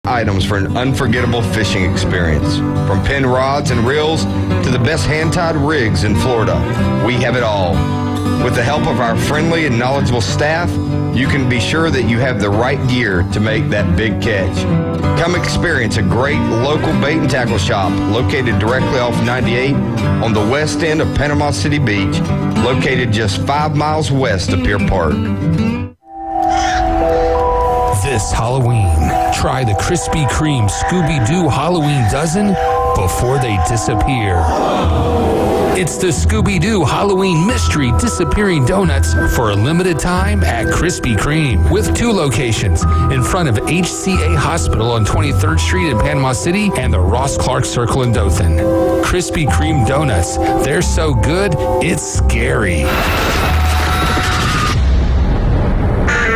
items for an unforgettable fishing experience. From pin rods and reels to the best hand-tied rigs in Florida, we have it all. With the help of our friendly and knowledgeable staff, you can be sure that you have the right gear to make that big catch. Come experience a great local bait and tackle shop located directly off 98 on the west end of Panama City Beach, located just 5 miles west of Pier Park. This Halloween, try the Krispy Kreme Scooby-Doo Halloween dozen before they disappear. It's the Scooby-Doo Halloween Mystery Disappearing Donuts for a limited time at Krispy Kreme, with 2 locations in front of HCA Hospital on 23rd Street in Panama City and the Ross Clark Circle in Dothan. Krispy Kreme donuts, they're so good, it's scary.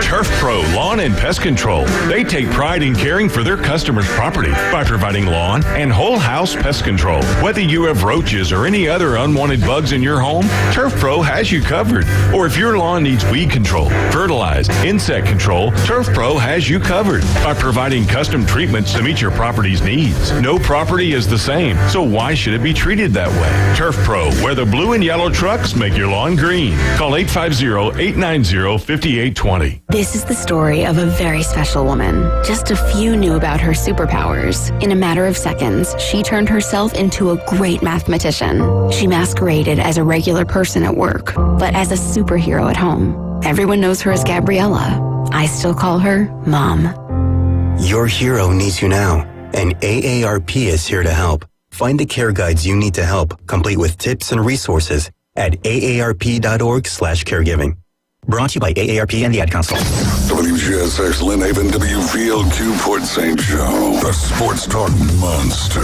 Turf Pro Lawn and Pest Control. They take pride in caring for their customers' property by providing lawn and whole house pest control. Whether you have roaches or any other unwanted bugs in your home, Turf Pro has you covered. Or if your lawn needs weed control, fertilize, insect control, Turf Pro has you covered by providing custom treatments to meet your property's needs. No property is the same, so why should it be treated that way? Turf Pro, where the blue and yellow trucks make your lawn green. Call 850-890-5820. This is the story of a very special woman. Just a few knew about her superpowers. In a matter of seconds, she turned herself into a great mathematician. She masqueraded as a regular person at work, but as a superhero at home. Everyone knows her as Gabriella. I still call her Mom. Your hero needs you now, and AARP is here to help. Find the care guides you need to help, complete with tips and resources at aarp.org/caregiving. Brought to you by AARP and the Ad Council. WGSX Lynn Haven, WVLQ Port St. Joe, the sports talk monster.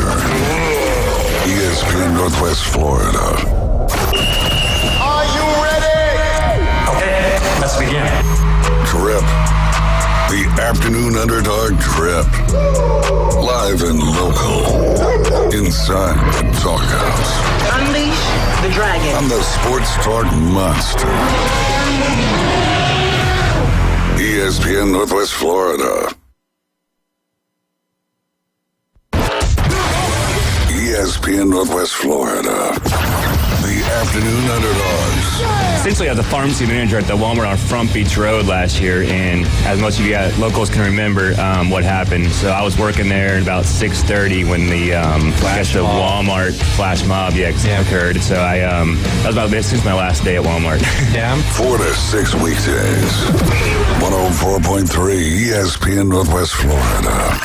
ESPN Northwest Florida. Are you ready? Okay, let's begin. Trip. The Afternoon Underdog Trip. Live and local. Inside the Talk House. Unleash the dragon. On the Sports Talk Monster. ESPN Northwest Florida. ESPN Northwest Florida. The Afternoon Underdogs. Essentially, I was a pharmacy manager at the Walmart on Front Beach Road last year, and as most of you locals can remember what happened. So I was working there at about 6:30 when the Walmart flash mob occurred. So that was about since my last day at Walmart. Yeah. 4 to 6 weekdays. 104.3 ESPN Northwest Florida.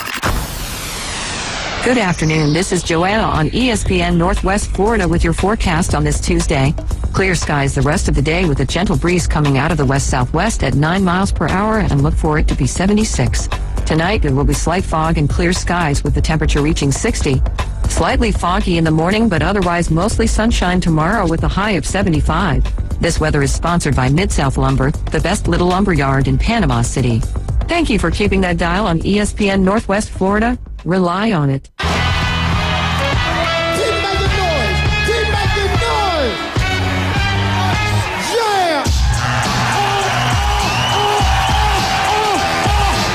Good afternoon. This is Joanna on ESPN Northwest Florida with your forecast on this Tuesday. Clear skies the rest of the day with a gentle breeze coming out of the west-southwest at 9 miles per hour, and look for it to be 76. Tonight, there will be slight fog and clear skies with the temperature reaching 60. Slightly foggy in the morning, but otherwise mostly sunshine tomorrow with a high of 75. This weather is sponsored by Mid-South Lumber, the best little lumber yard in Panama City. Thank you for keeping that dial on ESPN Northwest Florida. Rely on it. Keep making noise. Keep making noise. Yeah.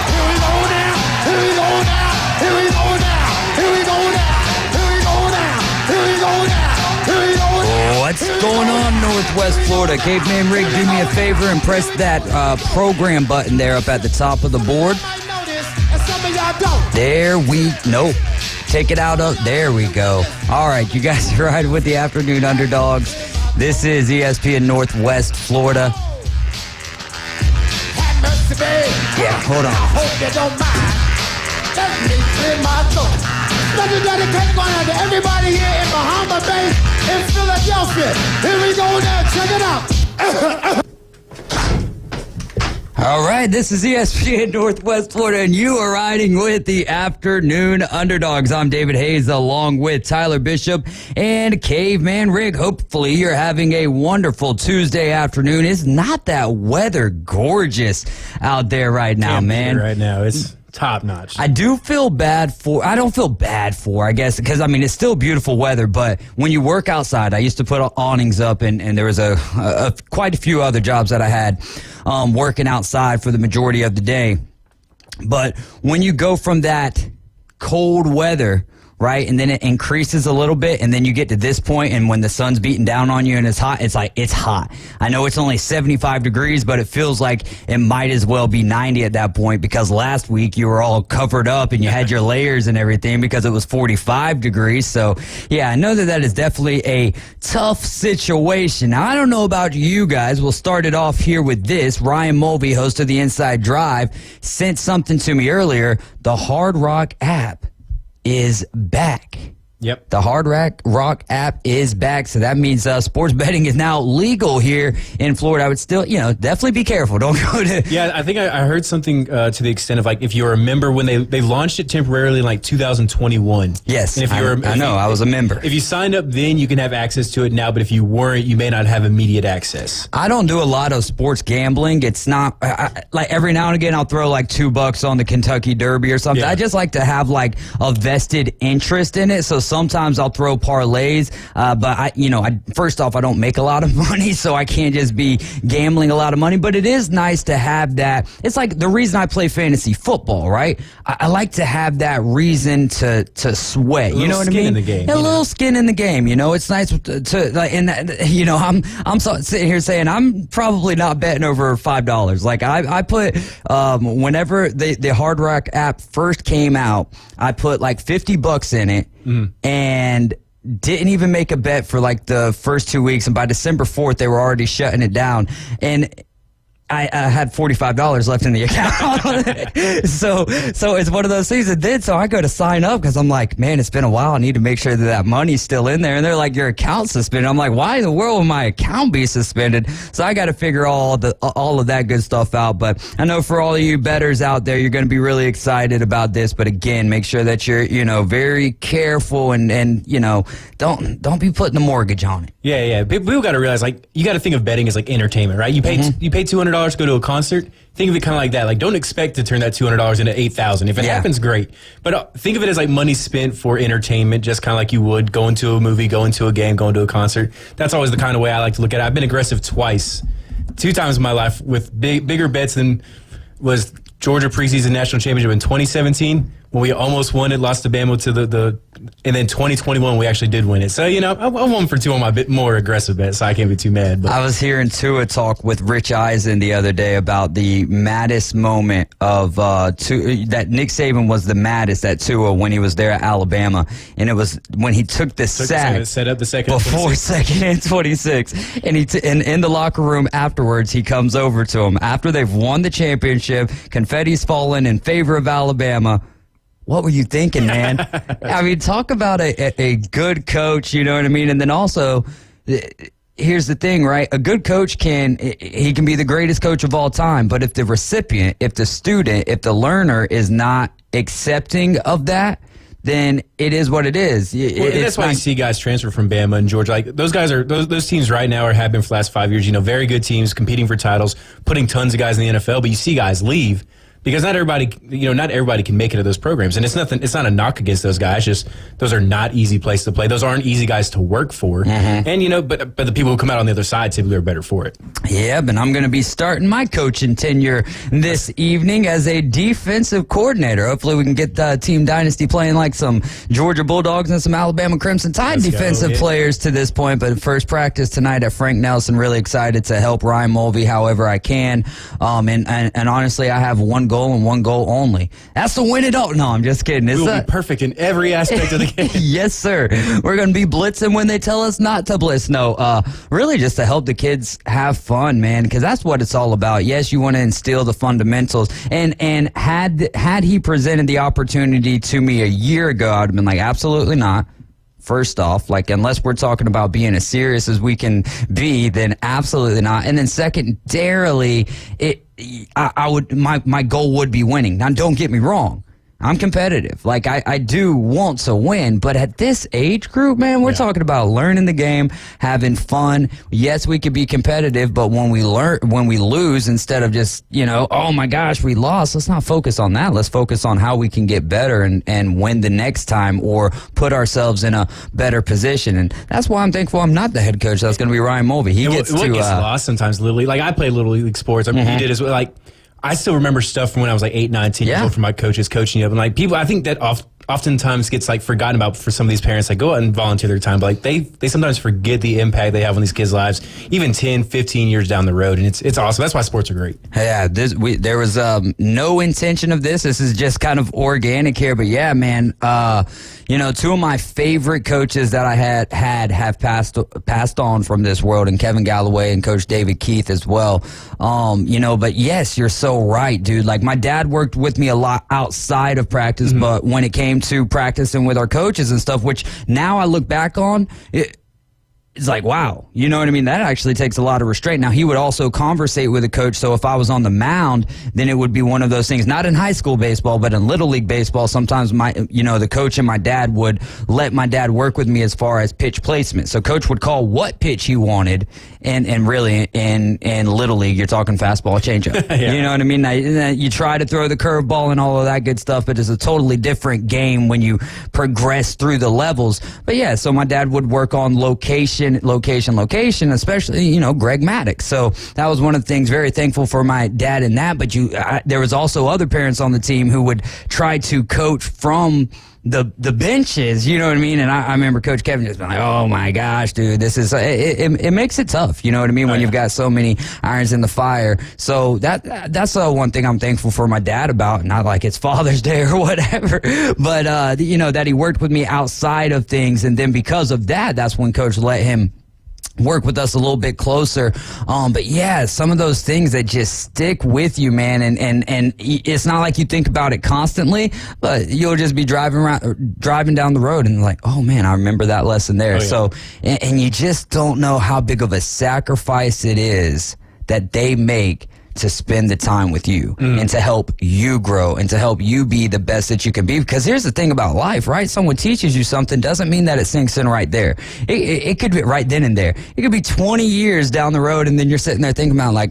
Here we go now. Here we go now. Here we go now. Here we go now. Here we go now. Here we go now. Here we go now. What's going on, Northwest Florida? Caveman Rick, do me a favor and press that program button there up at the top of the board. There we, nope. Take it out. There we go. All right, you guys are riding with the Afternoon Underdogs. This is ESPN Northwest Florida. Yeah, hold on. I hope you don't mind. Let me clear my throat. Special dedication going out to everybody here in Bahama Bay in Philadelphia. Here we go now. Check it out. All right, this is ESPN Northwest Florida, and you are riding with the Afternoon Underdogs. I'm David Hayes, along with Tyler Bishop and Caveman Rick. Hopefully, you're having a wonderful Tuesday afternoon. It's not that weather gorgeous out there right now, man. Right now, it's top notch. I don't feel bad for, I guess, because, I mean, it's still beautiful weather, but when you work outside, I used to put awnings up, and there was quite a few other jobs that I had working outside for the majority of the day. But when you go from that cold weather, right? And then it increases a little bit, and then you get to this point, and when the sun's beating down on you and it's hot, it's like, it's hot. I know it's only 75 degrees, but it feels like it might as well be 90 at that point, because last week you were all covered up and you had your layers and everything because it was 45 degrees. So, yeah, I know that is definitely a tough situation. Now, I don't know about you guys. We'll start it off here with this. Ryan Mulvey, host of the Inside Drive, sent something to me earlier. The Hard Rock app is back. Yep. The Hard Rock app is back, so that means sports betting is now legal here in Florida. I would still, definitely be careful. Don't go to... Yeah, I think I heard something to the extent of, like, if you're a member, when they launched it temporarily in, like, 2021. Yes, and if I was a member. If you signed up then, you can have access to it now, but if you weren't, you may not have immediate access. I don't do a lot of sports gambling. It's not, like, every now and again, I'll throw, like, $2 on the Kentucky Derby or something. Yeah. I just like to have, like, a vested interest in it, so sometimes I'll throw parlays, but first off, I don't make a lot of money, so I can't just be gambling a lot of money, but it is nice to have that. It's like the reason I play fantasy football, right? I like to have that reason to sweat. You know what I mean? In the game, a little skin in the game. It's nice to like, and I'm sitting here saying I'm probably not betting over $5. Like I put whenever the Hard Rock app first came out, I put like $50 in it. And didn't even make a bet for like the first 2 weeks, and by December 4th they were already shutting it down, and I had $45 left in the account. so it's one of those things that did. So I go to sign up because I'm like, man, it's been a while. I need to make sure that money's still in there. And they're like, your account's suspended. I'm like, why in the world would my account be suspended? So I got to figure all of that good stuff out. But I know for all of you bettors out there, you're going to be really excited about this. But again, make sure that you're, very careful and don't be putting a mortgage on it. Yeah. People got to realize, like, you got to think of betting as like entertainment, right? You pay $200 to go to a concert. Think of it kind of like that. Like, don't expect to turn that $200 into $8,000. If it happens, great. But think of it as like money spent for entertainment, just kind of like you would going to a movie, going to a game, going to a concert. That's always the kind of way I like to look at it. I've been aggressive twice, 2 times in my life with bigger bets than was Georgia preseason national championship in 2017. When we almost won it, lost to Bama to and then 2021 we actually did win it. So, I'm 1 for 2 on my bit more aggressive bets, so I can't be too mad. But I was hearing Tua talk with Rich Eisen the other day about the maddest moment of that Nick Saban was the maddest at Tua when he was there at Alabama, and it was when he took the sack, set up the second before second and 26, and and in the locker room afterwards, he comes over to him after they've won the championship, confetti's falling in favor of Alabama. What were you thinking, man? I mean, talk about a good coach, you know what I mean? And then also, here's the thing, right? A good coach can be the greatest coach of all time, but if the recipient, if the student, if the learner is not accepting of that, then it is what it is. That's why you see guys transfer from Bama and Georgia. Like, those guys are those teams right now have been for the last 5 years. Very good teams competing for titles, putting tons of guys in the NFL. But you see guys leave. Because not everybody can make it to those programs, and it's not a knock against those guys. Just those are not easy places to play. Those aren't easy guys to work for, and but the people who come out on the other side typically are better for it. Yeah, but I'm going to be starting my coaching tenure this evening as a defensive coordinator. Hopefully, we can get Team Dynasty playing like some Georgia Bulldogs and some Alabama Crimson Tide defensive players to this point. But first practice tonight at Frank Nelson. Really excited to help Ryan Mulvey however I can. And honestly, I have one goal and one goal only. That's to win it all. No, I'm just kidding. We'll be perfect in every aspect of the game. Yes, sir. We're going to be blitzing when they tell us not to blitz. No, really just to help the kids have fun, man, because that's what it's all about. Yes, you want to instill the fundamentals. And had he presented the opportunity to me a year ago, I would have been like, absolutely not. First off, like, unless we're talking about being as serious as we can be, then absolutely not. And then secondarily, my goal would be winning. Now, don't get me wrong. I'm competitive. Like, I do want to win, but at this age group, man, we're talking about learning the game, having fun. Yes, we could be competitive, but when we lose, instead of just, oh my gosh, we lost, let's not focus on that. Let's focus on how we can get better and win the next time or put ourselves in a better position. And that's why I'm thankful I'm not the head coach. That's going to be Ryan Mulvey. He gets lost sometimes, Little League. Like, I play Little League sports. I mean, he did as well. Like, I still remember stuff from when I was like 8, 9, 10 years old from my coaches coaching you up. And like, people, I think that oftentimes gets like forgotten about for some of these parents that go out and volunteer their time. But like they sometimes forget the impact they have on these kids' lives, even 10, 15 years down the road. And it's awesome. That's why sports are great. Yeah, there was no intention of this. This is just kind of organic here. But yeah, man, two of my favorite coaches that I have passed on from this world, and Kevin Galloway and Coach David Keith as well. But yes, you're so right, dude. Like my dad worked with me a lot outside of practice, but when it came to practicing with our coaches and stuff, which now I look back on, it's like, wow, you know what I mean? That actually takes a lot of restraint. Now, he would also conversate with a coach, so if I was on the mound, then it would be one of those things, not in high school baseball, but in Little League baseball, sometimes the coach and my dad would let my dad work with me as far as pitch placement. So coach would call what pitch he wanted, and really, in Little League, you're talking fastball, changeup. Yeah. You know what I mean? Now, you try to throw the curveball and all of that good stuff, but it's a totally different game when you progress through the levels. But yeah, so my dad would work on location, especially, Greg Maddox. So that was one of the things, very thankful for my dad in that. But there was also other parents on the team who would try to coach from the benches, you know what I mean? And I remember Coach Kevin just being like, oh my gosh, dude, this is, it makes it tough, you know what I mean? When you've got so many irons in the fire. So that's one thing I'm thankful for my dad about, not like it's Father's Day or whatever, but, that he worked with me outside of things. And then because of that, that's when Coach let him work with us a little bit closer. But yeah, some of those things that just stick with you, man. And it's not like you think about it constantly, but you'll just be driving down the road and like, oh man, I remember that lesson there. Oh, yeah. So, and you just don't know how big of a sacrifice it is that they make to spend the time with you and to help you grow and to help you be the best that you can be. Because here's the thing about life, right? Someone teaches you something doesn't mean that it sinks in right there. It could be right then and there. It could be 20 years down the road, and then you're sitting there thinking about like,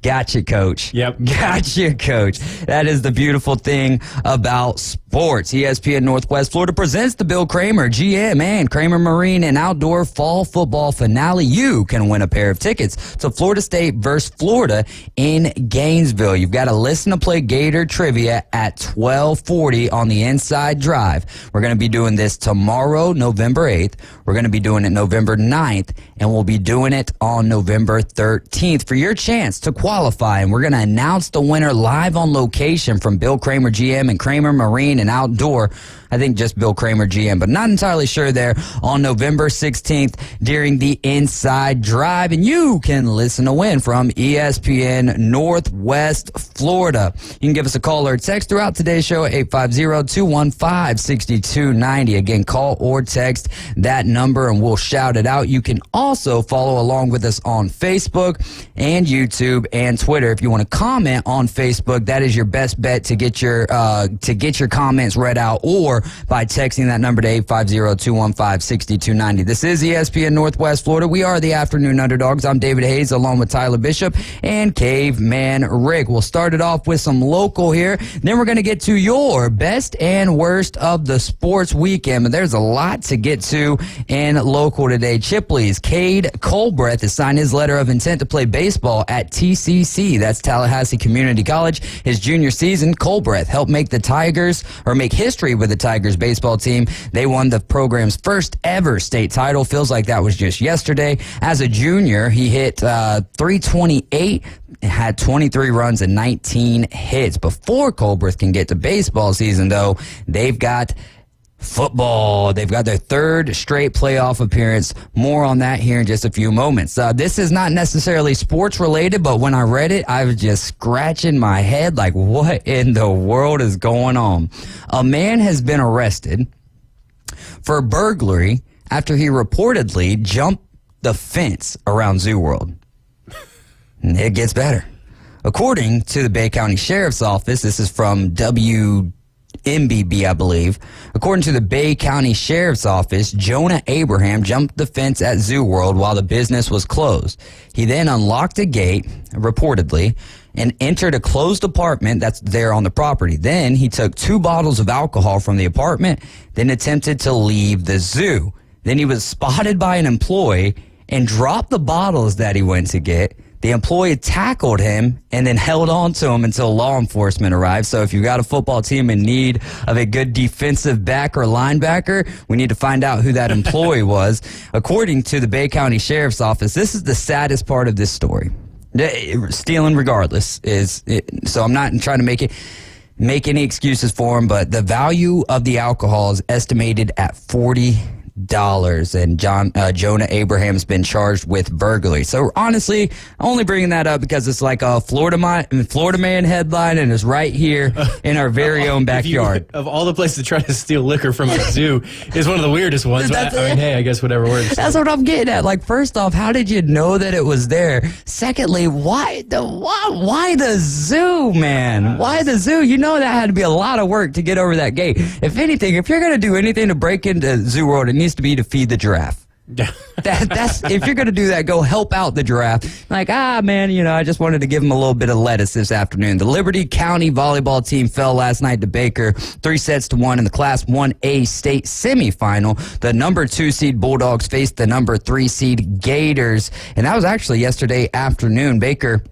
gotcha, coach. Yep. Gotcha, coach. That is the beautiful thing about sports. ESPN Northwest Florida presents the Bill Kramer GM and Kramer Marine and Outdoor Fall Football Finale. You can win a pair of tickets to Florida State versus Florida in Gainesville. You've got to listen to play Gator Trivia at 12:40 on the Inside Drive. We're going to be doing this tomorrow, November 8th. We're going to be doing it November 9th, and we'll be doing it on November 13th. For your chance to qualify, and we're going to announce the winner live on location from Bill Kramer GM and Kramer Marine and Outdoor. I think just Bill Kramer GM, but not entirely sure there, on November 16th during the Inside Drive. And you can listen to win from ESPN Northwest Florida. You can give us a call or a text throughout today's show at 850-215-6290. Again, call or text that number and we'll shout it out. You can also follow along with us on Facebook and YouTube and Twitter. If you want to comment on Facebook, that is your best bet to get your comments read out, or by texting that number to 850-215-6290. This is ESPN Northwest Florida. We are the Afternoon Underdogs. I'm David Hayes along with Tyler Bishop and Caveman Rick. We'll start it off with some local here. Then we're going to get to your best and worst of the sports weekend. But there's a lot to get to in local today. Chipley's Cade Colbreth has signed his letter of intent to play baseball at TCC. That's Tallahassee Community College. His junior season, Colbreth helped make history with the Tigers baseball team. They won the program's first ever state title. Feels like that was just yesterday. As a junior, he hit .328, had 23 runs and 19 hits. Before Colbreth can get to baseball season, though, they've got football. They've got their third straight playoff appearance. More on that here in just a few moments. This is not necessarily sports related, but when I read it, I was just scratching my head like, what in the world is going on? A man has been arrested for burglary after he reportedly jumped the fence around Zoo World. And it gets better. According to the Bay County Sheriff's Office, this is from MBB, I believe. According to the Bay County Sheriff's Office, Jonah Abraham jumped the fence at Zoo World while the business was closed. He then unlocked a gate, reportedly, and entered a closed apartment that's there on the property. Then he took 2 bottles of alcohol from the apartment, then attempted to leave the zoo. Then he was spotted by an employee and dropped the bottles that he went to get. The employee tackled him and then held on to him until law enforcement arrived. So if you've got a football team in need of a good defensive back or linebacker, we need to find out who that employee was. According to the Bay County Sheriff's Office, this is the saddest part of this story. Stealing regardless so I'm not trying to make any excuses for him, but the value of the alcohol is estimated at $40. And Jonah Abraham's been charged with burglary. So honestly, only bringing that up because it's like a Florida man headline, and it's right here in our very own backyard. Of all the places to try to steal liquor from a zoo, is one of the weirdest ones. But I mean, hey, I guess whatever works. That's what I'm getting at. Like, first off, how did you know that it was there? Secondly, why the zoo, man? Why the zoo? You know that had to be a lot of work to get over that gate. If anything, if you're going to do anything to break into Zoo World, it needs to be to feed the giraffe. That's if you're going to do that, go help out the giraffe. Like, man, I just wanted to give him a little bit of lettuce this afternoon. The Liberty County volleyball team fell last night to Baker 3-1 in the Class 1A state semifinal. The number 2 seed Bulldogs faced the number 3 seed Gators, and that was actually yesterday afternoon. Baker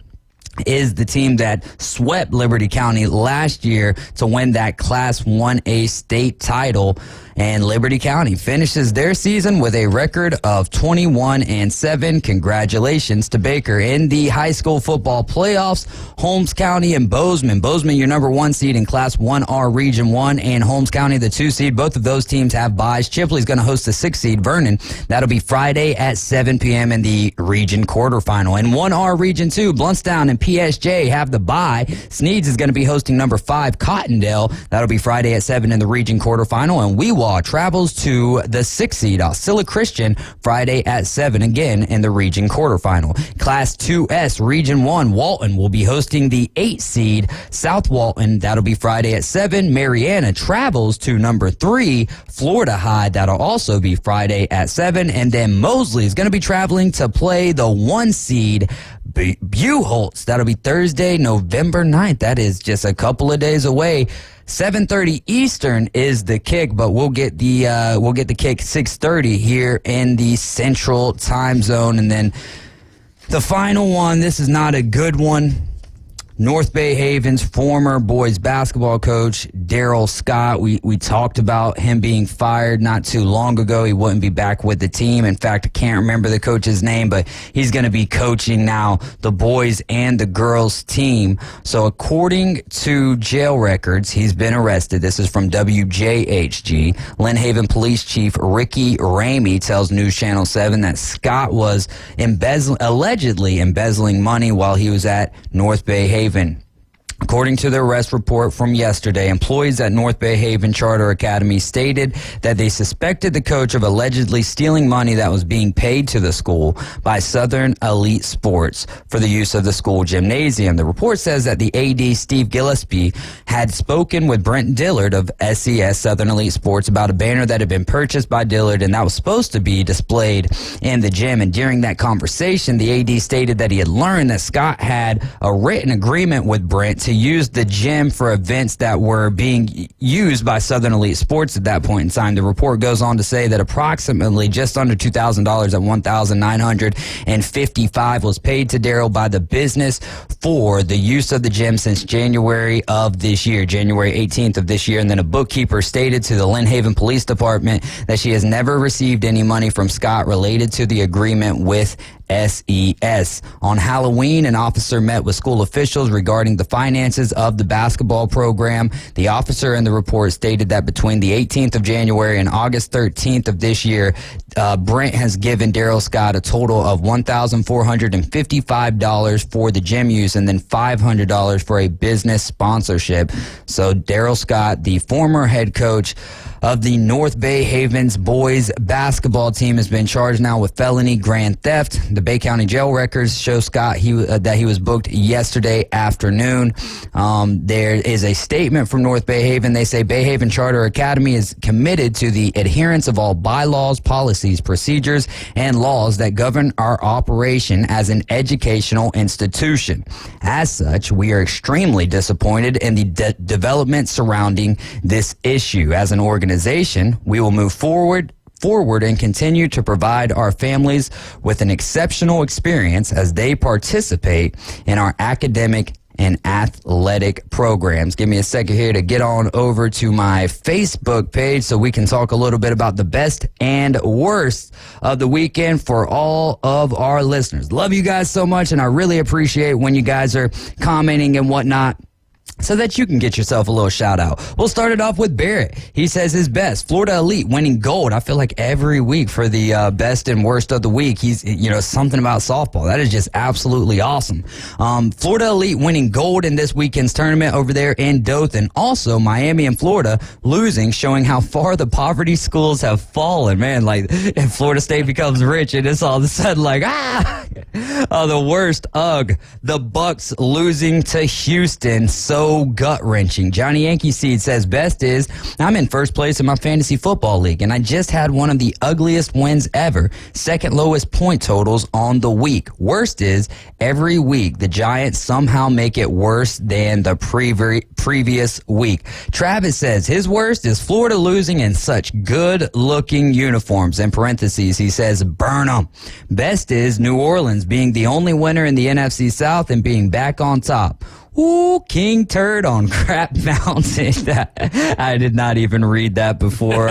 is the team that swept Liberty County last year to win that Class 1A state title. And Liberty County finishes their season with a record of 21-7. Congratulations to Baker. In the high school football playoffs, Holmes County and Bozeman. Bozeman, your number 1 seed in Class 1R Region 1, and Holmes County, the 2 seed. Both of those teams have byes. Chipley's going to host the 6 seed Vernon. That'll be Friday at 7 p.m. in the region quarterfinal. In 1R Region 2, Bluntstown and PSJ have the bye. Sneeds is going to be hosting number 5 Cottondale. That'll be Friday at 7 in the region quarterfinal. And Weewaw travels to the 6 seed Osceola Christian Friday at 7 again in the region quarterfinal. Class 2S Region 1, Walton will be hosting the 8 seed South Walton. That'll be Friday at 7. Mariana travels to number 3 Florida High. That'll also be Friday at 7. And then Mosley is going to be traveling to play the 1 seed Buchholz. That'll be Thursday, November 9th. That is just a couple of days away. 7:30 Eastern is the kick, but we'll get the kick 6:30 here in the Central Time Zone. And then the final one, this is not a good one. North Bay Haven's former boys basketball coach, Daryl Scott. We talked about him being fired not too long ago. He wouldn't be back with the team. In fact, I can't remember the coach's name, but he's going to be coaching now the boys and the girls team. So according to jail records, he's been arrested. This is from WJHG. Lynn Haven Police Chief Ricky Ramey tells News Channel 7 that Scott was allegedly embezzling money while he was at North Bay Haven. According to the arrest report from yesterday, employees at North Bay Haven Charter Academy stated that they suspected the coach of allegedly stealing money that was being paid to the school by Southern Elite Sports for the use of the school gymnasium. The report says that the AD, Steve Gillespie, had spoken with Brent Dillard of SES Southern Elite Sports about a banner that had been purchased by Dillard and that was supposed to be displayed in the gym. And during that conversation, the AD stated that he had learned that Scott had a written agreement with Brent to use the gym for events that were being used by Southern Elite Sports at that point in time. The report goes on to say that approximately just under $2,000 at $1,955 was paid to Daryl by the business for the use of the gym since January of this year, January 18th of this year. And then a bookkeeper stated to the Lynn Haven Police Department that she has never received any money from Scott related to the agreement with SES. On Halloween, an officer met with school officials regarding the finances of the basketball program. The officer in the report stated that between the 18th of January and August 13th of this year, Brent has given Daryl Scott a total of $1,455 for the gym use and then $500 for a business sponsorship. So Daryl Scott, the former head coach of the North Bay Havens boys basketball team, has been charged now with felony grand theft. The Bay County jail records show Scott that he was booked yesterday afternoon. There is a statement from North Bay Haven. They say Bay Haven Charter Academy is committed to the adherence of all bylaws, policies, procedures, and laws that govern our operation as an educational institution. As such, we are extremely disappointed in the development surrounding this issue. As an organization, we will move forward forward and continue to provide our families with an exceptional experience as they participate in our academic and athletic programs. Give me a second here to get on over to my Facebook page so we can talk a little bit about the best and worst of the weekend for all of our listeners. Love you guys so much, and I really appreciate when you guys are commenting and whatnot, so that you can get yourself a little shout out. We'll start it off with Barrett. He says his best, Florida Elite winning gold. I feel like every week for the best and worst of the week, he's, something about softball. That is just absolutely awesome. Florida Elite winning gold in this weekend's tournament over there in Dothan. Also, Miami and Florida losing, showing how far the poverty schools have fallen. Man, like, if Florida State becomes rich and it's all of a sudden like, the worst, the Bucks losing to Houston. So gut-wrenching. Johnny Yankee Seed says, best is, I'm in first place in my fantasy football league, and I just had one of the ugliest wins ever. Second lowest point totals on the week. Worst is, every week, the Giants somehow make it worse than the previous week. Travis says, his worst is Florida losing in such good-looking uniforms. In parentheses, he says, burn them. Best is New Orleans being the only winner in the NFC South and being back on top. Ooh, King Turd on Crap Mountain. I did not even read that before.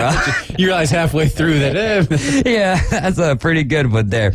You realize halfway through that. Yeah, that's a pretty good one there.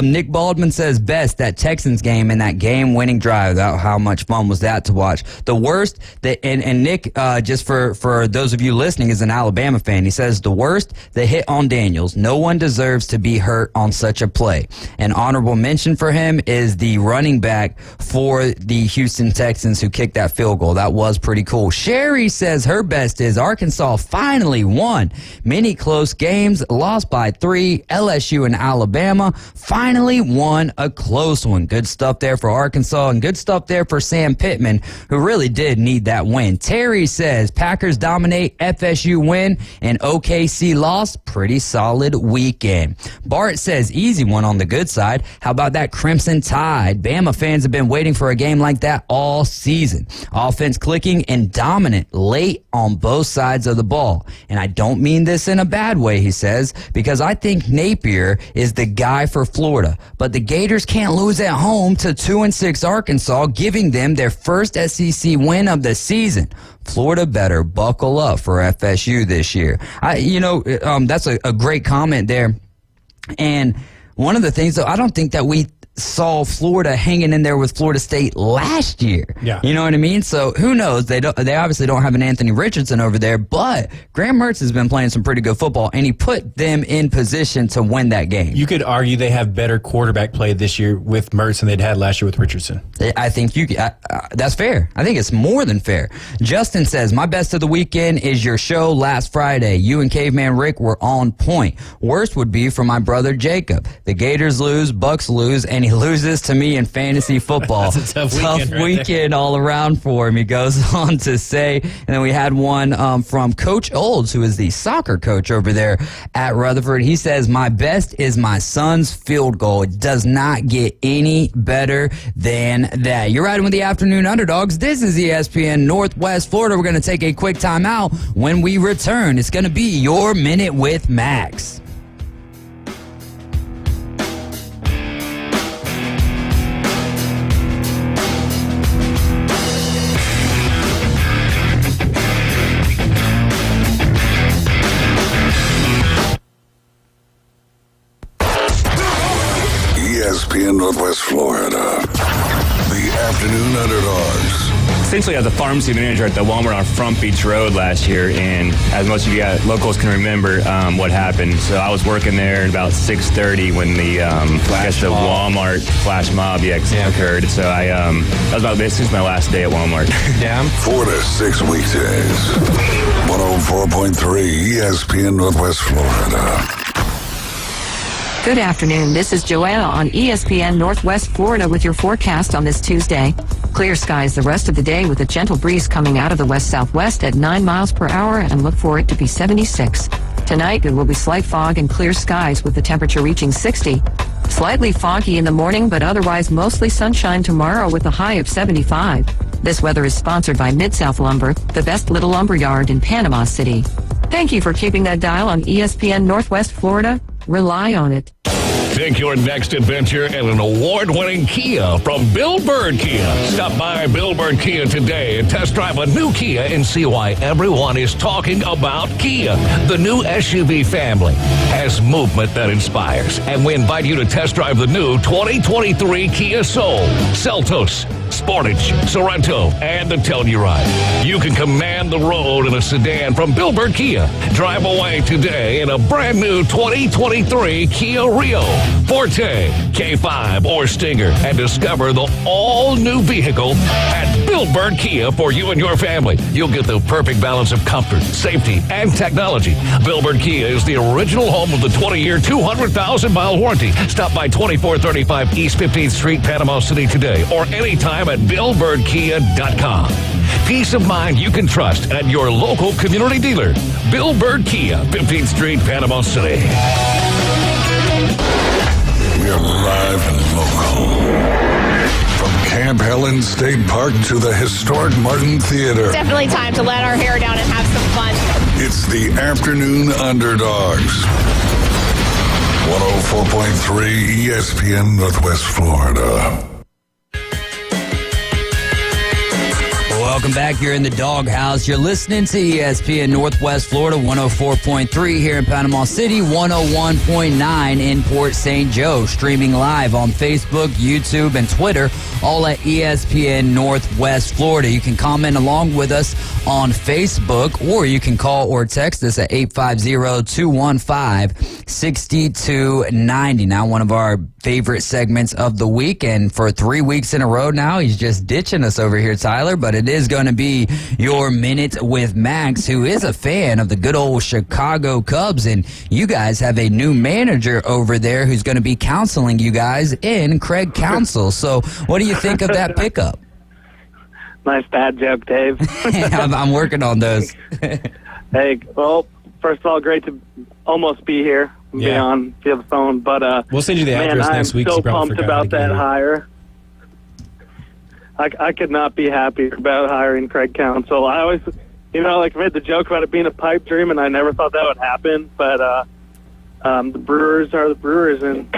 Nick Baldwin says, best, that Texans game and that game-winning drive. How much fun was that to watch? The worst, and Nick, just for those of you listening, is an Alabama fan. He says, the worst, the hit on Daniels. No one deserves to be hurt on such a play. An honorable mention for him is the running back for the Houston Texans who kicked that field goal. That was pretty cool. Sherry says her best is Arkansas finally won. Many close games, lost by 3. LSU and Alabama finally won a close one. Good stuff there for Arkansas, and good stuff there for Sam Pittman, who really did need that win. Terry says Packers dominate, FSU win, and OKC lost. Pretty solid weekend. Bart says easy one on the good side. How about that Crimson Tide? Bama fans have been waiting for a game like that all season. Offense clicking and dominant late on both sides of the ball. And I don't mean this in a bad way, he says, because I think Napier is the guy for Florida. But the Gators can't lose at home to 2-6 Arkansas, giving them their first SEC win of the season. Florida better buckle up for FSU this year. That's a great comment there. And one of the things, though, I don't think that we saw Florida hanging in there with Florida State last year. Yeah. You know what I mean? So who knows? They obviously don't have an Anthony Richardson over there, but Graham Mertz has been playing some pretty good football, and he put them in position to win that game. You could argue they have better quarterback play this year with Mertz than they'd had last year with Richardson. I think that's fair. I think it's more than fair. Justin says, my best of the weekend is your show last Friday. You and Caveman Rick were on point. Worst would be for my brother Jacob. The Gators lose, Bucks lose, and he loses to me in fantasy football. That's a tough weekend all around for him, he goes on to say. And then we had one from Coach Olds, who is the soccer coach over there at Rutherford. He says, my best is my son's field goal. It does not get any better than that. You're riding with the Afternoon Underdogs. This is ESPN Northwest Florida. We're going to take a quick time out. When we return, it's going to be your Minute with Max. ESPN Northwest Florida. The Afternoon Underdogs. Essentially, I was a pharmacy manager at the Walmart on Front Beach Road last year, and as most of you locals can remember what happened. So I was working there at about 6:30 when the Walmart flash mob occurred. So that was about basically my last day at Walmart. Damn. 4 to 6 weekdays. 104.3 ESPN Northwest Florida. Good afternoon. This is Joanna on ESPN Northwest Florida with your forecast on this Tuesday. Clear skies the rest of the day with a gentle breeze coming out of the west-southwest at 9 miles per hour, and look for it to be 76. Tonight, it will be slight fog and clear skies with the temperature reaching 60. Slightly foggy in the morning, but otherwise mostly sunshine tomorrow with a high of 75. This weather is sponsored by Mid-South Lumber, the best little lumber yard in Panama City. Thank you for keeping that dial on ESPN Northwest Florida. Rely on it. Take your next adventure in an award-winning Kia from Bill Bird Kia. Stop by Bill Bird Kia today and test drive a new Kia and see why everyone is talking about Kia. The new SUV family has movement that inspires, and we invite you to test drive the new 2023 Kia Soul, Seltos, Sportage, Sorento, and the Telluride. You can command the road in a sedan from Bill Bird Kia. Drive away today in a brand new 2023 Kia Rio, Forte, K5, or Stinger, and discover the all-new vehicle at Bill Bird Kia for you and your family. You'll get the perfect balance of comfort, safety, and technology. Bill Bird Kia is the original home of the 20-year, 200,000-mile warranty. Stop by 2435 East 15th Street, Panama City today, or anytime at BillBirdKia.com. Peace of mind you can trust at your local community dealer. Bill Bird Kia, 15th Street, Panama City. We're live and local. From Camp Helen State Park to the historic Martin Theater. Definitely time to let our hair down and have some fun. It's the Afternoon Underdogs. 104.3 ESPN Northwest Florida. Welcome back. You're in the doghouse. You're listening to ESPN Northwest Florida, 104.3 here in Panama City, 101.9 in Port St. Joe. Streaming live on Facebook, YouTube, and Twitter, all at ESPN Northwest Florida. You can comment along with us on Facebook, or you can call or text us at 850-215-6290. Now, one of our favorite segments of the week, and for 3 weeks in a row now, he's just ditching us over here, Tyler, but it is going to be your Minute with Max, who is a fan of the good old Chicago Cubs, and you guys have a new manager over there who's going to be counseling you guys in Craig Counsell. So what do you think of that pickup? Nice dad joke, Dave. I'm working on those. Hey, well, first of all, great to almost be here, be on via the phone. But we'll send you the address next week. I'm so pumped about that hire. I could not be happier about hiring Craig Counsell. I always, made the joke about it being a pipe dream, and I never thought that would happen. But the Brewers are the Brewers, and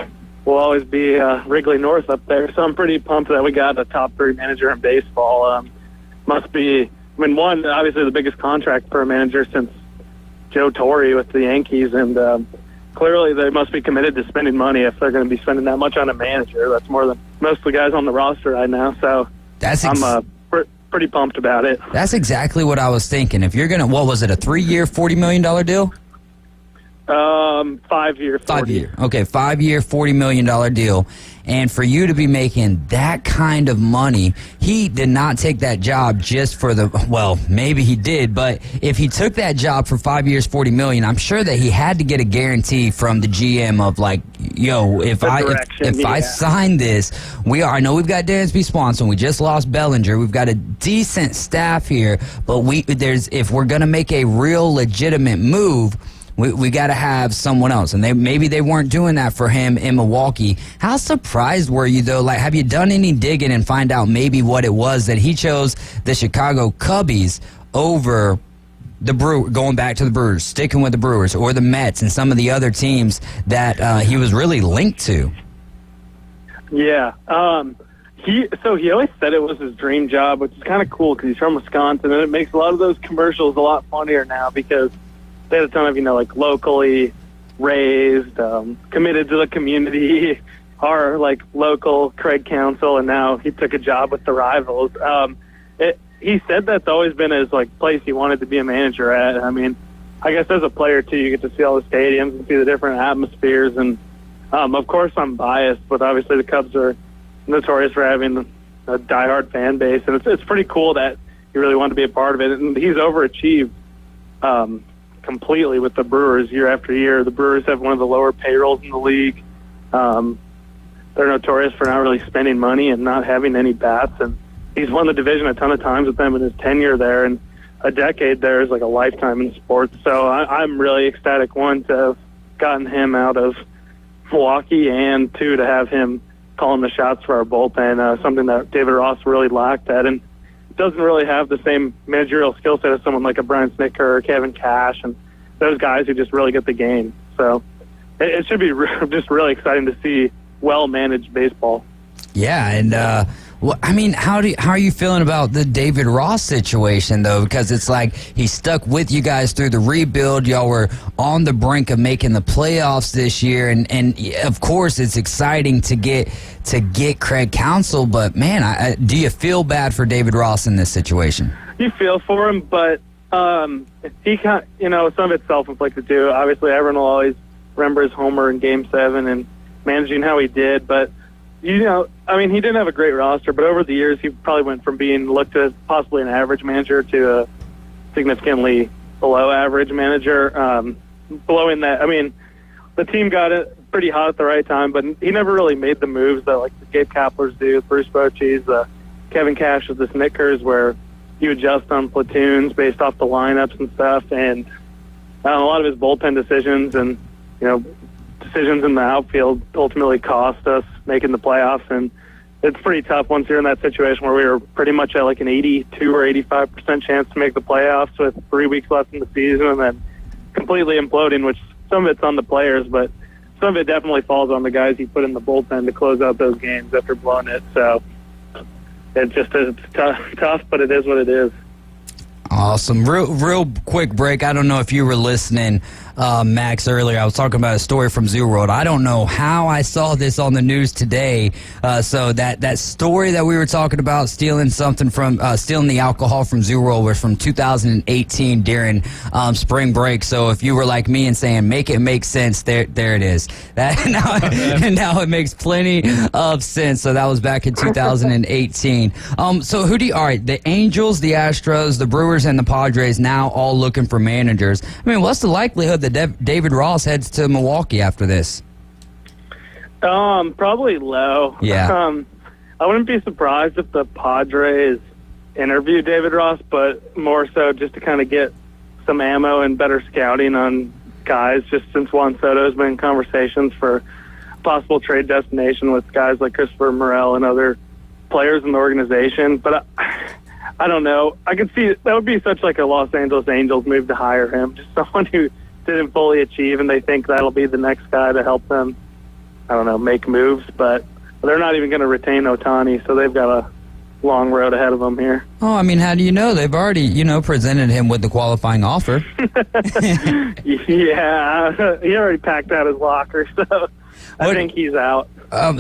we'll always be Wrigley North up there. So I'm pretty pumped that we got a top 3 manager in baseball. Must be, one, obviously the biggest contract per manager since Joe Torre with the Yankees, and clearly they must be committed to spending money if they're going to be spending that much on a manager. That's more than most of the guys on the roster right now. So I'm pretty pumped about it. That's exactly what I was thinking. If you're going to, what was it, a 3-year, $40 million deal? 5-year, 40. 5-year. Okay, 5-year, $40 million deal. And for you to be making that kind of money, he did not take that job just for maybe he did, but if he took that job for 5 years, $40 million, I'm sure that he had to get a guarantee from the GM of if I sign this, I know we've got Dansby Swanson, we just lost Bellinger, we've got a decent staff here, but if we're going to make a real legitimate move, we got to have someone else. And maybe they weren't doing that for him in Milwaukee. How surprised were you, though? Have you done any digging and find out maybe what it was that he chose the Chicago Cubbies over going back to the Brewers, sticking with the Brewers, or the Mets and some of the other teams that he was really linked to? Yeah. He always said it was his dream job, which is kind of cool because he's from Wisconsin, and it makes a lot of those commercials a lot funnier now because they had a ton of, locally raised, committed to the community, our, local Craig Counsell, and now he took a job with the rivals. He said that's always been his, place he wanted to be a manager at. I guess as a player, too, you get to see all the stadiums and see the different atmospheres. And, of course, I'm biased, but obviously the Cubs are notorious for having a diehard fan base. And it's pretty cool that he really wanted to be a part of it. And he's overachieved completely with the Brewers year after year. The Brewers have one of the lower payrolls in the league. They're notorious for not really spending money and not having any bats, and he's won the division a ton of times with them in his tenure there, and a decade there is like a lifetime in sports. So I'm really ecstatic, one, to have gotten him out of Milwaukee, and two, to have him calling the shots for our bullpen, something that David Ross really lacked at, and doesn't really have the same managerial skill set as someone like a Brian Snitker or Kevin Cash. And those guys who just really get the game. So it should be just really exciting to see well-managed baseball. Yeah, and I mean, how are you feeling about the David Ross situation, though? Because it's like he stuck with you guys through the rebuild. Y'all were on the brink of making the playoffs this year, and of course, it's exciting to get Craig Counsell. But man, do you feel bad for David Ross in this situation? You feel for him, but he some of it's self-inflicted too. Obviously, everyone will always remember his homer in Game 7 and managing how he did, but. He didn't have a great roster, but over the years, he probably went from being looked at as possibly an average manager to a significantly below average manager. Blowing that, the team got it pretty hot at the right time, but he never really made the moves that like the Gabe Kaplers do, Bruce Bochy's, Kevin Cash with the Snickers, where you adjust on platoons based off the lineups and stuff, and a lot of his bullpen decisions and decisions in the outfield ultimately cost us making the playoffs, and it's pretty tough once you're in that situation where we were pretty much at like an 82 or 85% chance to make the playoffs with 3 weeks left in the season, and then completely imploding, which some of it's on the players, but some of it definitely falls on the guys he put in the bullpen to close out those games after blowing it. So it's tough, but it is what it is. Awesome. Real quick break. I don't know if you were listening, Max, earlier. I was talking about a story from Zoo World. I don't know how I saw this on the news today. So that story that we were talking about, stealing the alcohol from Zoo World, was from 2018 during spring break. So if you were like me and saying, make it make sense, there it is. Now it makes plenty of sense. So that was back in 2018. So all right, the Angels, the Astros, the Brewers, and the Padres now all looking for managers. What's the likelihood that David Ross heads to Milwaukee after this? Probably low. Yeah. I wouldn't be surprised if the Padres interview David Ross, but more so just to kind of get some ammo and better scouting on guys, just since Juan Soto's been in conversations for possible trade destination with guys like Christopher Morel and other players in the organization. But I don't know. I could see that would be such like a Los Angeles Angels move to hire him, just someone who didn't fully achieve, and they think that'll be the next guy to help them, make moves. But they're not even going to retain Ohtani, so they've got a long road ahead of them here. Oh, how do you know? They've already, presented him with the qualifying offer. Yeah, he already packed out his locker, so I think he's out.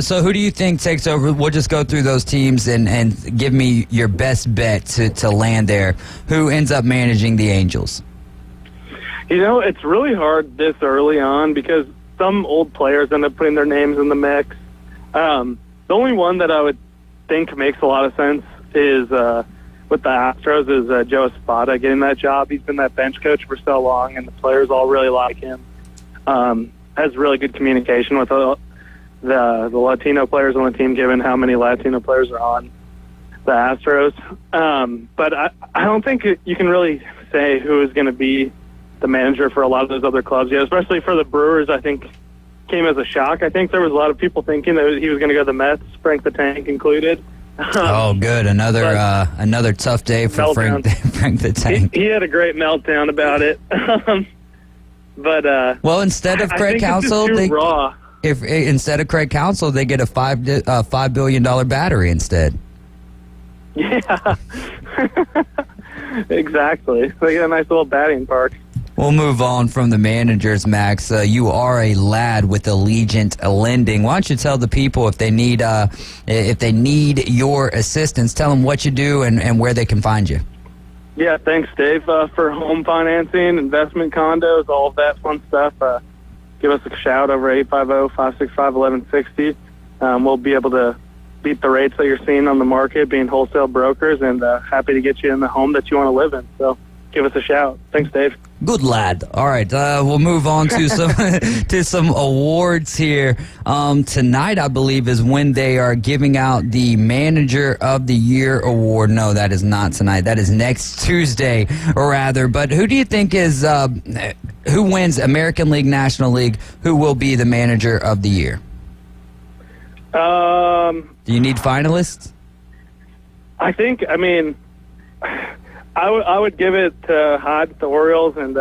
So who do you think takes over? We'll just go through those teams and give me your best bet to land there. Who ends up managing the Angels? It's really hard this early on because some old players end up putting their names in the mix. The only one that I would think makes a lot of sense is with the Astros is Joe Espada getting that job. He's been that bench coach for so long, and the players all really like him. Has really good communication with the Latino players on the team, given how many Latino players are on the Astros. But I don't think you can really say who is going to be the manager for a lot of those other clubs yet, especially for the Brewers. I think came as a shock. I think there was a lot of people thinking that he was going to go to the Mets, Frank the Tank included. Oh, good. Another tough day for Frank the Tank. He had a great meltdown about it. But instead of Craig Counsell, instead of Craig Counsell, they get a $5 billion battery instead. Yeah, exactly. They get a nice little batting park. We'll move on from the managers, Max. You are a lad with Allegiant Lending. Why don't you tell the people if they need your assistance, tell them what you do and where they can find you. Yeah, thanks, Dave. For home financing, investment condos, all of that fun stuff, give us a shout over 850-565-1160. We'll be able to beat the rates that you're seeing on the market, being wholesale brokers, and happy to get you in the home that you want to live in. So give us a shout. Thanks, Dave. Good lad. All right, we'll move on to some awards here. Tonight, I believe, is when they are giving out the Manager of the Year award. No, that is not tonight. That is next Tuesday, or rather. But who do you think is who wins American League, National League? Who will be the Manager of the Year? Do you need finalists? I think. I would give it to Hodge, the Orioles, and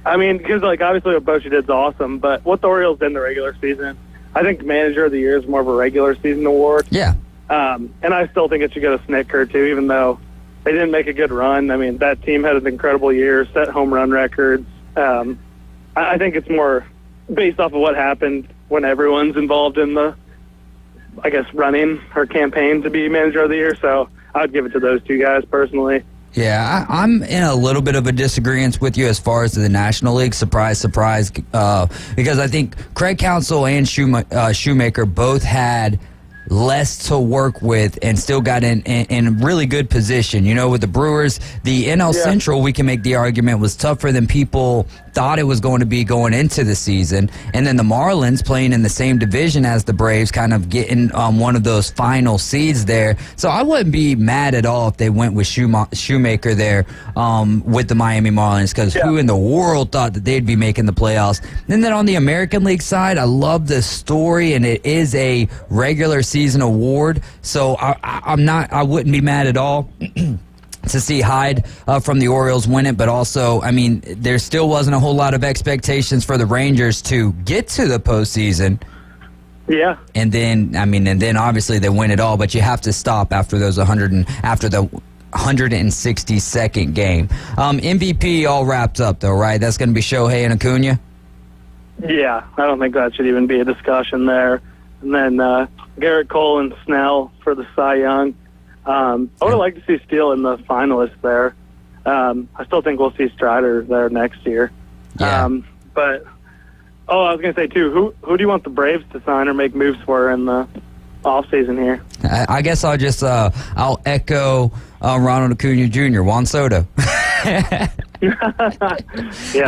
I mean, because obviously what Bochy did's awesome, but what the Orioles did in the regular season, I think Manager of the Year is more of a regular season award. Yeah. And I still think it should go to Snitker too, even though they didn't make a good run. I mean, that team had an incredible year, set home run records. I think it's more based off of what happened when everyone's involved in the, I guess, running or campaign to be Manager of the Year. So I would give it to those two guys personally. Yeah, I'm in a little bit of a disagreement with you as far as the National League. Surprise, surprise. Because I think Craig Counsell and Shoemaker both had less to work with and still got in a really good position. You know, with the Brewers, the NL Central, we can make the argument, was tougher than people thought it was going to be going into the season. And then the Marlins playing in the same division as the Braves, kind of getting one of those final seeds there. So I wouldn't be mad at all if they went with Shoemaker there with the Miami Marlins, because who in the world thought that they'd be making the playoffs? And then on the American League side, I love this story, and it is a regular season award. So I wouldn't be mad at all to see Hyde from the Orioles win it, but also, I mean, there still wasn't a whole lot of expectations for the Rangers to get to the postseason. Yeah. And then obviously they win it all, but you have to stop after the 162nd game. MVP all wrapped up though, right? That's going to be Shohei and Acuna? Yeah, I don't think that should even be a discussion there. And then Garrett Cole and Snell for the Cy Young. I would have liked to see Steele in the finalists there. I still think we'll see Strider there next year. Yeah. But I was going to say too, who do you want the Braves to sign or make moves for in the off season here? I guess I'll just I'll echo Ronald Acuna Jr., Juan Soto. Yeah,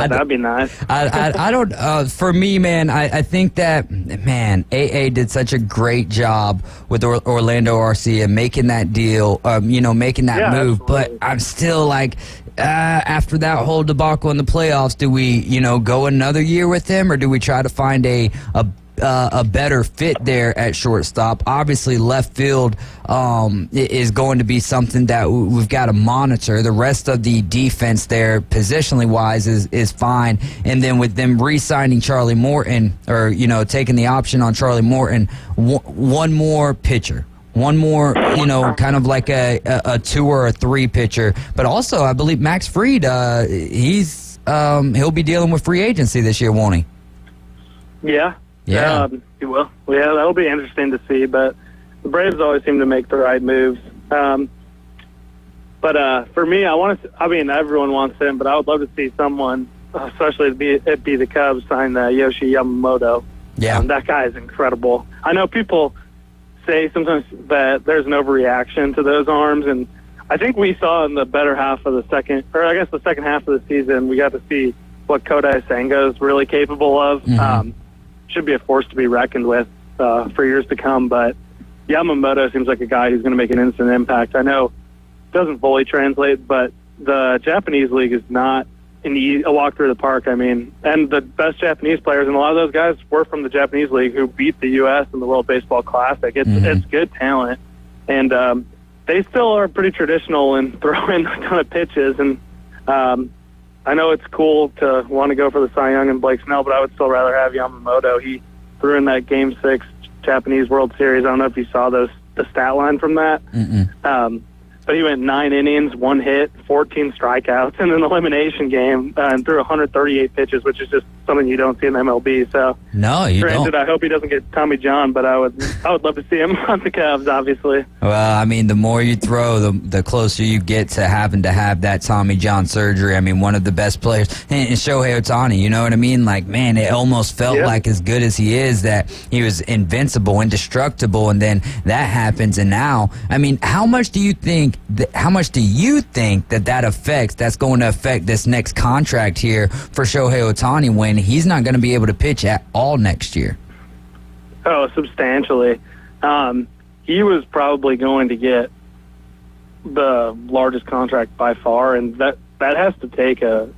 that'd be nice. I don't. For me, man, I think that AA did such a great job with Orlando Arcia making that deal. Making that move. Absolutely. But I'm still like, after that whole debacle in the playoffs, do we go another year with him, or do we try to find a better fit there at shortstop? Obviously, left field is going to be something that we've got to monitor. The rest of the defense there, positionally wise, is fine. And then with them re-signing Charlie Morton, or taking the option on Charlie Morton, one more pitcher. One more, kind of like a 2 or a 3 pitcher. But also, I believe Max Fried, he'll be dealing with free agency this year, won't he? Yeah. Yeah. He will. Well, yeah, that'll be interesting to see. But the Braves always seem to make the right moves. But for me, everyone wants him, but I would love to see someone, especially it be the Cubs, sign Yoshi Yamamoto. Yeah. That guy is incredible. I know people say sometimes that there's an overreaction to those arms, and I think we saw in the better half of the second half of the season, we got to see what Kodai Senga is really capable of. Mm-hmm. Should be a force to be reckoned with for years to come. But Yamamoto seems like a guy who's going to make an instant impact. I know it doesn't fully translate, but the Japanese league is not a walk through the park. I mean, and the best Japanese players, and a lot of those guys were from the Japanese league who beat the U.S. in the World Baseball Classic. It's good talent. And they still are pretty traditional in throwing a ton of pitches. And I know it's cool to want to go for the Cy Young and Blake Snell, but I would still rather have Yamamoto. He threw in that Game 6 Japanese World Series. I don't know if you saw the stat line from that. But he went 9 innings, 1 hit, 14 strikeouts in an elimination game, and threw 138 pitches, which is just something you don't see in MLB. So, no, you granted, don't. I hope he doesn't get Tommy John, but I would love to see him on the Cubs, obviously. Well, I mean, the more you throw, the closer you get to having to have that Tommy John surgery. I mean, one of the best players, and Shohei Ohtani, you know what I mean? Like, man, it almost felt like, as good as he is, that he was invincible, indestructible, and then that happens. And now, I mean, how much do you think that's going to affect this next contract here for Shohei Ohtani, when he's not going to be able to pitch at all next year? Oh, substantially. He was probably going to get the largest contract by far, and that has to take a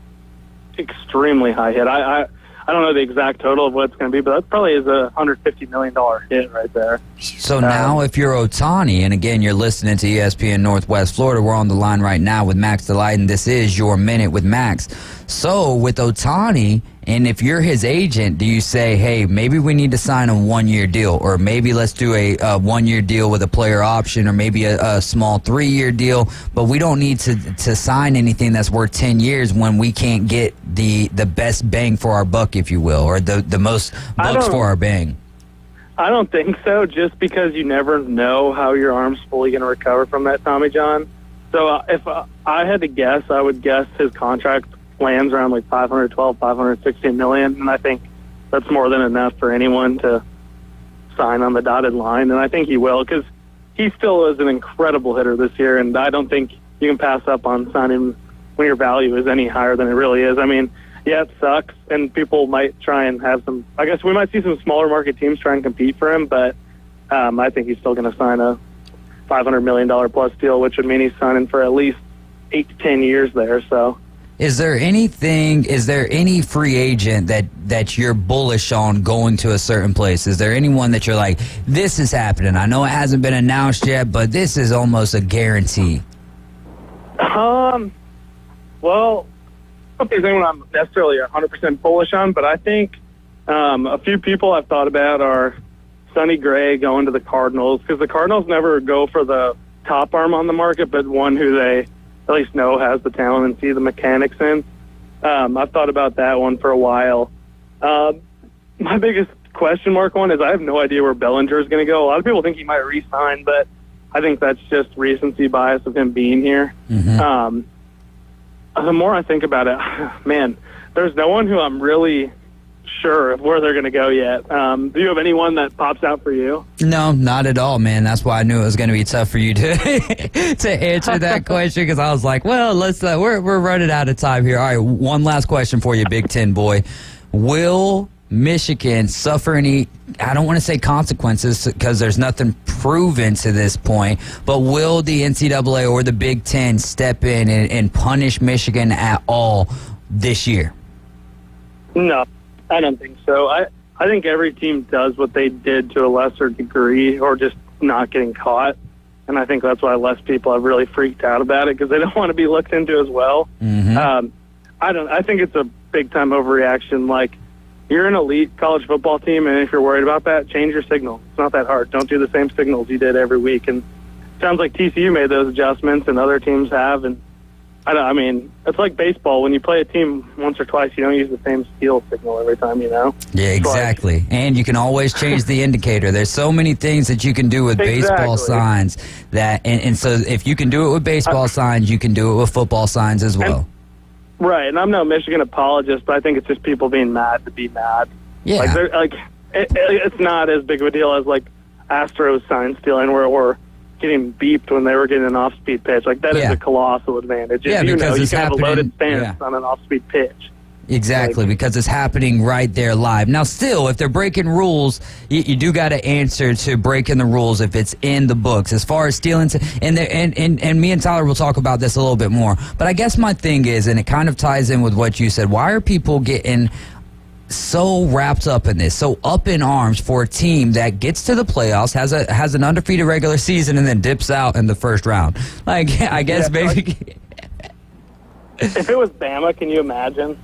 extremely high hit. I I don't know the exact total of what it's going to be, but that probably is a $150 million hit right there. So now if you're Ohtani, and again, you're listening to ESPN Northwest Florida, we're on the line right now with Max Delight, and this is your Minute with Max. So with Ohtani, and if you're his agent, do you say, hey, maybe we need to sign a 1-year deal, or maybe let's do a 1-year deal with a player option, or maybe a small 3-year deal, but we don't need to sign anything that's worth 10 years when we can't get the best bang for our buck, if you will, or the most bucks for our bang? I don't think so, just because you never know how your arm's fully going to recover from that Tommy John. So if I had to guess, I would guess his contract lands around like $512, $516 million, and I think that's more than enough for anyone to sign on the dotted line, and I think he will, because he still is an incredible hitter this year, and I don't think you can pass up on signing when your value is any higher than it really is. I mean, yeah, it sucks, and people might try and have some, I guess we might see some smaller market teams try and compete for him, but I think he's still going to sign a $500 million plus deal, which would mean he's signing for at least 8 to 10 years there, so. Is there any free agent that you're bullish on going to a certain place? Is there anyone that you're like, this is happening? I know it hasn't been announced yet, but this is almost a guarantee. Well, I don't think there's anyone I'm necessarily 100% bullish on, but I think a few people I've thought about are Sonny Gray going to the Cardinals, because the Cardinals never go for the top arm on the market, but one who they at least know has the talent and see the mechanics in. I've thought about that one for a while. My biggest question mark one is I have no idea where Bellinger is going to go. A lot of people think he might re-sign, but I think that's just recency bias of him being here. Mm-hmm. The more I think about it, man, there's no one who I'm really sure of where they're going to go yet. Do you have anyone that pops out for you? No, not at all, man. That's why I knew it was going to be tough for you to to answer that question, because I was like, well, let's we're running out of time here. All right, one last question for you, Big Ten boy. Will Michigan suffer any, I don't want to say consequences because there's nothing proven to this point, but will the NCAA or the Big Ten step in and punish Michigan at all this year? No, I don't think so. I think every team does what they did to a lesser degree, or just not getting caught. And I think that's why less people have really freaked out about it, because they don't want to be looked into as well. Mm-hmm. I think it's a big time overreaction. Like, you're an elite college football team, and if you're worried about that, change your signal. It's not that hard. Don't do the same signals you did every week. And it sounds like TCU made those adjustments, and other teams have. And I mean, it's like baseball. When you play a team once or twice, you don't use the same steal signal every time, you know? Yeah, exactly. And you can always change the indicator. There's so many things that you can do with baseball signs that, and so if you can do it with baseball signs, you can do it with football signs as well. Right, and I'm no Michigan apologist, but I think it's just people being mad to be mad. Yeah. It's not as big of a deal as like Astros sign stealing, where we're getting beeped when they were getting an off-speed pitch. Like, that is a colossal advantage. Yeah, because you can have a loaded stance on an off-speed pitch. Exactly, because it's happening right there live. Now, still, if they're breaking rules, you do got to answer to breaking the rules if it's in the books. As far as stealing, and me and Tyler will talk about this a little bit more. But I guess my thing is, and it kind of ties in with what you said, why are people getting so wrapped up in this, so up in arms for a team that gets to the playoffs, has an undefeated regular season, and then dips out in the first round? Like, I guess maybe. If it was Bama, can you imagine?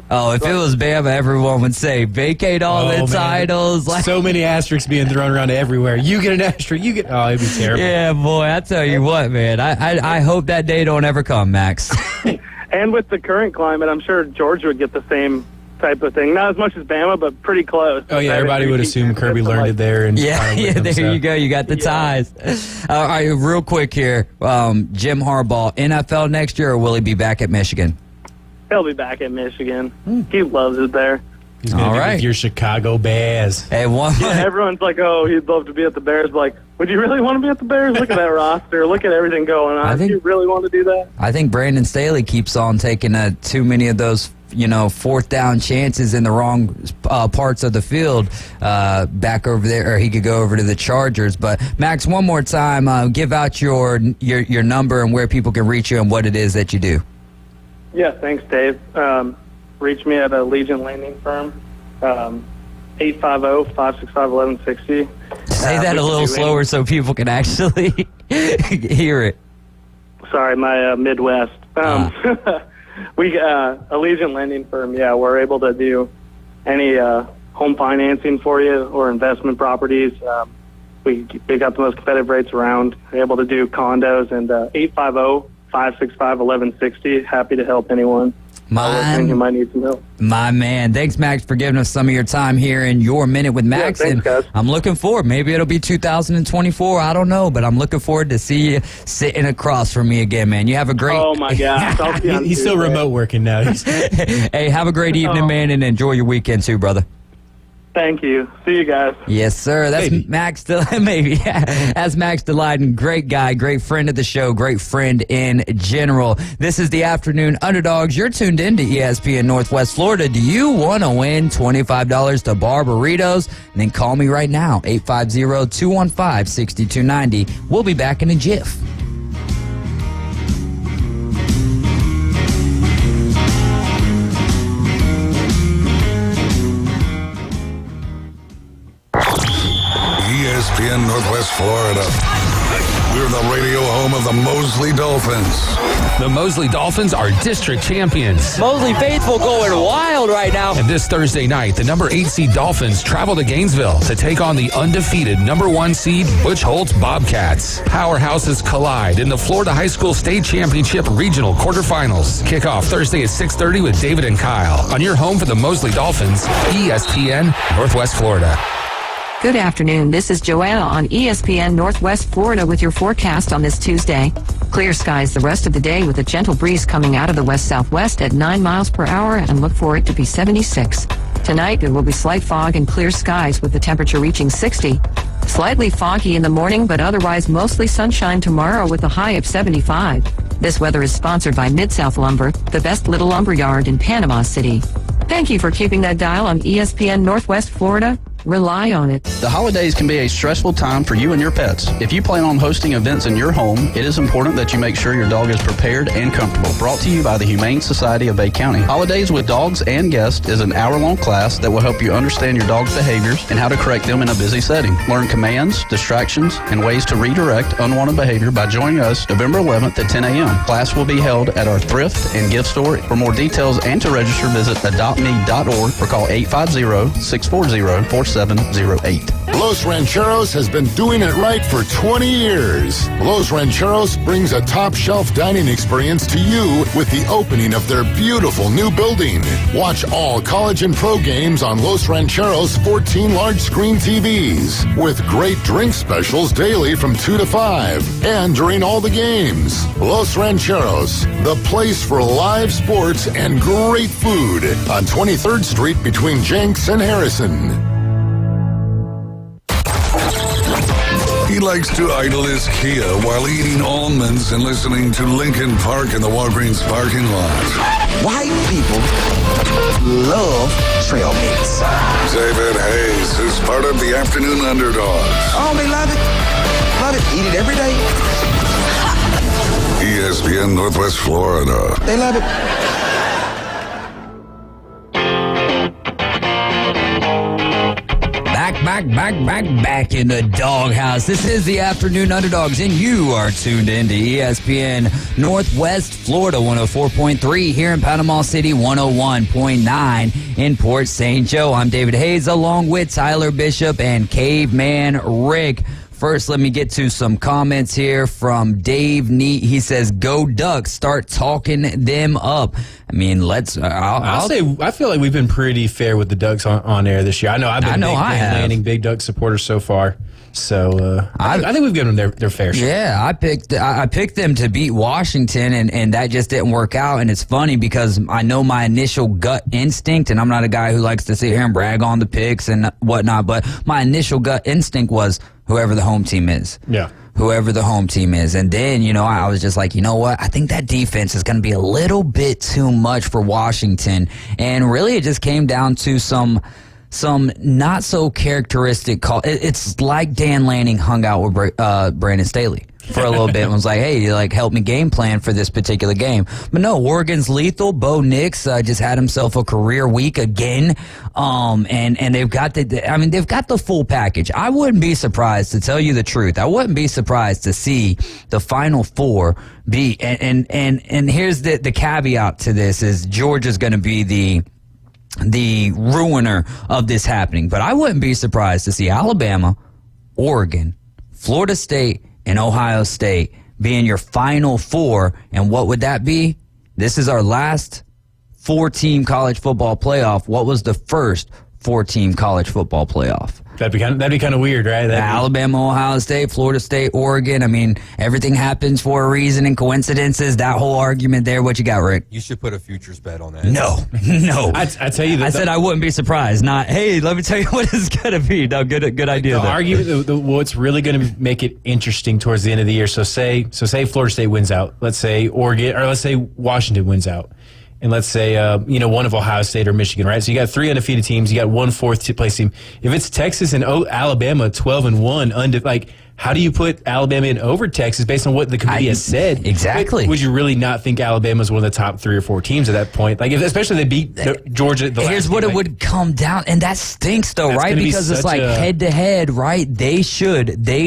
Oh, if it was Bama, everyone would say vacate all the titles. Like, so many asterisks being thrown around everywhere. You get an asterisk. You get. Oh, it'd be terrible. Yeah, boy. I tell you what, man. I hope that day don't ever come, Max. And with the current climate, I'm sure Georgia would get the same type of thing. Not as much as Bama, but pretty close. Oh yeah, everybody would assume Kirby learned it there. And yeah. There you go. You got the ties. All right, real quick here. Jim Harbaugh, NFL next year, or will he be back at Michigan? He'll be back at Michigan. He loves it there. He's going to be with your Chicago Bears. Hey, everyone's like, oh, he'd love to be at the Bears. But like, would you really want to be at the Bears? Look at that roster. Look at everything going on. Do you really want to do that? I think Brandon Staley keeps on taking too many of those, fourth down chances in the wrong parts of the field back over there, or he could go over to the Chargers. But Max, one more time, give out your number and where people can reach you and what it is that you do. Yeah, thanks, Dave. Reach me at Allegiant Lending Firm. 850-565-1160. Say that a little slower so people can actually hear it. Sorry, my Midwest. We Allegiant Lending Firm. Yeah, we're able to do any home financing for you or investment properties. We got the most competitive rates around. We're able to do condos, and 850-565-1160. Happy to help anyone who might need some help. My man. Thanks, Max, for giving us some of your time here in Your Minute with Max. Yeah, thanks, guys. I'm looking forward. Maybe it'll be 2024. I don't know, but I'm looking forward to see you sitting across from me again, man. You have a great... Oh, my gosh. He's still remote working now. Hey, have a great evening, man, and enjoy your weekend too, brother. Thank you. See you guys. Yes, sir. That's Max. Maybe. That's Max Delyden. Great guy, great friend of the show, great friend in general. This is the Afternoon Underdogs. You're tuned in to ESPN Northwest Florida. Do you want to win $25 to Bar Burritos? And then call me right now, 850-215-6290. We'll be back in a jiff. ESPN Northwest Florida. We're the radio home of the Mosley Dolphins. The Mosley Dolphins are district champions. Mosley faithful going wild right now. And this Thursday night, the number 8 seed Dolphins travel to Gainesville to take on the undefeated number 1 seed Butch Holtz Bobcats. Powerhouses collide in the Florida High School State Championship Regional Quarterfinals. Kickoff Thursday at 6:30 with David and Kyle on your home for the Mosley Dolphins, ESPN Northwest Florida. Good afternoon. This is Joanna on ESPN Northwest Florida with your forecast on this Tuesday. Clear skies the rest of the day with a gentle breeze coming out of the west-southwest at 9 miles per hour and look for it to be 76. Tonight, there will be slight fog and clear skies with the temperature reaching 60. Slightly foggy in the morning, but otherwise mostly sunshine tomorrow with a high of 75. This weather is sponsored by Mid-South Lumber, the best little lumber yard in Panama City. Thank you for keeping that dial on ESPN Northwest Florida. Rely on it. The holidays can be a stressful time for you and your pets. If you plan on hosting events in your home, it is important that you make sure your dog is prepared and comfortable. Brought to you by the Humane Society of Bay County. Holidays with Dogs and Guests is an hour-long class that will help you understand your dog's behaviors and how to correct them in a busy setting. Learn commands, distractions, and ways to redirect unwanted behavior by joining us November 11th at 10 a.m. Class will be held at our thrift and gift store. For more details and to register, visit adoptme.org or call 850-640-4708. Los Rancheros has been doing it right for 20 years. Los Rancheros brings a top-shelf dining experience to you with the opening of their beautiful new building. Watch all college and pro games on Los Rancheros' 14 large-screen TVs with great drink specials daily from 2 to 5 and during all the games. Los Rancheros, the place for live sports and great food on 23rd Street between Jenks and Harrison. He likes to idle his Kia while eating almonds and listening to Lincoln Park in the Walgreens parking lot. White people love trail mix. David Hayes is part of the Afternoon Underdogs. Oh, they love it. Love it. Eat it every day. ESPN Northwest Florida. They love it. Back in the doghouse. This is the Afternoon Underdogs, and you are tuned in to ESPN Northwest Florida 104.3 here in Panama City, 101.9 in Port St. Joe. I'm David Hayes along with Tyler Bishop and Caveman Rick. First, let me get to some comments here from Dave Neat. He says, "Go Ducks! Start talking them up." I mean, let's. I'll say I feel like we've been pretty fair with the Ducks on air this year. I know I've been landing big Duck supporter so far. So I think we've given them their fair share. Yeah, I picked them to beat Washington, and that just didn't work out. And it's funny because I know my initial gut instinct, and I'm not a guy who likes to sit here and brag on the picks and whatnot, but my initial gut instinct was whoever the home team is. Yeah. Whoever the home team is. And then, I was just like, you know what? I think that defense is going to be a little bit too much for Washington. And really it just came down to some not so characteristic call. It's like Dan Lanning hung out with Brandon Staley. for a little bit and was like, hey, like, help me game plan for this particular game. But no, Oregon's lethal. Bo Nix just had himself a career week again. And they've got they've got the full package. I wouldn't be surprised, to tell you the truth. I wouldn't be surprised to see the Final Four be, and here's the caveat to this is Georgia's going to be the ruiner of this happening. But I wouldn't be surprised to see Alabama, Oregon, Florida State, and Ohio State being your Final Four. And what would that be? This is our last 4-team college football playoff. What was the first 4-team college football playoff? That'd be kind of weird, right? Alabama, Ohio State, Florida State, Oregon. I mean, everything happens for a reason and coincidences. That whole argument there. What you got, Rick? You should put a futures bet on that. No. I tell you, I said I wouldn't be surprised. Not, hey, let me tell you what it's gonna be. No, good idea. The argument, what's really going to make it interesting towards the end of the year. So say Florida State wins out. Let's say Oregon, or let's say Washington wins out. And let's say, one of Ohio State or Michigan, right? So you got 3 undefeated teams. You got 1 4th-place team. If it's Texas and Alabama, 12-1, how do you put Alabama in over Texas based on what the committee has said? Exactly. Would you really not think Alabama is one of the top 3 or 4 teams at that point? Especially if they beat Georgia. Here's what it would come down, and that stinks though, right? Because it's like head-to-head, right? They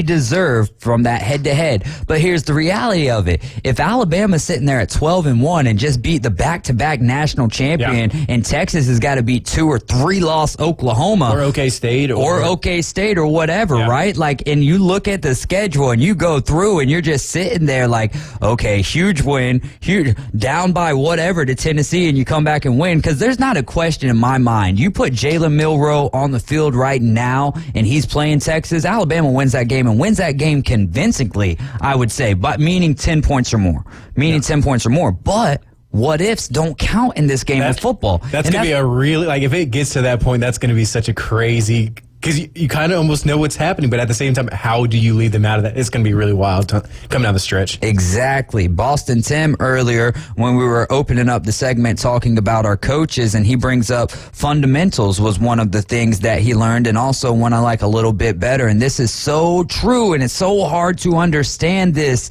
deserve from that head-to-head. But here's the reality of it: if Alabama's sitting there at 12-1 and just beat the back-to-back national champion, and Texas has got to beat 2 or 3 loss Oklahoma or OK State or whatever, right? And you look at the schedule and you go through and you're just sitting there like, okay, huge win, huge down by whatever to Tennessee, and you come back and win. Because there's not a question in my mind. You put Jalen Milroe on the field right now and he's playing Texas, Alabama wins that game and wins that game convincingly, I would say, but meaning 10 points or more. 10 points or more. But what ifs don't count in this game of football. That's going to be a really, if it gets to that point, that's going to be such a crazy, because you kind of almost know what's happening, but at the same time, how do you lead them out of that? It's going to be really wild coming down the stretch. Exactly. Boston Tim earlier, when we were opening up the segment talking about our coaches, and he brings up fundamentals was one of the things that he learned, and also one I like a little bit better. And this is so true, and it's so hard to understand this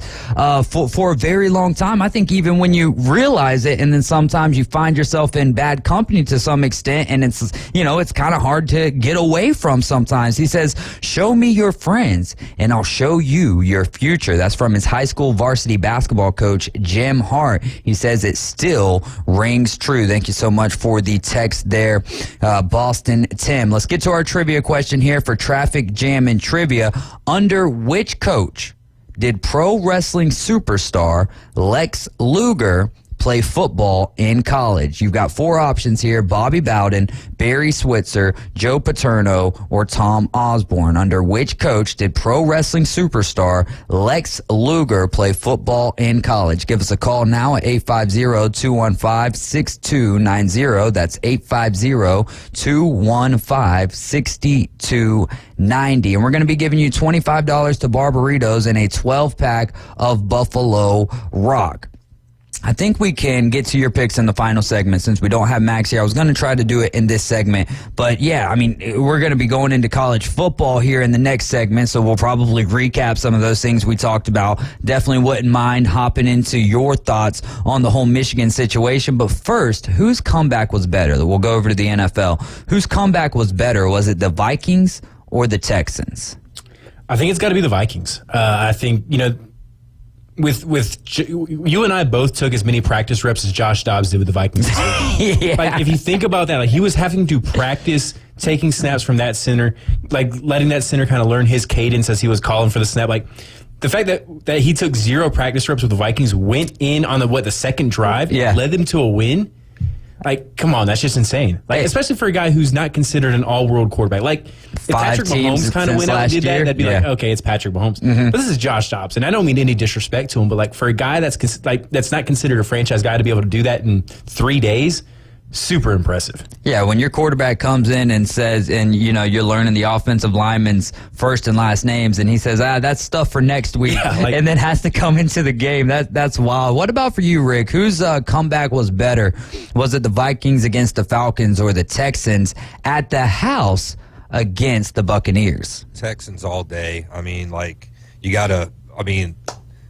for a very long time. I think even when you realize it, and then sometimes you find yourself in bad company to some extent, and it's kind of hard to get away from sometimes. He says, show me your friends and I'll show you your future. That's from his high school varsity basketball coach, Jim Hart. He says it still rings true. Thank you so much for the text there, Boston Tim. Let's get to our trivia question here for Traffic Jam and Trivia. Under which coach did pro wrestling superstar Lex Luger play football in college? You've got 4 options here: Bobby Bowden, Barry Switzer, Joe Paterno, or Tom Osborne. Under which coach did pro wrestling superstar Lex Luger play football in college? Give us a call now at 850-215-6290. That's 850-215-6290. And we're going to be giving you $25 to Barbaritos and a 12-pack of Buffalo Rock. I think we can get to your picks in the final segment since we don't have Max here. I was going to try to do it in this segment, but yeah, we're going to be going into college football here in the next segment, so we'll probably recap some of those things we talked about. Definitely wouldn't mind hopping into your thoughts on the whole Michigan situation, but first, whose comeback was better? We'll go over to the NFL. Whose comeback was better? Was it the Vikings or the Texans? I think it's got to be the Vikings. I think, with you and I both took as many practice reps as Josh Dobbs did with the Vikings. Yeah. If you think about that, he was having to practice taking snaps from that center, letting that center kind of learn his cadence as he was calling for the snap. The fact that he took 0 practice reps with the Vikings, went in on the second drive, led them to a win. Come on, that's just insane. Especially for a guy who's not considered an all-world quarterback. If Patrick Mahomes kind of went out and did that, that'd be okay, it's Patrick Mahomes. Mm-hmm. But this is Josh Dobbs, and I don't mean any disrespect to him, but for a guy that's not considered a franchise guy to be able to do that in 3 days, super impressive. Yeah, when your quarterback comes in and says, and you're learning the offensive lineman's first and last names, and he says, that's stuff for next week, and then has to come into the game. That's wild. What about for you, Rick? Whose comeback was better? Was it the Vikings against the Falcons or the Texans at the house against the Buccaneers? Texans all day. You got to,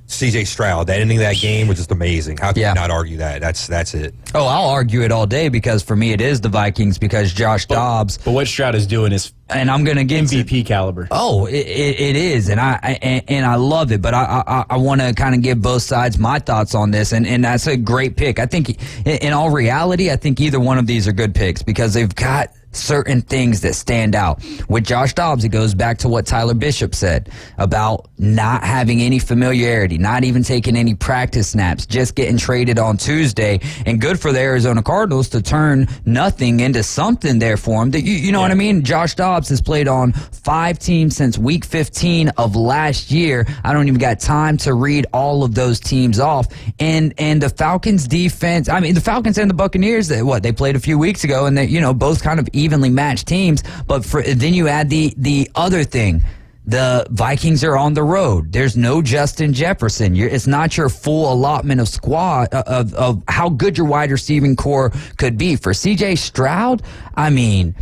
C.J. Stroud. That ending of that game was just amazing. How can you not argue that? That's it. Oh, I'll argue it all day because for me it is the Vikings because Josh Dobbs. But what Stroud is doing is, and I'm going to get MVP caliber. Oh, it is, and I love it. But I want to kind of give both sides my thoughts on this, and that's a great pick. I think in all reality, I think either one of these are good picks because they've got certain things that stand out. With Josh Dobbs, it goes back to what Tyler Bishop said about not having any familiarity, not even taking any practice snaps, just getting traded on Tuesday. And good for the Arizona Cardinals to turn nothing into something there for him. You know what I mean? Josh Dobbs has played on 5 teams since week 15 of last year. I don't even got time to read all of those teams off. And the Falcons defense, I mean, the Falcons and the Buccaneers, they played a few weeks ago, and they, both kind of evenly matched teams. But then you add the other thing. The Vikings are on the road. There's no Justin Jefferson. It's not your full allotment of squad of how good your wide receiving core could be. For C.J. Stroud, I mean,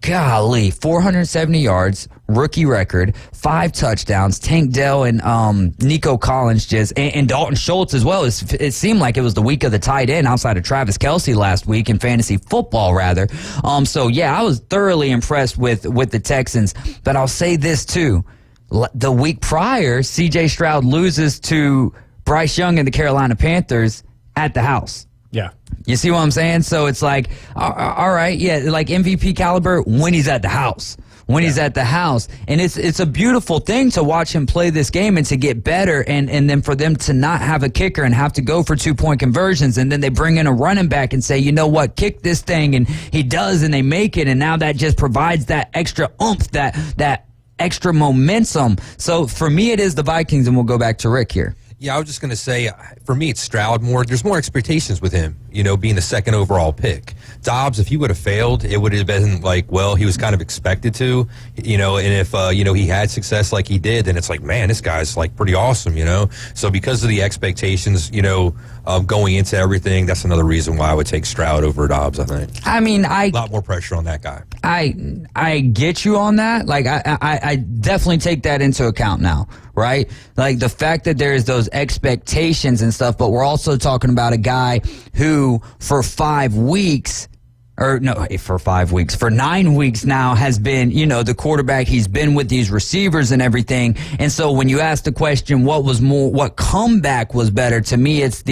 golly, 470 yards, rookie record, 5 touchdowns. Tank Dell and Nico Collins and Dalton Schultz as well. It seemed like it was the week of the tight end outside of Travis Kelce last week in fantasy football, rather. So yeah, I was thoroughly impressed with the Texans. But I'll say this too: the week prior, C.J. Stroud loses to Bryce Young and the Carolina Panthers at the house. Yeah. You see what I'm saying? So it's like, all right, yeah, like MVP caliber when he's at the house. He's at the house. And it's a beautiful thing to watch him play this game and to get better and then for them to not have a kicker and have to go for 2-point conversions. And then they bring in a running back and say, you know what, kick this thing. And he does, and they make it. And now that just provides that extra oomph, that extra momentum. So for me, it is the Vikings, and we'll go back to Rick here. Yeah, I was just going to say, for me, it's Stroud more. There's more expectations with him, being the second overall pick. Dobbs, if he would have failed, it would have been like, well, he was kind of expected to, and if, he had success like he did, then it's like, man, this guy's like pretty awesome, So because of the expectations, going into everything, that's another reason why I would take Stroud over Dobbs, I think. I mean, a lot more pressure on that guy. I get you on that. Like, I definitely take that into account now, right? Like the fact that there's those expectations and stuff, but we're also talking about a guy who for 5 weeks, for 9 weeks now has been, the quarterback. He's been with these receivers and everything. And so when you ask the question, what comeback was better, to me, it's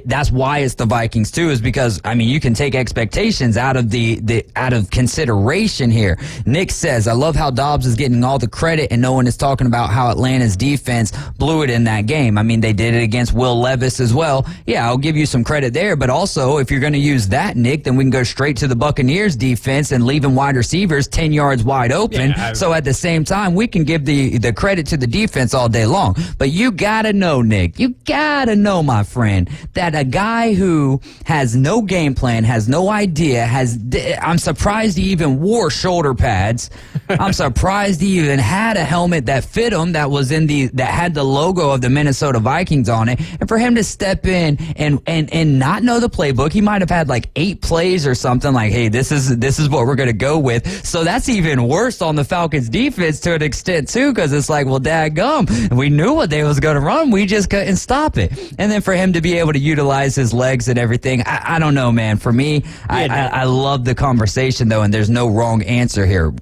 that's why it's the Vikings too, is because, I mean, you can take expectations out of out of consideration here. Nick says, I love how Dobbs is getting all the credit and no one is talking about how Atlanta's defense blew it in that game. I mean, they did it against Will Levis as well. Yeah, I'll give you some credit there. But also, if you're going to use that, Nick, then we can go straight to the Buccaneers defense and leaving wide receivers 10 yards wide open. Yeah, so at the same time, we can give the credit to the defense all day long. But you gotta know, Nick, my friend, that a guy who has no game plan, has no idea, I'm surprised he even wore shoulder pads. I'm surprised he even had a helmet that fit him that had the logo of the Minnesota Vikings on it. And for him to step in and not know the playbook, he might have had like 8 plays or something, like, hey, this is what we're going to go with. So that's even worse on the Falcons defense to an extent too, because it's like, well, dadgum, we knew what they was going to run, we just couldn't stop it. And then for him to be able to utilize his legs and everything, I don't know, man. For me, I love the conversation though, and there's no wrong answer here.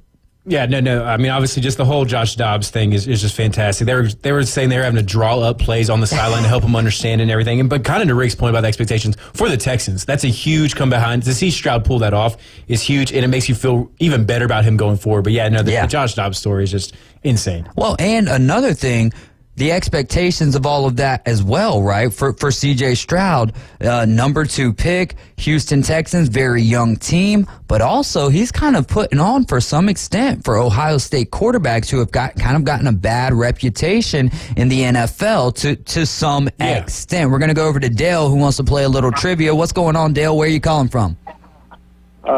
Yeah, no. I mean, obviously, just the whole Josh Dobbs thing is just fantastic. They were saying they were having to draw up plays on the sideline to help him understand and everything. But kind of to Rick's point about the expectations for the Texans, that's a huge come behind. To see Stroud pull that off is huge, and it makes you feel even better about him going forward. But the Josh Dobbs story is just insane. Well, and another thing, the expectations of all of that as well, right? For C.J. Stroud, number 2 pick, Houston Texans, very young team, but also he's kind of putting on for some extent for Ohio State quarterbacks who have gotten a bad reputation in the NFL to some extent. We're going to go over to Dale, who wants to play a little trivia. What's going on, Dale? Where are you calling from?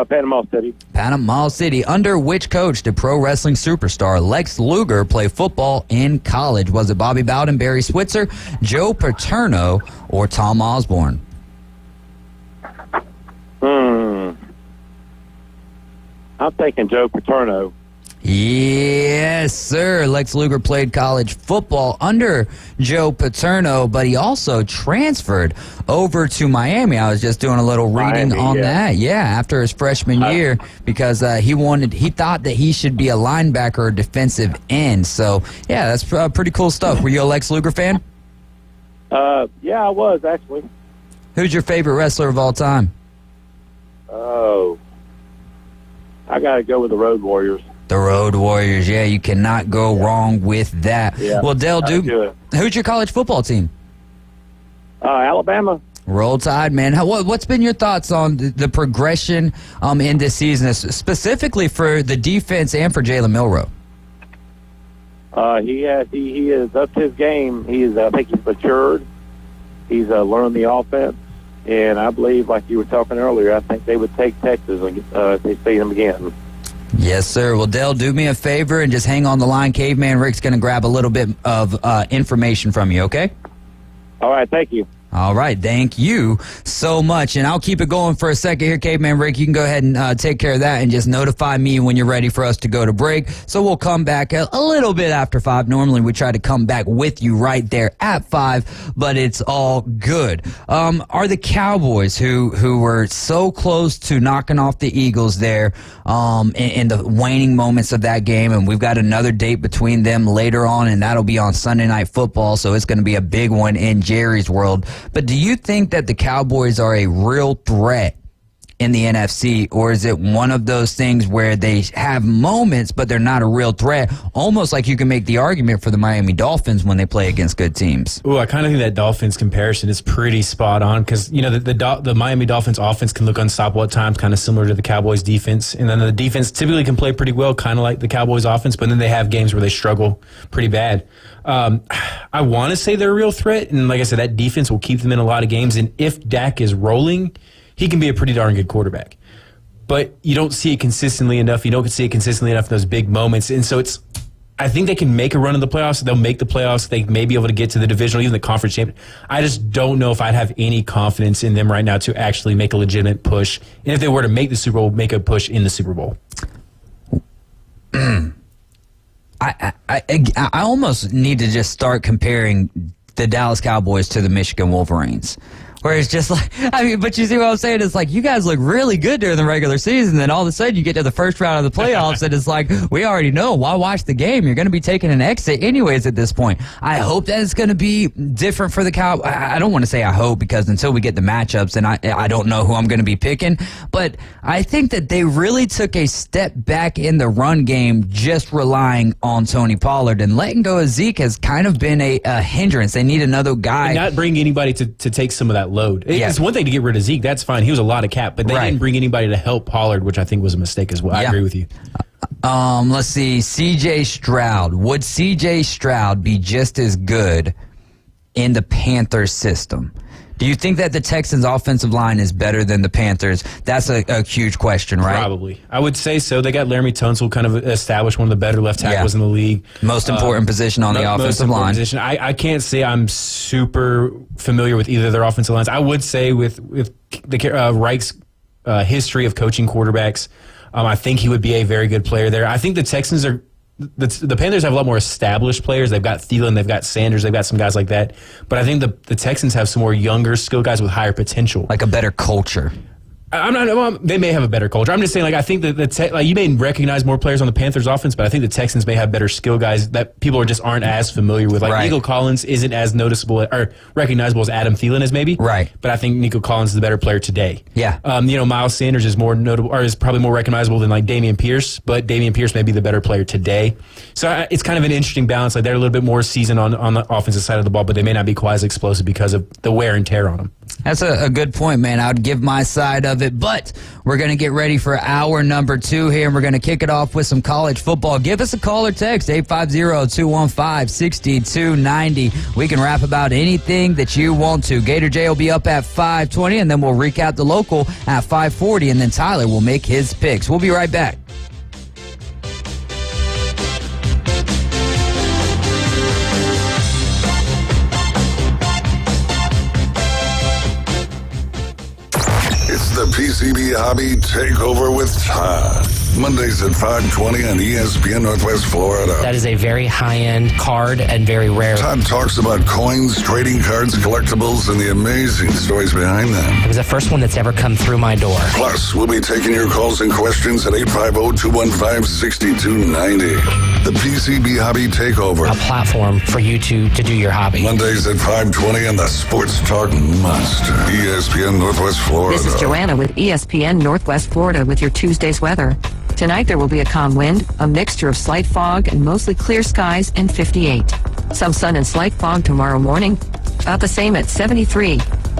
Panama City. Panama City. Under which coach did pro wrestling superstar Lex Luger play football in college? Was it Bobby Bowden, Barry Switzer, Joe Paterno, or Tom Osborne? I'm thinking Joe Paterno. Yes, sir. Lex Luger played college football under Joe Paterno, but he also transferred over to Miami. I was just doing a little reading on that. Yeah, after his freshman year, because he thought that he should be a linebacker or defensive end. So, yeah, that's pretty cool stuff. Were you a Lex Luger fan? Yeah, I was, actually. Who's your favorite wrestler of all time? Oh, I got to go with the Road Warriors. The Road Warriors, yeah, you cannot go wrong with that. Yeah, well, Dale Duke, who's your college football team? Alabama. Roll Tide, man. What's been your thoughts on the progression in this season, specifically for the defense and for Jalen Milroe? He has upped his game. I think he's matured. He's learned the offense, and I believe, like you were talking earlier, I think they would take Texas if they see them again. Yes, sir. Well, Dale, do me a favor and just hang on the line. Caveman Rick's going to grab a little bit of information from you, okay? All right, thank you. All right, thank you so much. And I'll keep it going for a second here, Caveman Rick. You can go ahead and take care of that and just notify me when you're ready for us to go to break. So we'll come back a little bit after 5. Normally we try to come back with you right there at 5, but it's all good. Are the Cowboys, who were so close to knocking off the Eagles there in the waning moments of that game, and we've got another date between them later on, and that'll be on Sunday Night Football, so it's going to be a big one in Jerry's world. But do you think that the Cowboys are a real threat in the NFC, or is it one of those things where they have moments, but they're not a real threat? Almost like you can make the argument for the Miami Dolphins when they play against good teams. Ooh, I kind of think that Dolphins comparison is pretty spot on because, you know, the Miami Dolphins offense can look unstoppable at times, kind of similar to the Cowboys defense. And then the defense typically can play pretty well, kind of like the Cowboys offense, but then they have games where they struggle pretty bad. I want to say they're a real threat, and like I said, that defense will keep them in a lot of games. And if Dak is rolling, he can be a pretty darn good quarterback. But you don't see it consistently enough. You don't see it consistently enough in those big moments. And so I think they can make a run in the playoffs. They'll make the playoffs. They may be able to get to the divisional, even the conference champion. I just don't know if I'd have any confidence in them right now to actually make a legitimate push. And if they were to make the Super Bowl, make a push in the Super Bowl. I almost need to just start comparing the Dallas Cowboys to the Michigan Wolverines. Where it's just like, I mean, but you see what I'm saying? It's like, you guys look really good during the regular season, then all of a sudden you get to the first round of the playoffs, and it's like, we already know. Why watch the game? You're going to be taking an exit anyways at this point. I hope that it's going to be different for the Cowboys. I don't want to say I hope, because until we get the matchups, and I don't know who I'm going to be picking, but I think that they really took a step back in the run game just relying on Tony Pollard, and letting go of Zeke has kind of been a hindrance. They need another guy. And not bring anybody to take some of that load. It's one thing to get rid of Zeke. That's fine. He was a lot of cap, but they didn't bring anybody to help Pollard, which I think was a mistake as well. I agree with you. Let's see. C.J. Stroud. Would C.J. Stroud be just as good in the Panthers system? Do you think that the Texans' offensive line is better than the Panthers? That's a huge question, right? Probably. I would say so. They got Laramie Tunsil, kind of established one of the better left tackles in the league. Most important position on the offensive line. Position. I can't say I'm super familiar with either of their offensive lines. I would say with the Reich's history of coaching quarterbacks, I think he would be a very good player there. I think the Texans are... The Panthers have a lot more established players. They've got Thielen, they've got Sanders, they've got some guys like that. But I think the Texans have some more younger, skilled guys with higher potential. Like a better culture. They may have a better culture. I'm just saying, like, I think that you may recognize more players on the Panthers offense, but I think the Texans may have better skill guys that people just aren't as familiar with. Like, Nico Collins isn't as noticeable or recognizable as Adam Thielen is maybe. Right. But I think Nico Collins is the better player today. Yeah. Miles Sanders is more notable, or is probably more recognizable than like Dameon Pierce, but Dameon Pierce may be the better player today. So it's kind of an interesting balance. Like, they're a little bit more seasoned on the offensive side of the ball, but they may not be quite as explosive because of the wear and tear on them. That's a good point, man. I would give my side of it, but we're going to get ready for hour number 2 here, and we're going to kick it off with some college football. Give us a call or text, 850-215-6290. We can rap about anything that you want to. Gator J will be up at 5:20, and then we'll recap the local at 5:40, and then Tyler will make his picks. We'll be right back. The PCB Hobby Takeover with Todd. Mondays at 5:20 on ESPN Northwest Florida. That is a very high-end card and very rare. Todd talks about coins, trading cards, collectibles, and the amazing stories behind them. It was the first one that's ever come through my door. Plus, we'll be taking your calls and questions at 850-215-6290. The PCB Hobby Takeover. A platform for you to do your hobby. Mondays at 5:20 on the Sports Talk Monster. ESPN Northwest Florida. This is Joanna with ESPN Northwest Florida with your Tuesday's weather. Tonight there will be a calm wind, a mixture of slight fog and mostly clear skies and 58. Some sun and slight fog tomorrow morning, about the same at 73.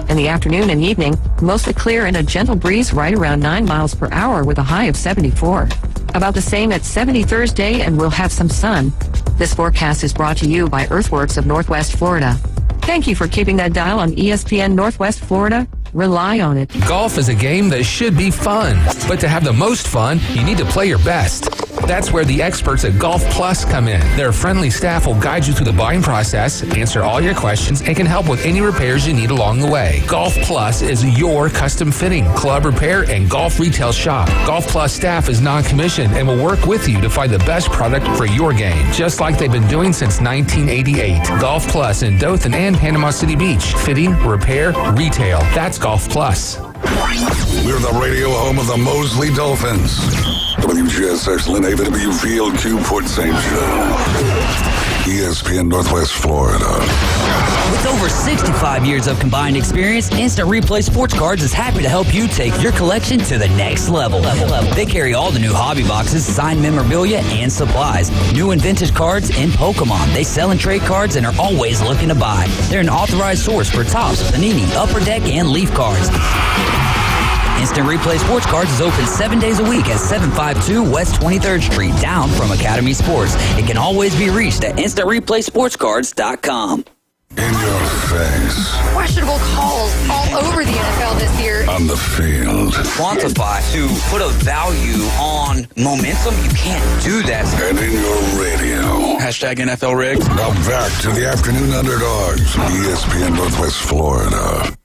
In the afternoon and evening, mostly clear and a gentle breeze right around 9 miles per hour with a high of 74. About the same at 70 Thursday, and we'll have some sun. This forecast is brought to you by Earthworks of Northwest Florida. Thank you for keeping that dial on ESPN Northwest Florida. Rely on it. Golf is a game that should be fun, but to have the most fun, you need to play your best. That's where the experts at Golf Plus come in. Their friendly staff will guide you through the buying process, answer all your questions, and can help with any repairs you need along the way. Golf Plus is your custom fitting, club repair, and golf retail shop. Golf Plus staff is non-commissioned and will work with you to find the best product for your game, just like they've been doing since 1988. Golf Plus in Dothan and Panama City Beach. Fitting, repair, retail. That's Golf Plus. We're the radio home of the Mosley Dolphins. WGSX Lynn Haven, W Field, Q, Port St. Joe. ESPN Northwest Florida. With over 65 years of combined experience, Instant Replay Sports Cards is happy to help you take your collection to the next level. They carry all the new hobby boxes, signed memorabilia, and supplies. New and vintage cards in Pokemon. They sell and trade cards and are always looking to buy. They're an authorized source for Topps, Panini, Upper Deck, and Leaf cards. Instant Replay Sports Cards is open 7 days a week at 752 West 23rd Street, down from Academy Sports. It can always be reached at InstantReplaySportsCards.com. In your face. Questionable calls all over the NFL this year. On the field. Quantify, to put a value on momentum, you can't do that. And in your radio. Hashtag NFL rigged. Now back to the Afternoon Underdogs. ESPN Northwest Florida.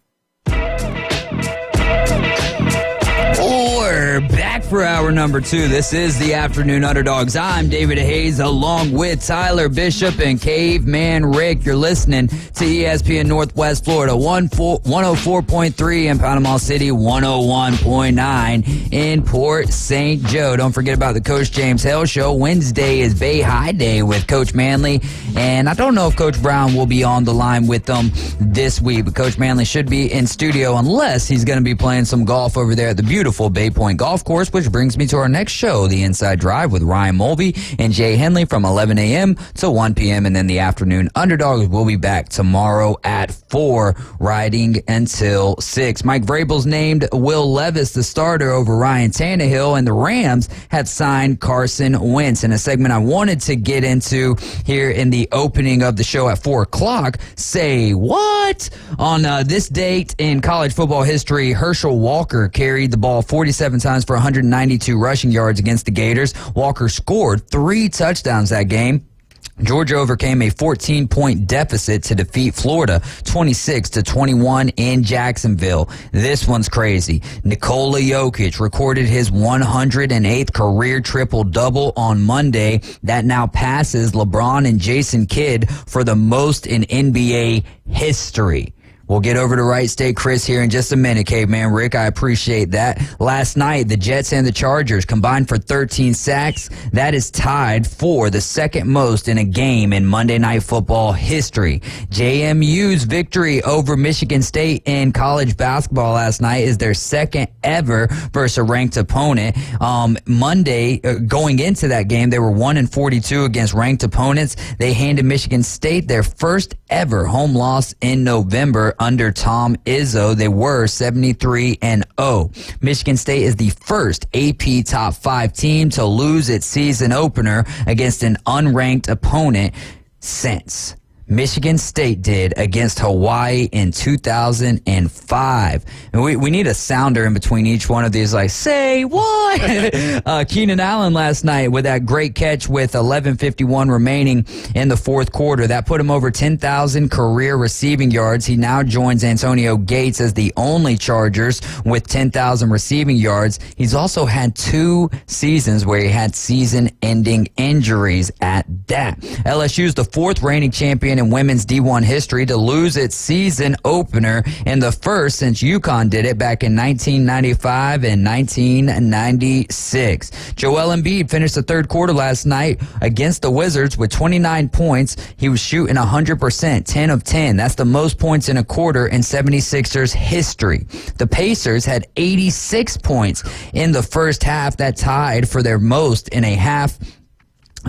We're back for hour number 2. This is the Afternoon Underdogs. I'm David Hayes along with Tyler Bishop and Caveman Rick. You're listening to ESPN Northwest Florida, 104.3 in Panama City, 101.9 in Port St. Joe. Don't forget about the Coach James Hale Show. Wednesday is Bay High Day with Coach Manley, and I don't know if Coach Brown will be on the line with them this week, but Coach Manley should be in studio unless he's going to be playing some golf over there at the beautiful Bay Point Golf Course, which brings me to our next show, The Inside Drive with Ryan Mulvey and Jay Henley from 11 a.m. to 1 p.m. And then the Afternoon Underdogs will be back tomorrow at 4, riding until 6. Mike Vrabel's named Will Levis the starter over Ryan Tannehill, and the Rams have signed Carson Wentz. In a segment I wanted to get into here in the opening of the show at 4 o'clock, say what? On this date in college football history, Herschel Walker carried the ball 47 times for 192 rushing yards against the Gators. Walker scored 3 touchdowns that game. Georgia overcame a 14-point deficit to defeat Florida 26-21 in Jacksonville. This one's crazy. Nikola Jokic recorded his 108th career triple-double on Monday. That now passes LeBron and Jason Kidd for the most in NBA history. We'll get over to Wright State Chris here in just a minute, Caveman Rick. I appreciate that. Last night, the Jets and the Chargers combined for 13 sacks. That is tied for the second most in a game in Monday Night Football history. JMU's victory over Michigan State in college basketball last night is their second ever versus a ranked opponent. Monday, going into that game, they were 1-42 against ranked opponents. They handed Michigan State their first ever home loss in November under Tom Izzo. They were 73-0. Michigan State is the first AP Top 5 team to lose its season opener against an unranked opponent since. Michigan State did against Hawaii in 2005. And we need a sounder in between each one of these, like, say what? Keenan Allen last night with that great catch with 11:51 remaining in the fourth quarter. That put him over 10,000 career receiving yards. He now joins Antonio Gates as the only Chargers with 10,000 receiving yards. He's also had 2 seasons where he had season-ending injuries at that. LSU's the 4th reigning champion in women's D1 history to lose its season opener, and the first since UConn did it back in 1995 and 1996. Joel Embiid finished the third quarter last night against the Wizards with 29 points. He was shooting 100%, 10 of 10. That's the most points in a quarter in 76ers history. The Pacers had 86 points in the first half. That tied for their most in a half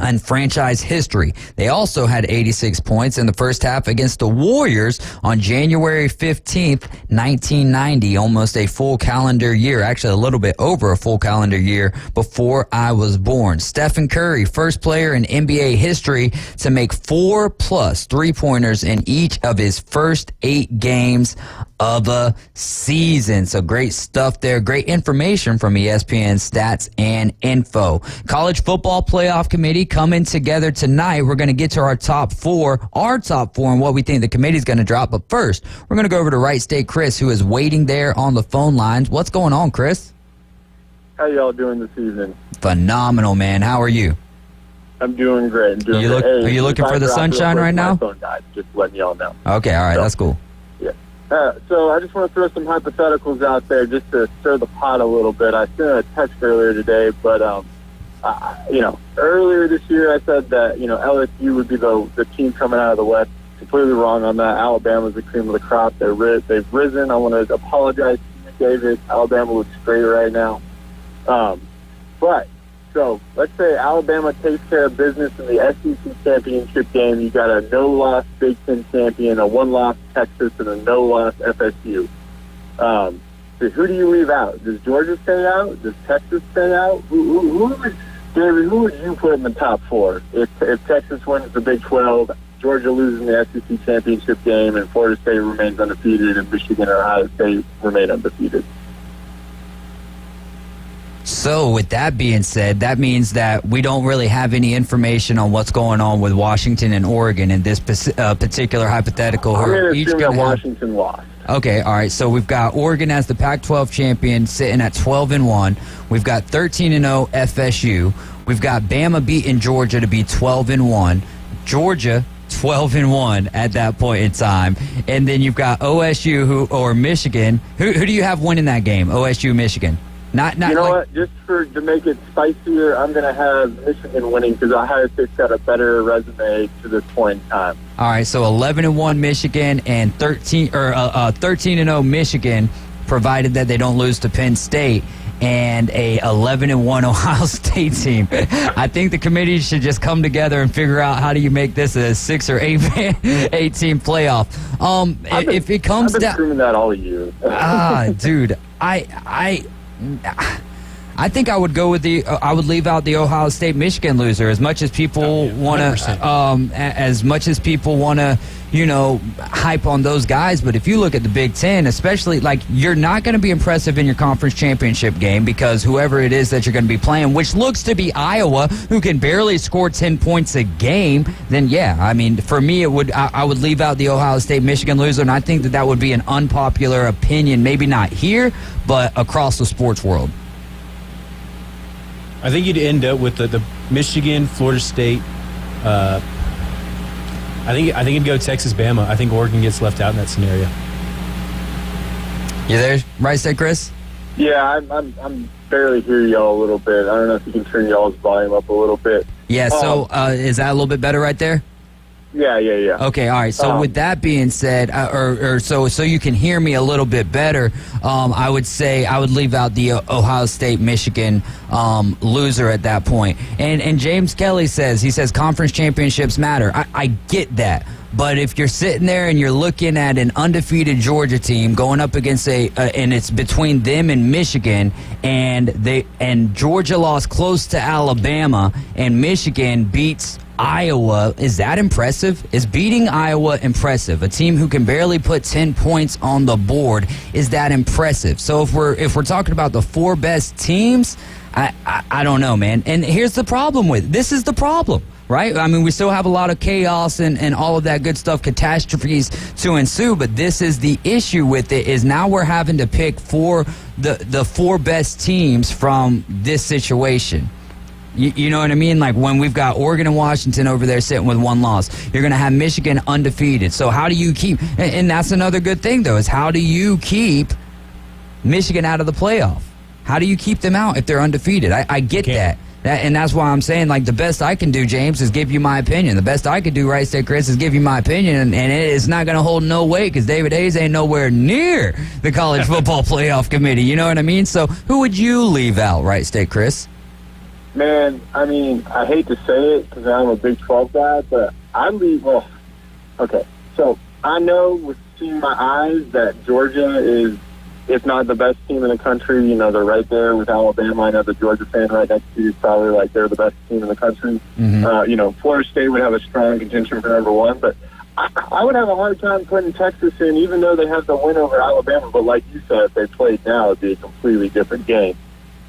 in franchise history. They also had 86 points in the first half against the Warriors on January 15th, 1990, almost a full calendar year, actually a little bit over a full calendar year before I was born. Stephen Curry, first player in NBA history to make 4+ three-pointers in each of his first 8 games of a season. So great stuff there. Great information from ESPN Stats and Info. College Football Playoff Committee coming together tonight. We're going to get to our top 4 and what we think the committee's going to drop. But first, we're going to go over to Wright State Chris, who is waiting there on the phone lines. What's going on, Chris? How y'all doing this evening? Phenomenal, man. How are you? I'm doing great. Are you looking for the sunshine right now? My phone died, just letting y'all know. Okay, all right, that's cool. So I just want to throw some hypotheticals out there just to stir the pot a little bit. I sent a text earlier today, but earlier this year I said that LSU would be the team coming out of the West. Completely wrong on that. Alabama's the cream of the crop. They've risen. I want to apologize to David. Alabama looks great right now. So let's say Alabama takes care of business in the SEC championship game. You got a no-loss Big Ten champion, a 1-loss Texas, and a no-loss FSU. So who do you leave out? Does Georgia stay out? Does Texas stay out? Who would you put in the top 4 if Texas wins the Big 12, Georgia loses the SEC championship game, and Florida State remains undefeated, and Michigan and Ohio State remain undefeated? So with that being said, that means that we don't really have any information on what's going on with Washington and Oregon in this particular hypothetical. I'm going to assume that Washington lost. Okay, all right. So we've got Oregon as the Pac-12 champion sitting at 12-1. We've got 13-0 FSU. We've got Bama beating Georgia to be 12-1. Georgia 12-1 at that point in time. And then you've got OSU or Michigan. Who do you have winning that game? OSU, Michigan. Not you know what? Just to make it spicier, I'm going to have Michigan winning because Ohio State's got a better resume to this point in time. All right, so 11-1 Michigan and 13-0 Michigan, provided that they don't lose to Penn State, and a 11-1 Ohio State team. I think the committee should just come together and figure out how do you make this a 6 or 8 team playoff. If it comes down, I've been screaming that all year. Dude, I think I would go with I would leave out the Ohio State Michigan loser. As much as people want to, hype on those guys, but if you look at the Big Ten, especially, you're not going to be impressive in your conference championship game because whoever it is that you're going to be playing, which looks to be Iowa, who can barely score 10 points a game, then for me I would leave out the Ohio State Michigan loser, and I think that would be an unpopular opinion, maybe not here, but across the sports world. I think you'd end up with the Michigan, Florida State. I think it'd go Texas, Bama. I think Oregon gets left out in that scenario. You there, Right State Chris? Yeah, I'm barely hear y'all a little bit. I don't know if you can turn y'all's volume up a little bit. Yeah. So is that a little bit better right there? Yeah. Okay, all right. So with that being said, so you can hear me a little bit better, I would say I would leave out the Ohio State Michigan loser at that point. And James Kelly says conference championships matter. I get that. But if you're sitting there and you're looking at an undefeated Georgia team going up against and it's between them and Michigan, and Georgia lost close to Alabama, and Michigan beats Iowa, is that impressive? Is beating Iowa impressive? A team who can barely put 10 points on the board, is that impressive? So if we're talking about the 4 best teams, I don't know, man. And here's the problem with it. This is the problem, right? I mean, we still have a lot of chaos and all of that good stuff, catastrophes to ensue, but this is the issue with it, is now we're having to pick the 4 best teams from this situation. You know what I mean? Like when we've got Oregon and Washington over there sitting with 1 loss, you're going to have Michigan undefeated. So how do you keep, and that's another good thing though, is how do you keep Michigan out of the playoff? How do you keep them out if they're undefeated? I get that. And that's why I'm saying, like, the best I can do, James, is give you my opinion. The best I could do, right, State Chris, is give you my opinion, and it is not going to hold no weight because David Hayes ain't nowhere near the College Football Playoff Committee. You know what I mean? So who would you leave out, right, State Chris? Man, I mean, I hate to say it because I'm a Big 12 guy, but okay. So I know with seeing my eyes that Georgia is, if not the best team in the country. You know, they're right there with Alabama. I know the Georgia fan right next to you is probably like they're the best team in the country. Mm-hmm. You know, Florida State would have a strong contention for number 1, but I would have a hard time putting Texas in, even though they have the win over Alabama. But like you said, if they played now, it'd be a completely different game.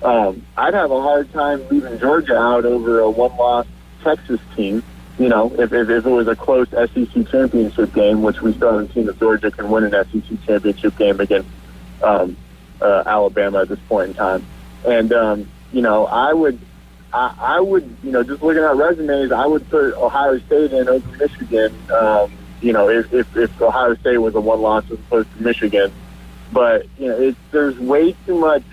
I'd have a hard time leaving Georgia out over a 1-loss Texas team. You know, if it was a close SEC championship game, which we still haven't seen if Georgia can win an SEC championship game against Alabama at this point in time. And, you know, I would, you know, just looking at resumes, I would put Ohio State in over Michigan, you know, if Ohio State was a 1-loss as opposed to Michigan. But, you know, there's way too much,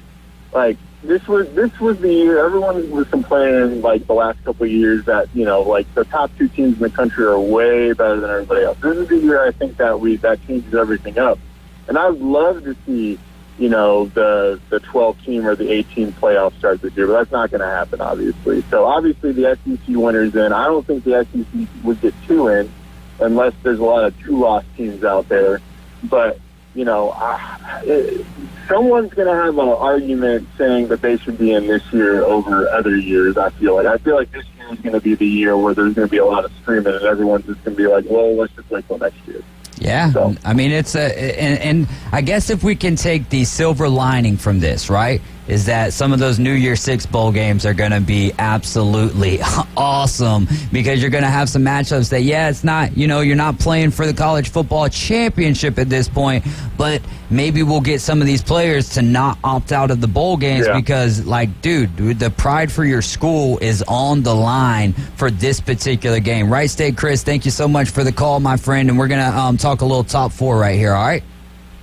like, this was the year everyone was complaining, like, the last couple of years that, you know, like, the top 2 teams in the country are way better than everybody else. This is the year I think that changes everything up. And I would love to see, you know, the 12-team or the 8-team playoff start this year, but that's not going to happen, obviously. So, obviously, the SEC winner's in. I don't think the SEC would get 2 in unless there's a lot of 2-loss teams out there. But, you know, someone's going to have an argument saying that they should be in this year over other years, I feel like this year is going to be the year where there's going to be a lot of screaming and everyone's just going to be like, well, let's just wait till next year. Yeah, so. I mean, it's and I guess if we can take the silver lining from this, right, is that some of those New Year Six bowl games are going to be absolutely awesome because you're going to have some matchups that, yeah, it's not, you know, you're not playing for the college football championship at this point, but maybe we'll get some of these players to not opt out of the bowl games because, like, dude, the pride for your school is on the line for this particular game. Right, State Chris, thank you so much for the call, my friend, and we're going to talk a little top 4 right here, all right?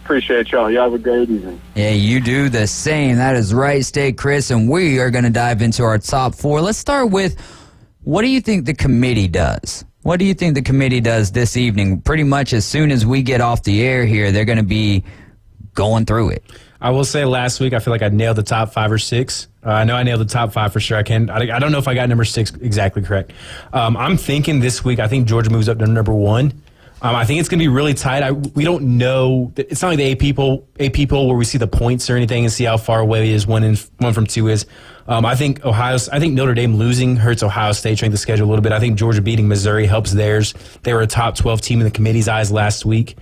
Appreciate y'all. You have a great evening. Yeah, you do the same. That is right, State Chris, and we are going to dive into our top 4. Let's start with, what do you think the committee does? What do you think the committee does this evening? Pretty much as soon as we get off the air here, they're going to be going through it. I will say last week I feel like I nailed the top 5 or 6. I know I nailed the top 5 for sure. I don't know if I got number 6 exactly correct. I'm thinking this week, I think Georgia moves up to number 1. I think it's going to be really tight. We don't know. It's not like the AP poll where we see the points or anything and see how far away is one from 2 is. I think Notre Dame losing hurts Ohio State strength of schedule a little bit. I think Georgia beating Missouri helps theirs. They were a top 12 team in the committee's eyes last week.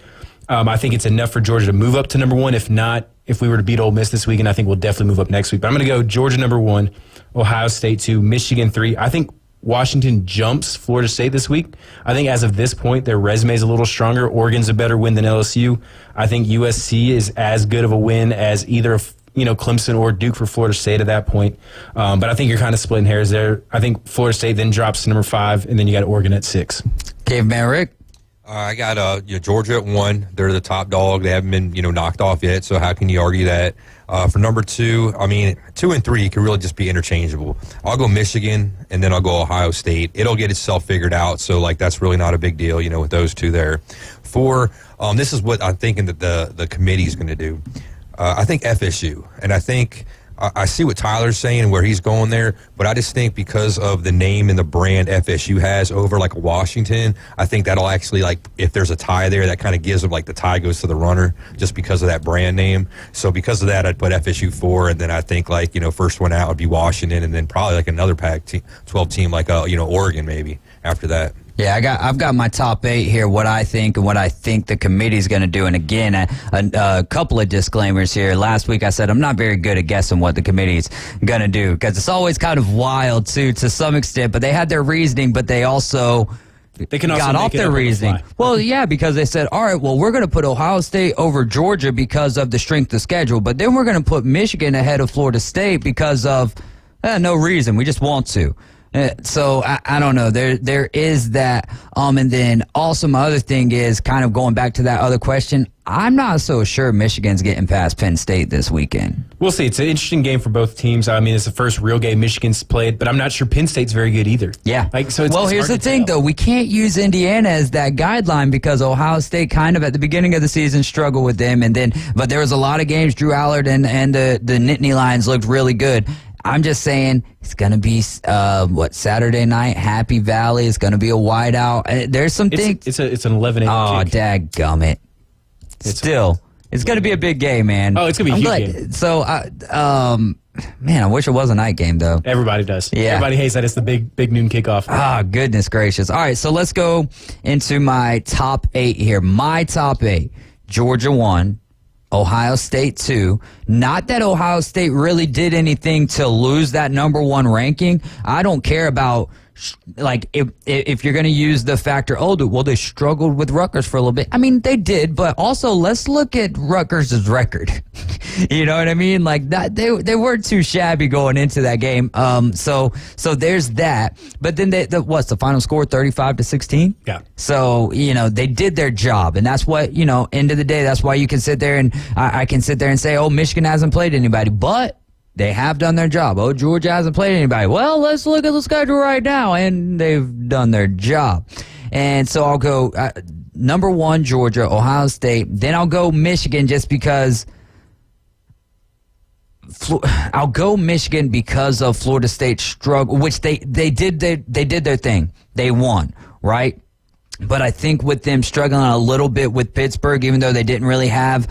I think it's enough for Georgia to move up to number 1. If not, if we were to beat Ole Miss this week, and I think we'll definitely move up next week. But I'm going to go Georgia number 1, Ohio State 2, Michigan 3. I think Washington jumps Florida State this week. I think as of this point, their resume is a little stronger. Oregon's a better win than LSU. I think USC is as good of a win as either Clemson or Duke for Florida State at that point. But I think you're kind of splitting hairs there. I think Florida State then drops to number 5, and then you got Oregon at 6. Caveman Rick? I got Georgia at 1. They're the top dog. They haven't been knocked off yet, so how can you argue that? For number 2, I mean, 2 and 3 could really just be interchangeable. I'll go Michigan, and then I'll go Ohio State. It'll get itself figured out, so that's really not a big deal, with those 2 there. 4, this is what I'm thinking that the committee is going to do. I think FSU, and I think I see what Tyler's saying, where he's going there, but I just think because of the name and the brand FSU has over like Washington, I think that'll actually, like, if there's a tie there, that kind of gives them, like, the tie goes to the runner just because of that brand name. So because of that, I'd put FSU 4, and then I think, like, first one out would be Washington, and then probably like another Pac-12 team like Oregon maybe after that. Yeah, I've got my top 8 here, what I think and what I think the committee's going to do. And again, a couple of disclaimers here. Last week I said I'm not very good at guessing what the committee's going to do because it's always kind of wild to some extent, but they had their reasoning, but they also got off their reasoning. Well, yeah, because they said, all right, well, we're going to put Ohio State over Georgia because of the strength of schedule, but then we're going to put Michigan ahead of Florida State because of no reason. We just want to. So I don't know. There is that. And then also my other thing is kind of going back to that other question. I'm not so sure Michigan's getting past Penn State this weekend. We'll see. It's an interesting game for both teams. I mean, it's the first real game Michigan's played, but I'm not sure Penn State's very good either. Yeah. Well, here's the thing, though. We can't use Indiana as that guideline because Ohio State kind of at the beginning of the season struggled with them, but there was a lot of games. Drew Allard and the Nittany Lions looked really good. I'm just saying it's going to be, Saturday night, Happy Valley. It's going to be a whiteout. There's some things. It's an 11 a.m. Oh, dadgummit. Still, it's going to be a big game, man. Oh, it's going to be a huge game. So, man, I wish it was a night game, though. Everybody does. Yeah. Everybody hates that it's the big noon kickoff. Ah, goodness gracious. All right, so let's go into my top 8 here. My top 8, Georgia 1. Ohio State 2. Not that Ohio State really did anything to lose that number 1 ranking. I don't care about, like, if you're going to use the factor, they struggled with Rutgers for a little bit. I mean, they did, but also let's look at Rutgers' record. You know what I mean? Like that, they weren't too shabby going into that game. So there's that. But then what's the final score? 35-16. Yeah. So they did their job, and that's what End of the day, that's why you can sit there and I can sit there and say, oh, Michigan hasn't played anybody, but they have done their job. Oh, Georgia hasn't played anybody. Well, let's look at the schedule right now, and they've done their job. And so I'll go number 1, Georgia, Ohio State. Then I'll go Michigan just because. I'll go Michigan because of Florida State's struggle, which they did their thing. They won, right? But I think with them struggling a little bit with Pittsburgh, even though they didn't really have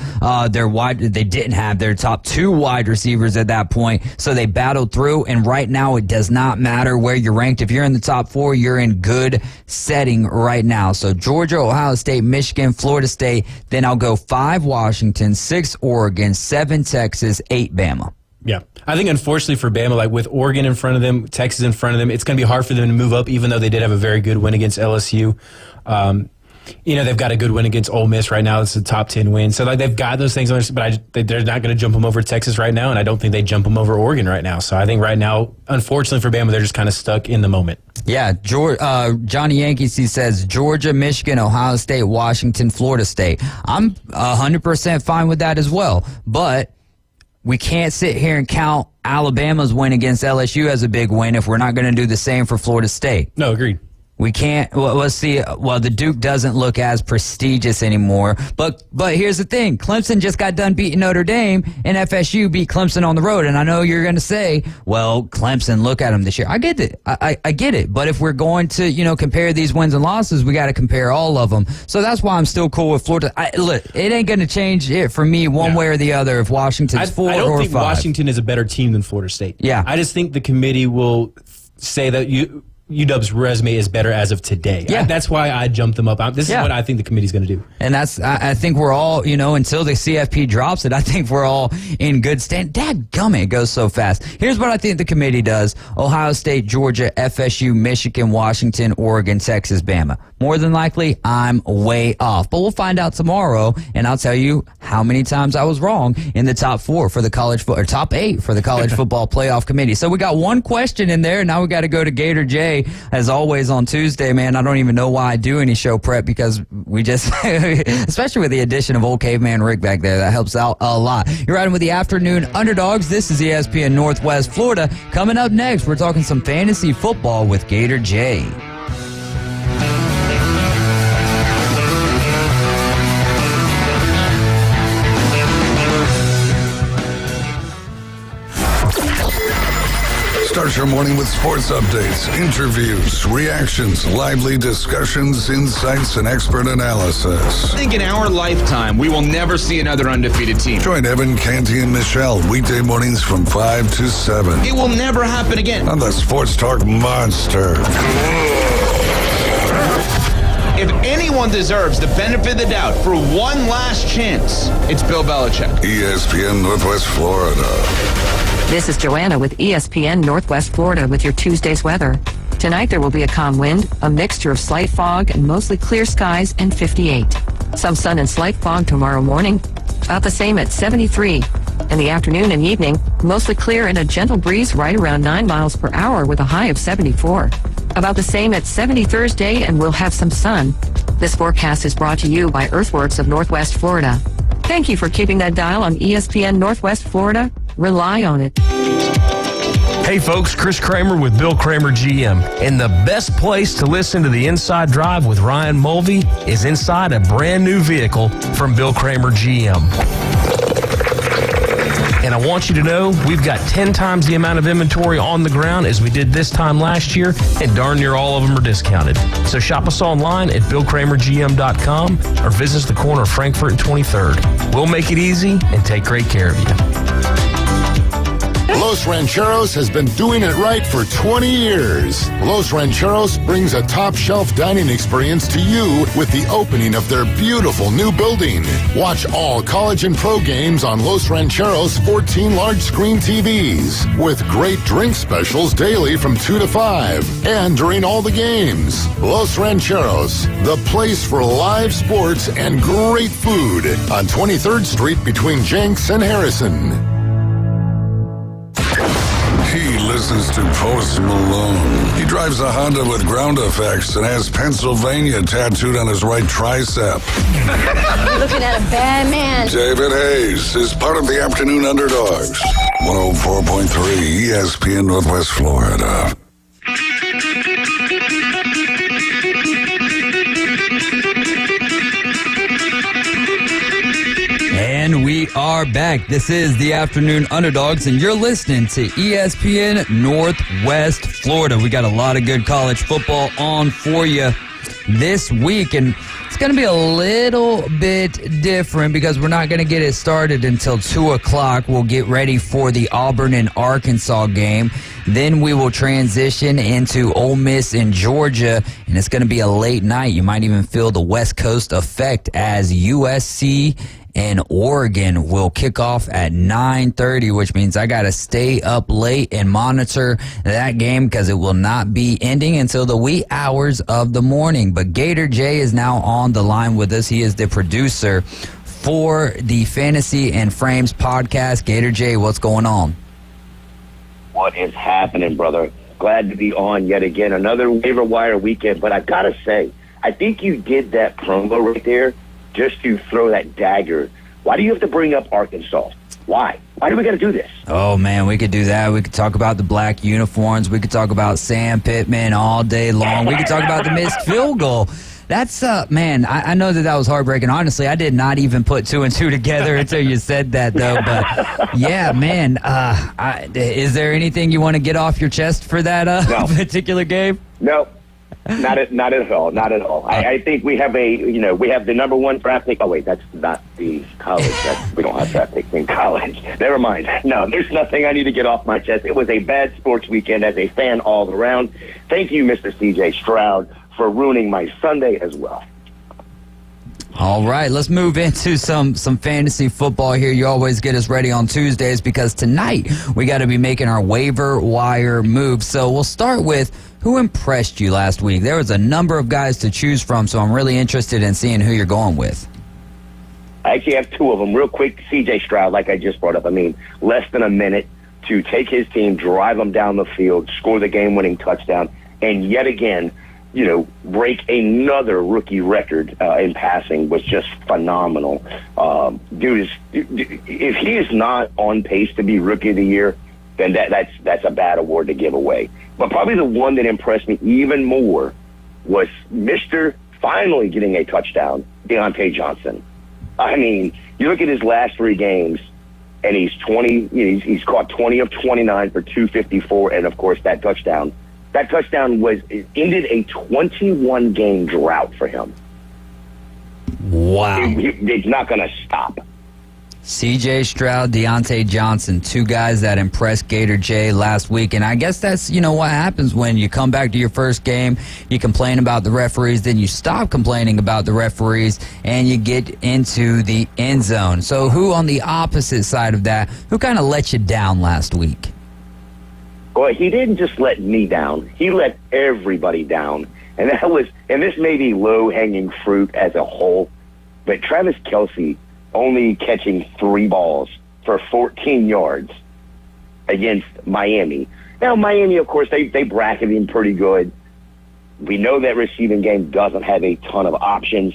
their top 2 wide receivers at that point, so they battled through. And right now, it does not matter where you're ranked. If you're in the top 4, you're in good setting right now. So Georgia, Ohio State, Michigan, Florida State. Then I'll go 5 Washington, 6 Oregon, 7 Texas, 8 Bama. Yeah. I think, unfortunately for Bama, like with Oregon in front of them, Texas in front of them, it's going to be hard for them to move up, even though they did have a very good win against LSU. They've got a good win against Ole Miss right now. It's a top 10 win. So they've got those things on their, but they're not going to jump them over Texas right now, and I don't think they jump them over Oregon right now. So I think right now, unfortunately for Bama, they're just kind of stuck in the moment. Yeah, Johnny Yankees, he says Georgia, Michigan, Ohio State, Washington, Florida State. I'm 100% fine with that as well, but we can't sit here and count Alabama's win against LSU as a big win if we're not going to do the same for Florida State. No, agreed. We can't. Well, let's see. Well, the Duke doesn't look as prestigious anymore. But here's the thing: Clemson just got done beating Notre Dame, and FSU beat Clemson on the road. And I know you're going to say, "Well, Clemson, look at them this year." I get it. I get it. But if we're going to, compare these wins and losses, we got to compare all of them. So that's why I'm still cool with Florida. Look, it ain't going to change it for me one way or the other. If Washington's 4 or 5, I don't think Washington is a better team than Florida State. Yeah, I just think the committee will say that UW's resume is better as of today. Yeah. That's why I jumped them up. This is what I think the committee's going to do. And I think we're all, until the CFP drops it, I think we're all in good stand. Dadgummit, it goes so fast. Here's what I think the committee does. Ohio State, Georgia, FSU, Michigan, Washington, Oregon, Texas, Bama. More than likely, I'm way off. But we'll find out tomorrow, and I'll tell you how many times I was wrong in the top 4 for the top 8 for the college football playoff committee. So we got one question in there, and now we got to go to Gator J. As always on Tuesday, man, I don't even know why I do any show prep because we just, especially with the addition of old caveman Rick back there, that helps out a lot. You're riding with the Afternoon Underdogs. This is ESPN Northwest Florida. Coming up next, we're talking some fantasy football with Gator J. Start your morning with sports updates, interviews, reactions, lively discussions, insights, and expert analysis. I think in our lifetime, we will never see another undefeated team. Join Evan, Canty, and Michelle weekday mornings from 5 to 7. It will never happen again. On the Sports Talk Monster. If anyone deserves the benefit of the doubt for one last chance, it's Bill Belichick. ESPN Northwest Florida. This is Joanna with ESPN Northwest Florida with your Tuesday's weather. Tonight there will be a calm wind, a mixture of slight fog and mostly clear skies and 58. Some sun and slight fog tomorrow morning, about the same at 73. In the afternoon and evening, mostly clear and a gentle breeze right around 9 miles per hour with a high of 74. About the same at 70 Thursday, and we'll have some sun. This forecast is brought to you by Earthworks of Northwest Florida. Thank you for keeping that dial on ESPN Northwest Florida. Rely on it. Hey folks, Chris Kramer with Bill Kramer GM. And the best place to listen to the Inside Drive with Ryan Mulvey is inside a brand new vehicle from Bill Kramer GM. And I want you to know we've got 10 times the amount of inventory on the ground as we did this time last year, and darn near all of them are discounted. So shop us online at BillKramerGM.com or visit us the corner of Frankfurt and 23rd. We'll make it easy and take great care of you. Los Rancheros has been doing it right for 20 years. Los Rancheros brings a top-shelf dining experience to you with the opening of their beautiful new building. Watch all college and pro games on Los Rancheros' 14 large-screen TVs with great drink specials daily from 2 to 5 and during all the games. Los Rancheros, the place for live sports and great food on 23rd Street between Jenks and Harrison. He listens to Post Malone. He drives a Honda with ground effects and has Pennsylvania tattooed on his right tricep. You're looking at a bad man. David Hayes is part of the Afternoon Underdogs. 104.3 ESPN Northwest Florida. And we are back. This is the Afternoon Underdogs, and you're listening to ESPN Northwest Florida. We got a lot of good college football on for you this week, and it's going to be a little bit different because we're not going to get it started until 2 o'clock. We'll get ready for the Auburn and Arkansas game. Then we will transition into Ole Miss and Georgia, and it's going to be a late night. You might even feel the West Coast effect as USC and Oregon will kick off at 9:30, which means I got to stay up late and monitor that game because it will not be ending until the wee hours of the morning. But Gator J is now on the line with us. He is the producer for the Fantasy and Frames podcast. Gator J, what's going on? What is happening, brother? Glad to be on yet again. Another waiver wire weekend, but I got to say, I think you did that promo right there just to throw that dagger. Why do you have to bring up Arkansas? Why? Why do we got to do this? Oh, man, we could do that. We could talk about the black uniforms. We could talk about Sam Pittman all day long. We could talk about the missed field goal. That's, man, I know that was heartbreaking. Honestly, I did not even put 2 and 2 together until you said that, though. But, yeah, man, is there anything you want to get off your chest for that particular game? No. Not at all. Not at all. I think we have we have the number 1 draft pick. Oh, wait, that's not the college. We don't have draft picks in college. Never mind. No, there's nothing I need to get off my chest. It was a bad sports weekend as a fan all around. Thank you, Mr. CJ Stroud, for ruining my Sunday as well. All right, let's move into some fantasy football here. You always get us ready on Tuesdays because tonight we got to be making our waiver wire moves. So we'll start with who impressed you last week. There was a number of guys to choose from, so I'm really interested in seeing who you're going with. I actually have 2 of them. Real quick, CJ Stroud, like I just brought up. I mean, less than a minute to take his team, drive them down the field, score the game-winning touchdown, and yet again, break another rookie record in passing was just phenomenal. Dude, if he is not on pace to be Rookie of the Year, then that's a bad award to give away. But probably the one that impressed me even more was Mr. finally getting a touchdown, Deontay Johnson. I mean, you look at his last 3 games, and he's 20. He's caught 20 of 29 for 254, and of course that touchdown. That touchdown ended a 21-game drought for him. Wow. It's not going to stop. C.J. Stroud, Deontay Johnson, two guys that impressed Gator J last week. And I guess that's, what happens when you come back to your first game, you complain about the referees, then you stop complaining about the referees, and you get into the end zone. So who on the opposite side of that, who kind of let you down last week? Well, he didn't just let me down. He let everybody down. And this may be low-hanging fruit as a whole, but Travis Kelce only catching 3 balls for 14 yards against Miami. Now, Miami, of course, they bracketed him pretty good. We know that receiving game doesn't have a ton of options,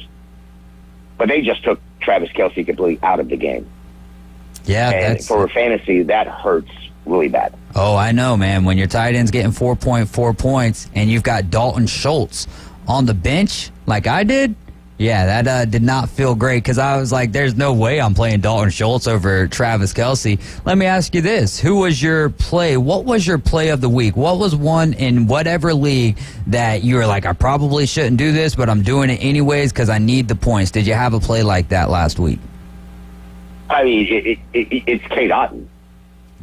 but they just took Travis Kelce completely out of the game. Yeah, and for fantasy, that hurts really bad. Oh, I know, man. When your tight end's getting 4.4 points and you've got Dalton Schultz on the bench like I did, yeah, that did not feel great because I was like, there's no way I'm playing Dalton Schultz over Travis Kelce. Let me ask you this. Who was your play? What was your play of the week? What was one in whatever league that you were like, I probably shouldn't do this, but I'm doing it anyways because I need the points? Did you have a play like that last week? I mean, it's Kate Otten.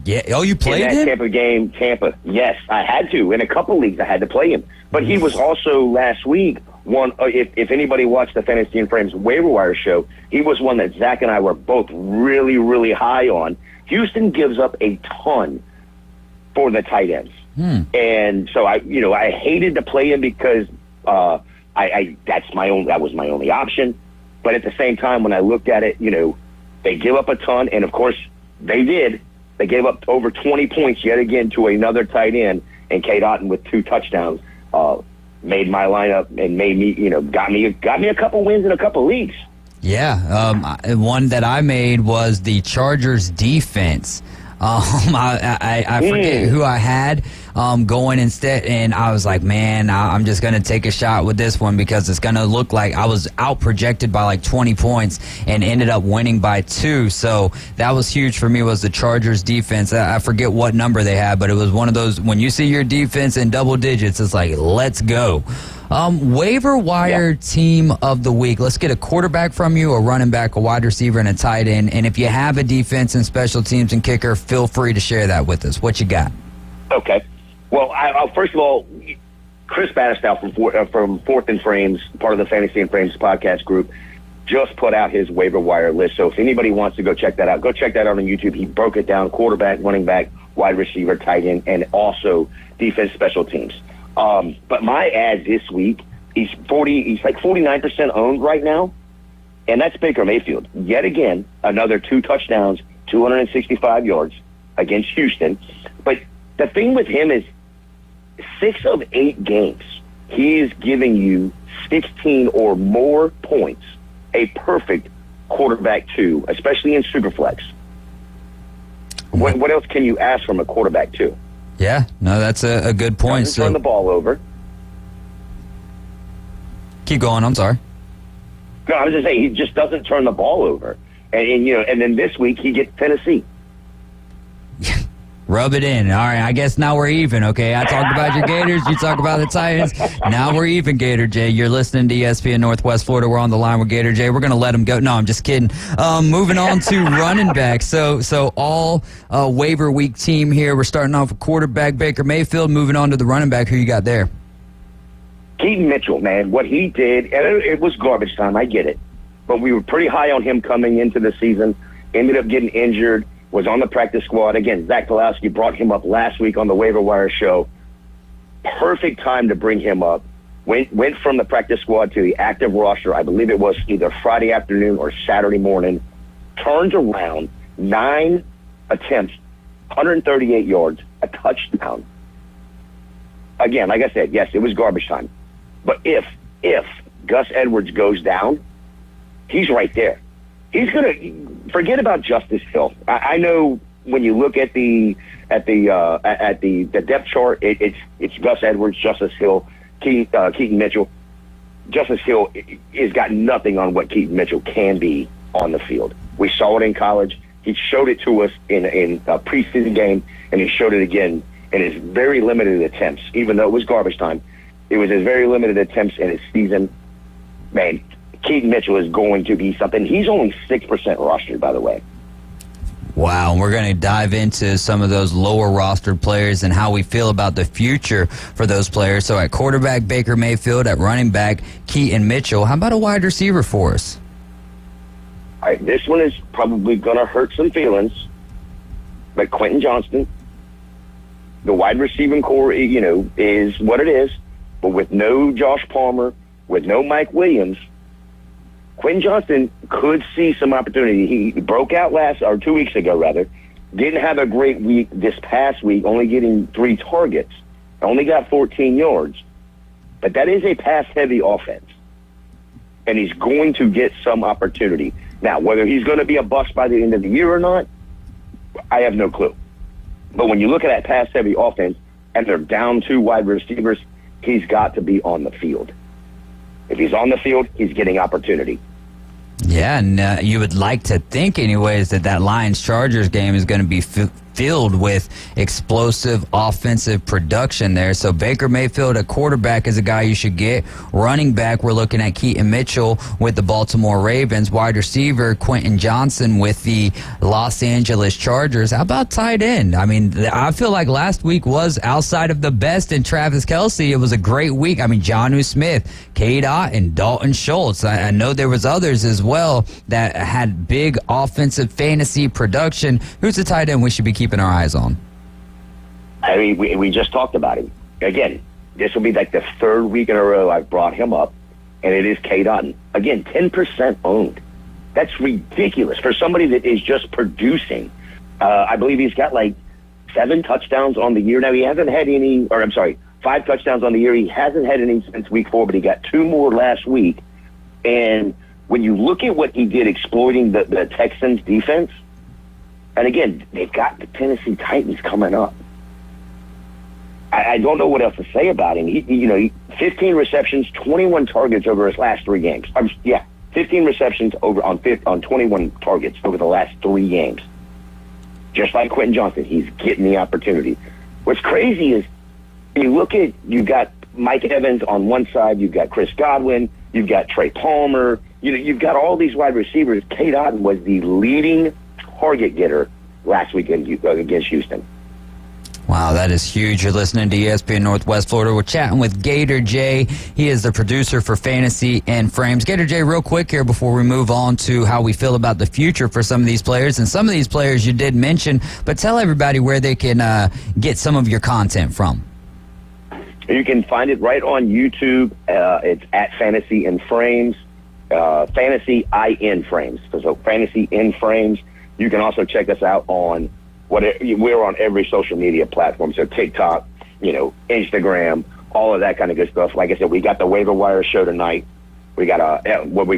Yeah. Oh, you played in that Tampa game, Tampa. Yes, I had to. In a couple leagues, I had to play him. But he was also last week one. If anybody watched the Fantasy and Frames waiver wire show, he was one that Zach and I were both really, really high on. Houston gives up a ton for the tight ends, and so I hated to play him because that was my only option. But at the same time, when I looked at it, they give up a ton, and of course they did. They gave up over 20 points yet again to another tight end, and Kate Otten with 2 touchdowns made my lineup and made me, got me a couple wins in a couple leagues. Yeah, one that I made was the Chargers defense. I forget who I had going instead, and I was like, man, I'm just going to take a shot with this one because it's going to look like I was out-projected by like 20 points and ended up winning by 2. So that was huge for me, was the Chargers defense. I forget what number they had, but it was one of those, when you see your defense in double digits, it's like, let's go. Waiver wire team of the week. Let's get a quarterback from you, a running back, a wide receiver, and a tight end. And if you have a defense and special teams and kicker, feel free to share that with us. What you got? Okay. Well, first of all, Chris Battistell from Fourth and Frames, part of the Fantasy and Frames podcast group, just put out his waiver wire list. So if anybody wants to go check that out, go check that out on YouTube. He broke it down: quarterback, running back, wide receiver, tight end, and also defense, special teams. But my ad this week, he's like 49% owned right now, and that's Baker Mayfield. Yet again, another 2 touchdowns, 265 yards against Houston. But the thing with him is 6 of 8 games, he is giving you 16 or more points, a perfect quarterback 2, especially in Superflex. What else can you ask from a quarterback 2? Yeah, no, that's a good point. Doesn't turn the ball over. Keep going. I'm sorry. No, I was just saying he just doesn't turn the ball over, and then this week he gets Tennessee. Rub it in. All right, I guess now we're even, okay? I talked about your Gators, you talk about the Titans. Now we're even, Gator J. You're listening to ESPN Northwest Florida. We're on the line with Gator J. We're going to let him go. No, I'm just kidding. Moving on to running back. So all waiver week team here. We're starting off with quarterback Baker Mayfield. Moving on to the running back. Who you got there? Keaton Mitchell, man. What he did, and it was garbage time. I get it. But we were pretty high on him coming into the season. Ended up getting injured. Was on the practice squad. Again, Zach Pulowski brought him up last week on the waiver wire show. Perfect time to bring him up. Went from the practice squad to the active roster. I believe it was either Friday afternoon or Saturday morning. Turns around, 9 attempts, 138 yards, a touchdown. Again, like I said, yes, it was garbage time. But if Gus Edwards goes down, he's right there. He's going to forget about Justice Hill. I know when you look at the depth chart, it's Gus Edwards, Justice Hill, Keaton Mitchell. Justice Hill has got nothing on what Keaton Mitchell can be on the field. We saw it in college. He showed it to us in a preseason game, and he showed it again in his very limited attempts. Even though it was garbage time, it was his very limited attempts in his season. Man, Keaton Mitchell is going to be something. He's only 6% rostered, by the way. Wow, and we're going to dive into some of those lower rostered players and how we feel about the future for those players. So at quarterback, Baker Mayfield. At running back, Keaton Mitchell. How about a wide receiver for us? All right, this one is probably going to hurt some feelings, but Quentin Johnston, the wide receiving core, is what it is. But with no Josh Palmer, with no Mike Williams, Quentin Johnston could see some opportunity. He broke out 2 weeks ago, didn't have a great week this past week, only getting 3 targets, only got 14 yards. But that is a pass-heavy offense, and he's going to get some opportunity. Now, whether he's going to be a bust by the end of the year or not, I have no clue. But when you look at that pass-heavy offense and they're down 2 wide receivers, he's got to be on the field. If he's on the field, he's getting opportunity. Yeah, and you would like to think anyways that Lions-Chargers game is going to be filled with explosive offensive production there. So Baker Mayfield at quarterback is a guy you should get. Running back, we're looking at Keaton Mitchell with the Baltimore Ravens. Wide receiver, Quentin Johnston with the Los Angeles Chargers. How about tight end? I mean, I feel like last week was outside of the best in Travis Kelce. It was a great week. I mean, Jonnu Smith, Cade Otton, Dalton Schultz. I know there was others as well that had big offensive fantasy production. Who's the tight end we should be keeping our eyes on? I mean, we just talked about him. Again, this will be like the 3rd week in a row I've brought him up, and it is Cade Otton. Again, 10% owned. That's ridiculous for somebody that is just producing. I believe he's got 7 touchdowns on the year. Now, he hasn't had any, 5 touchdowns on the year. He hasn't had any since week 4, but he got 2 more last week. And when you look at what he did exploiting the Texans defense, and again, they've got the Tennessee Titans coming up. I don't know what else to say about him. He 15 receptions, 21 targets over his last 3 games. 15 receptions on 21 targets over the last 3 games. Just like Quentin Johnston, he's getting the opportunity. What's crazy is when you look at, you've got Mike Evans on one side, you've got Chris Godwin, you've got Trey Palmer, you've got all these wide receivers. Cade Otton was the leading target getter last week against Houston. Wow, that is huge. You're listening to ESPN Northwest Florida. We're chatting with Gator J. He is the producer for Fantasy and Frames. Gator J, real quick here before we move on to how we feel about the future for some of these players. And some of these players you did mention, but tell everybody where they can get some of your content from. You can find it right on YouTube. It's at Fantasy and Frames. Fantasy in Frames. So Fantasy in Frames. You can also check us out on we're on every social media platform. So TikTok, Instagram, all of that kind of good stuff. Like I said, we got the Waiver Wire show tonight. We got what we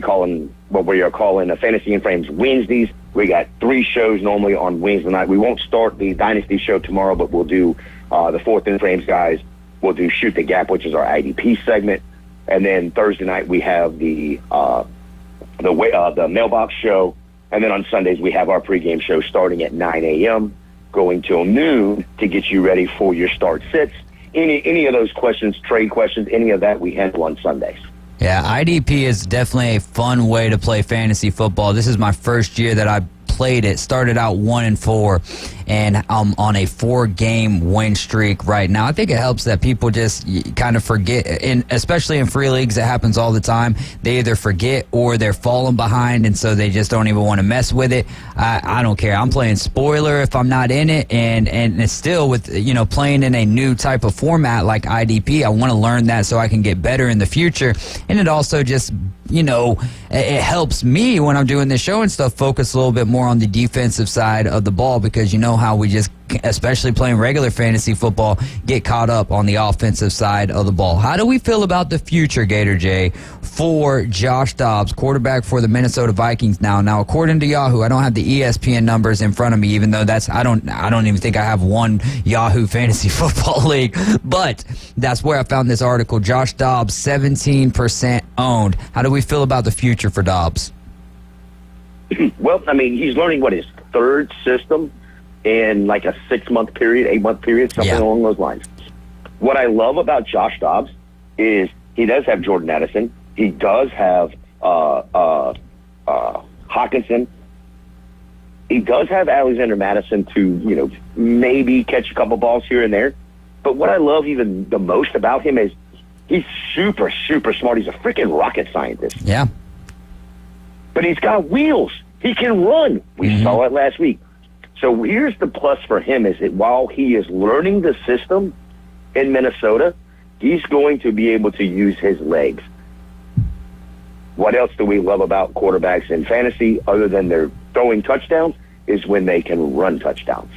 are calling a Fantasy and Frames Wednesdays. We got 3 shows normally on Wednesday night. We won't start the Dynasty show tomorrow, but we'll do the Fourth and Frames guys. We'll do Shoot the Gap, which is our IDP segment. And then Thursday night we have the Mailbox show. And then on Sundays, we have our pregame show starting at 9 a.m., going till noon to get you ready for your start sits. Any of those questions, trade questions, any of that we handle on Sundays. Yeah, IDP is definitely a fun way to play fantasy football. This is my first year that I played it. Started out 1-4, and I'm on a 4-game win streak right now. I think it helps that people just kind of forget, and especially in free leagues, it happens all the time. They either forget or they're falling behind, and so they just don't even want to mess with it. I don't care. I'm playing spoiler if I'm not in it, and it's still with playing in a new type of format like IDP. I want to learn that so I can get better in the future, and it also just it helps me when I'm doing this show and stuff focus a little bit more on the defensive side of the ball, because how we just, especially playing regular fantasy football, get caught up on the offensive side of the ball. How do we feel about the future, Gator J, for Josh Dobbs, quarterback for the Minnesota Vikings now, according to Yahoo, I don't have the ESPN numbers in front of me, even though I don't even think I have one Yahoo fantasy football league, but that's where I found this article. Josh Dobbs, 17% owned. How do we feel about the future for Dobbs? Well, I mean, he's learning what his third system in like a 6-month period, 8-month period, something along those lines. What I love about Josh Dobbs is he does have Jordan Addison. He does have Hawkinson. He does have Alexander Madison to, maybe catch a couple balls here and there. But what I love even the most about him is he's super, super smart. He's a freaking rocket scientist. Yeah. But he's got wheels. He can run. We saw it last week. So here's the plus for him is that while he is learning the system in Minnesota, he's going to be able to use his legs. What else do we love about quarterbacks in fantasy other than their throwing touchdowns is when they can run touchdowns.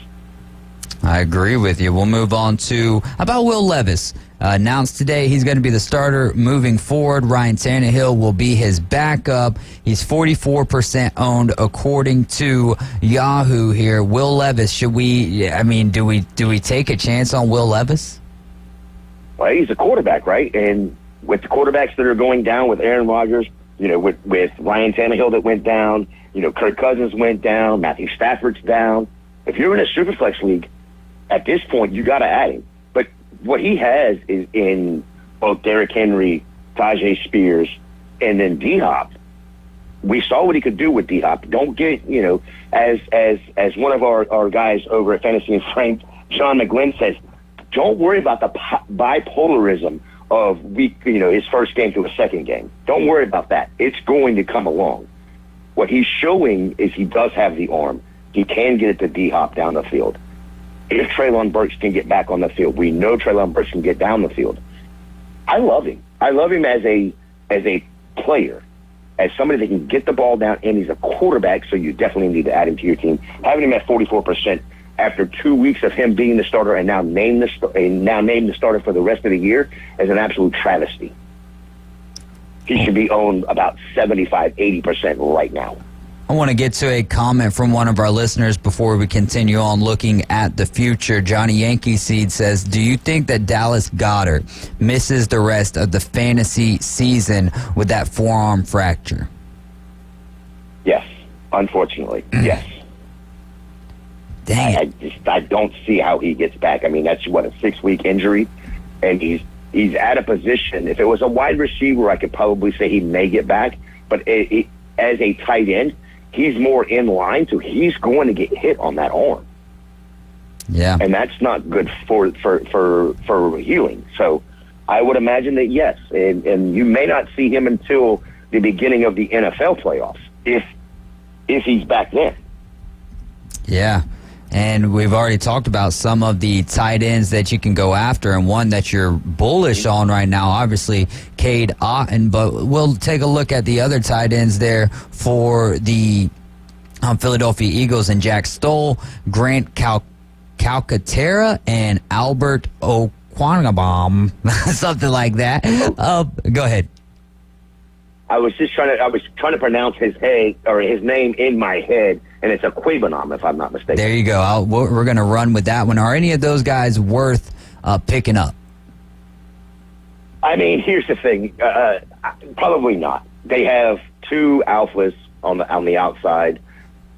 I agree with you. We'll move on to about Will Levis. Announced today he's going to be the starter moving forward. Ryan Tannehill will be his backup. He's 44% owned according to Yahoo here. Will Levis, do we take a chance on Will Levis? Well, he's a quarterback, right? And with the quarterbacks that are going down with Aaron Rodgers, with Ryan Tannehill that went down, Kirk Cousins went down, Matthew Stafford's down. If you're in a Superflex league, at this point, you got to add him. But what he has is in both Derrick Henry, Tajay Spears, and then D-Hop. We saw what he could do with D-Hop. Don't get, as one of our guys over at Fantasy and Frank, Sean McGlynn says, don't worry about the bipolarism of his first game to a second game. Don't worry about that. It's going to come along. What he's showing is he does have the arm. He can get it to D-Hop down the field. If Treylon Burks can get back on the field, we know Treylon Burks can get down the field. I love him. I love him as a player, as somebody that can get the ball down, and he's a quarterback, so you definitely need to add him to your team. Having him at 44% after 2 weeks of him being the starter and now named the starter for the rest of the year is an absolute travesty. He should be owned about 75-80% right now. I want to get to a comment from one of our listeners before we continue on looking at the future. Johnny Yankee Seed says, do you think that Dallas Goedert misses the rest of the fantasy season with that forearm fracture? Yes, unfortunately, yes. Dang I don't see how he gets back. I mean, that's, a 6-week injury, and he's at a position. If it was a wide receiver, I could probably say he may get back, but as a tight end, he's more in line, so he's going to get hit on that arm. Yeah. And that's not good for healing. So I would imagine that, yes, and you may not see him until the beginning of the NFL playoffs, if he's back then. Yeah. And we've already talked about some of the tight ends that you can go after, and one that you're bullish on right now, obviously, Cade Otton. But we'll take a look at the other tight ends there for the Philadelphia Eagles, and Jack Stoll, Grant Calcaterra, and Albert Okwuegbunam, something like that. Go ahead. I was trying to pronounce his name in my head, and it's Okwuegbunam, if I'm not mistaken. There you go. We're going to run with that one. Are any of those guys worth picking up? I mean, here's the thing. Probably not. They have 2 alphas on the outside.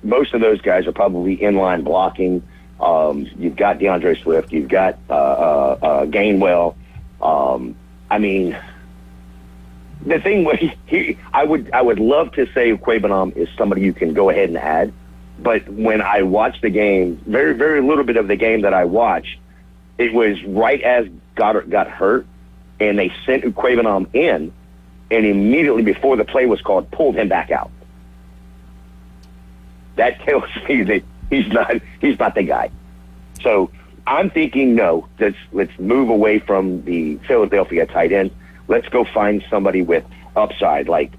Most of those guys are probably inline blocking. You've got DeAndre Swift. You've got Gainwell. I mean, the thing was, I would love to say Okwuegbunam is somebody you can go ahead and add, but when I watched the game, very, very little bit of the game that I watched, it was right as Goddard got hurt, and they sent Okwuegbunam in, and immediately before the play was called, pulled him back out. That tells me that he's not the guy. So I'm thinking, no, let's move away from the Philadelphia tight end. Let's go find somebody with upside, like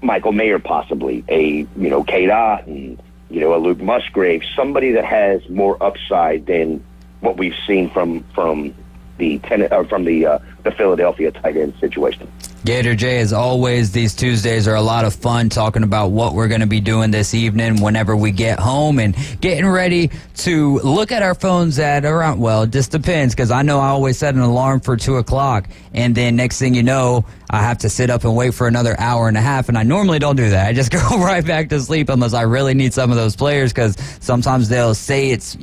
Michael Mayer, possibly a Cade Otton, a Luke Musgrave, somebody that has more upside than what we've seen from the Philadelphia tight end situation. Gator J, as always, these Tuesdays are a lot of fun talking about what we're going to be doing this evening whenever we get home and getting ready to look at our phones at around, well, it just depends because I know I always set an alarm for 2 o'clock and then next thing you know, I have to sit up and wait for another hour and a half, and I normally don't do that. I just go right back to sleep unless I really need some of those players because sometimes they'll say it's,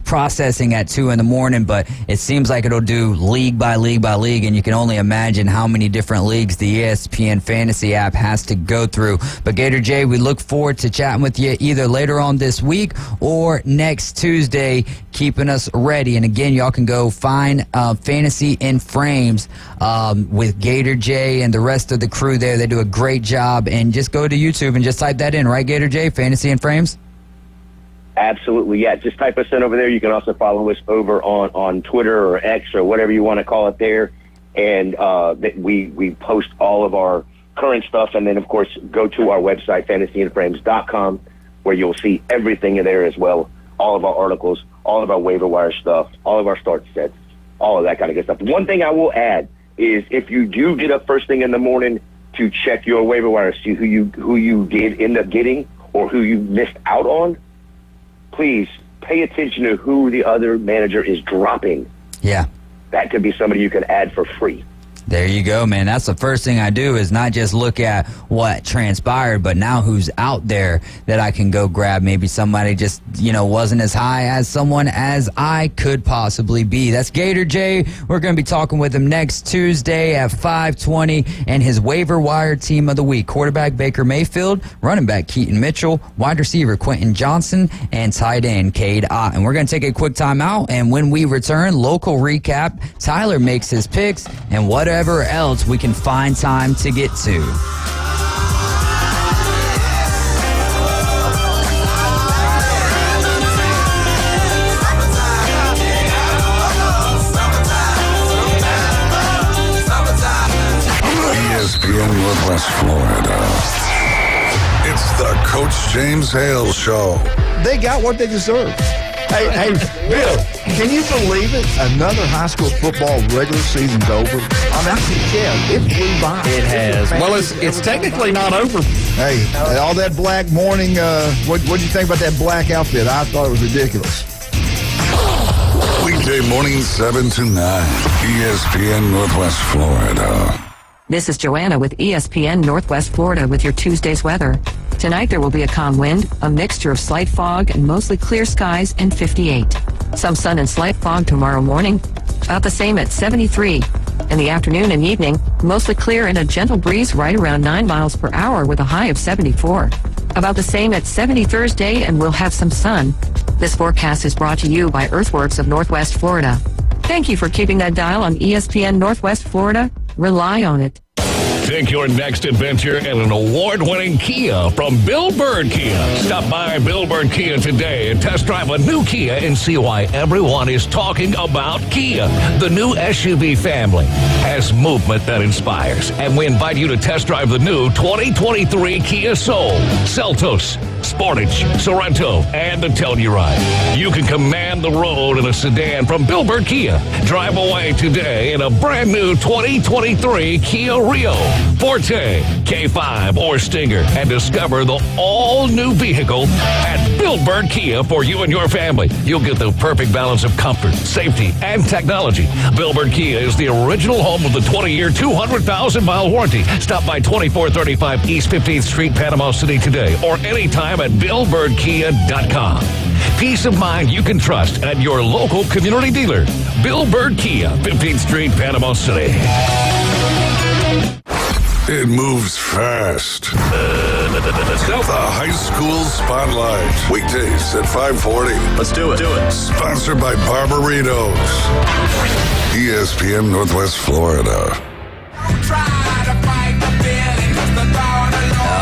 processing at 2 in the morning, but it seems like it'll do league by league by league, and you can only imagine how many different leagues the ESPN Fantasy app has to go through. But Gator J, we look forward to chatting with you either later on this week or next Tuesday, keeping us ready. And again, y'all can go find Fantasy in Frames with Gator J and the rest of the crew there. They do a great job. And just go to YouTube and just type that in, right, Gator J? Fantasy in Frames? Absolutely, yeah. Just type us in over there. You can also follow us over on Twitter or X or whatever you want to call it there. And we post all of our current stuff. And then, of course, go to our website, fantasyandframes.com, where you'll see everything in there as well. All of our articles, all of our waiver wire stuff, all of our start sets, all of that kind of good stuff. One thing I will add is if you do get up first thing in the morning to check your waiver wire, see who you did end up getting or who you missed out on, please pay attention to who the other manager is dropping. Yeah. That could be somebody you can add for free. There you go, man. That's the first thing I do is not just look at what transpired, but now who's out there that I can go grab. Maybe somebody just, wasn't as high as someone as I could possibly be. That's Gator J. We're going to be talking with him next Tuesday at 5:20 and his waiver wire team of the week. Quarterback Baker Mayfield, running back Keaton Mitchell, wide receiver Quentin Johnson, and tight end Cade Ott. And we're going to take a quick time out, and when we return, local recap, Tyler makes his picks, and whatever else we can find time to get to. ESPN Northwest Florida. It's the Coach James Hale Show. They got what they deserve. Hey, Bill, can you believe it? Another high school football regular season's over. It flew by. It has. Well, it's technically not over. Hey, all that black morning, what do you think about that black outfit? I thought it was ridiculous. Weekday morning 7 to 9, ESPN Northwest Florida. This is Joanna with ESPN Northwest Florida with your Tuesday's weather. Tonight there will be a calm wind, a mixture of slight fog and mostly clear skies and 58. Some sun and slight fog tomorrow morning, about the same at 73. In the afternoon and evening, mostly clear and a gentle breeze right around 9 miles per hour with a high of 74. About the same at 70 Thursday, and we'll have some sun. This forecast is brought to you by Earthworks of Northwest Florida. Thank you for keeping that dial on ESPN Northwest Florida. Rely on it. Take your next adventure in an award-winning Kia from Bill Bird Kia. Stop by Bill Bird Kia today and test drive a new Kia and see why everyone is talking about Kia. The new SUV family has movement that inspires, and we invite you to test drive the new 2023 Kia Soul, Seltos, Sportage, Sorento, and the Telluride. You can command the road in a sedan from Bill Bird Kia. Drive away today in a brand new 2023 Kia Rio, Forte, K5, or Stinger, and discover the all-new vehicle at Bill Bird Kia for you and your family. You'll get the perfect balance of comfort, safety, and technology. Bill Bird Kia is the original home of the 20-year, 200,000-mile warranty. Stop by 2435 East 15th Street, Panama City today, or anytime at BillBirdKia.com. Peace of mind you can trust at your local community dealer. Bill Bird Kia, 15th Street, Panama City. It moves fast. The High School Spotlight. Weekdays at 5:40. Let's do it. Sponsored by Barbaritos. ESPN Northwest Florida.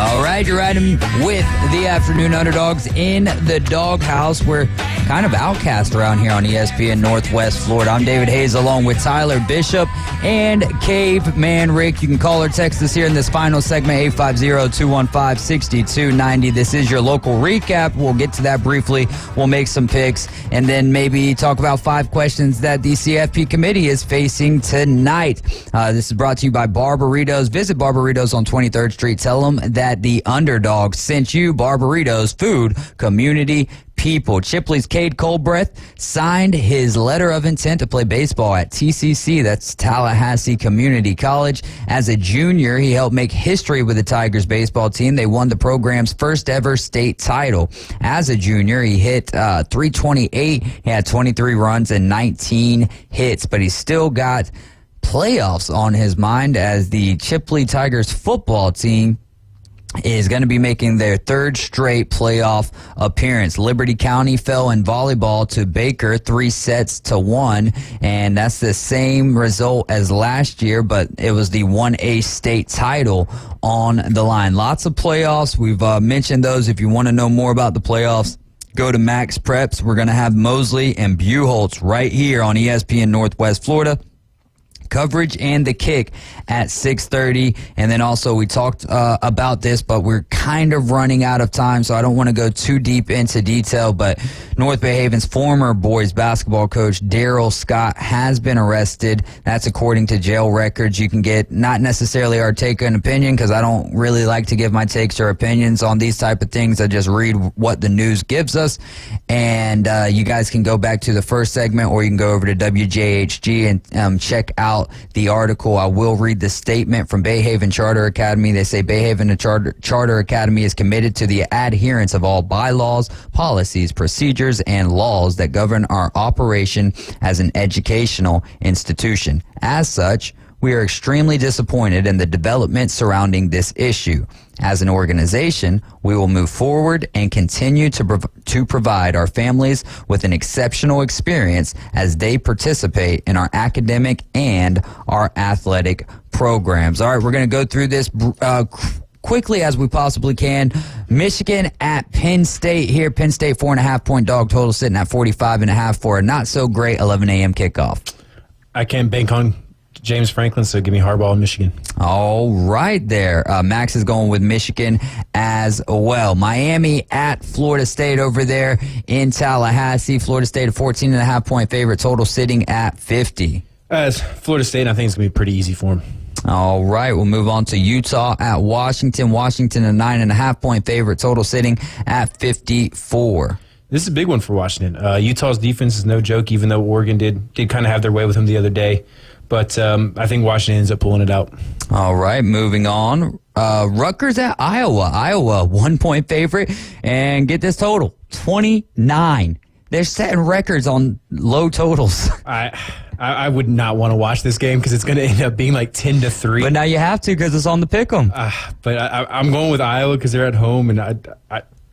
All right, you're riding with the Afternoon Underdogs in the doghouse. We're kind of outcast around here on ESPN Northwest Florida. I'm David Hayes along with Tyler Bishop and Caveman Rick. You can call or text us here in this final segment, 850-215-6290. This is your local recap. We'll get to that briefly. We'll make some picks and then maybe talk about 5 questions that the CFP committee is facing tonight. This is brought to you by Barbaritos. Visit Barbaritos on 23rd Street. Tell them that the Underdogs sent you. Barbaritos, food, community, people. Chipley's Cade Coldbreath signed his letter of intent to play baseball at TCC, that's Tallahassee Community College. As a junior, he helped make history with the Tigers baseball team. They won the program's first ever state title. As a junior, he hit .328. He had 23 runs and 19 hits, but he still got playoffs on his mind as the Chipley Tigers football team is going to be making their 3rd straight playoff appearance. Liberty County fell in volleyball to Baker 3-1, and that's the same result as last year, but it was the 1A state title on the line. Lots of playoffs. We've mentioned those. If you want to know more about the playoffs, go to Max Preps. We're going to have Mosley and Buchholz right here on ESPN Northwest Florida. Coverage and the kick at 6:30, and then also we talked about this, but we're kind of running out of time, so I don't want to go too deep into detail, but North Bay Haven's former boys basketball coach Daryl Scott has been arrested. That's according to jail records. You can get not necessarily our take and opinion, because I don't really like to give my takes or opinions on these type of things. I just read what the news gives us, and you guys can go back to the first segment, or you can go over to WJHG and check out the article. I will read the statement from Bay Haven Charter Academy. They say Bay Haven Charter Academy is committed to the adherence of all bylaws, policies, procedures, and laws that govern our operation as an educational institution. As such, we are extremely disappointed in the development surrounding this issue. As an organization, we will move forward and continue to provide our families with an exceptional experience as they participate in our academic and our athletic programs. All right, we're going to go through this quickly as we possibly can. Michigan at Penn State here. Penn State 4.5-point dog total sitting at 45.5 for a not so great 11 a.m. kickoff. I can't bank on James Franklin, so give me Harbaugh in Michigan. All right there. Max is going with Michigan as well. Miami at Florida State over there in Tallahassee. Florida State a 14.5-point favorite, total sitting at 50. As Florida State, I think it's going to be pretty easy for them. All right, we'll move on to Utah at Washington. Washington a 9.5-point favorite, total sitting at 54. This is a big one for Washington. Utah's defense is no joke, even though Oregon did kind of have their way with them the other day. But I think Washington ends up pulling it out. All right, moving on. Rutgers at Iowa. Iowa, 1-point favorite. And get this total, 29. They're setting records on low totals. I would not want to watch this game because it's going to end up being like 10-3. But now you have to because it's on the pick'em. But I'm going with Iowa because they're at home, and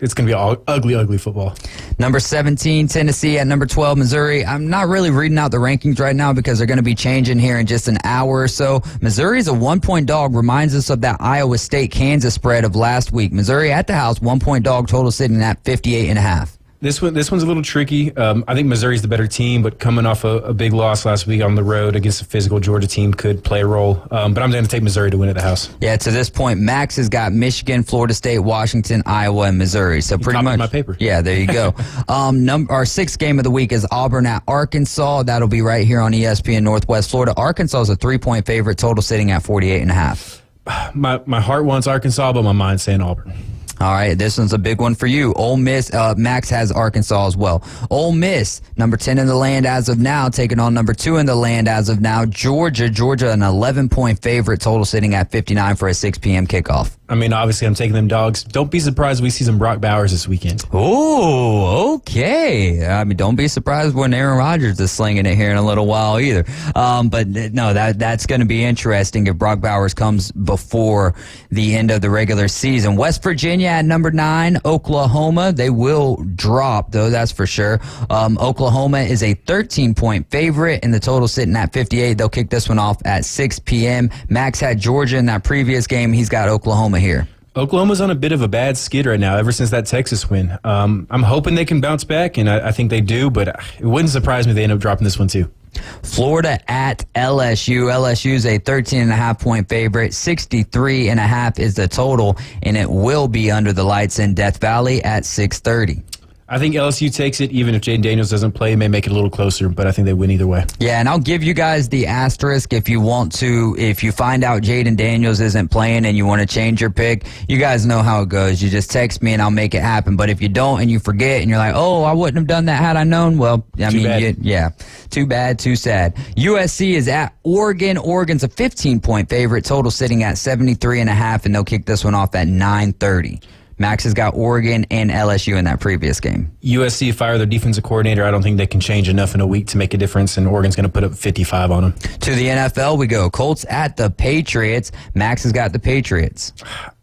it's going to be all ugly football. Number 17, Tennessee at number 12, Missouri. I'm not really reading out the rankings right now because they're going to be changing here in just an hour or so. Missouri is a 1-point dog. Reminds us of that Iowa State-Kansas spread of last week. Missouri at the house, 1-point dog, total sitting at 58.5. This one's a little tricky. I think Missouri's the better team, but coming off a big loss last week on the road against a physical Georgia team could play a role. But I'm going to take Missouri to win at the house. Yeah, to this point, Max has got Michigan, Florida State, Washington, Iowa, and Missouri. So pretty much my paper. Yeah, there you go. Our sixth game of the week is Auburn at Arkansas. That'll be right here on ESPN Northwest Florida. Arkansas is a 3-point favorite, total sitting at 48.5. My heart wants Arkansas, but my mind's saying Auburn. All right, this one's a big one for you. Ole Miss, Max has Arkansas as well. Ole Miss, number 10 in the land as of now, taking on number 2 in the land as of now. Georgia, an 11-point favorite, total sitting at 59 for a 6 p.m. kickoff. I mean, obviously, I'm taking them dogs. Don't be surprised we see some Brock Bowers this weekend. Oh, okay. I mean, don't be surprised when Aaron Rodgers is slinging it here in a little while either. But no, that's going to be interesting if Brock Bowers comes before the end of the regular season. West Virginia at number 9, Oklahoma. They will drop, though, that's for sure. Oklahoma is a 13-point favorite, and the total sitting at 58. They'll kick this one off at 6 p.m. Max had Georgia in that previous game. He's got Oklahoma here. Oklahoma's on a bit of a bad skid right now ever since that Texas win. I'm hoping they can bounce back, and I think they do, but it wouldn't surprise me if they end up dropping this one too. Florida at LSU. LSU's a 13.5-point favorite. 63.5 is the total, and it will be under the lights in Death Valley at 6:30. I think LSU takes it, even if Jaden Daniels doesn't play. It may make it a little closer, but I think they win either way. Yeah, and I'll give you guys the asterisk if you want to. If you find out Jaden Daniels isn't playing and you want to change your pick, you guys know how it goes. You just text me and I'll make it happen. But if you don't and you forget and you're like, oh, I wouldn't have done that had I known, well, yeah, too bad, too sad. USC is at Oregon. Oregon's a 15-point favorite, total sitting at 73.5, and they'll kick this one off at 9:30. Max has got Oregon and LSU in that previous game. USC fire their defensive coordinator. I don't think they can change enough in a week to make a difference, and Oregon's going to put up 55 on them. To the NFL we go. Colts at the Patriots. Max has got the Patriots.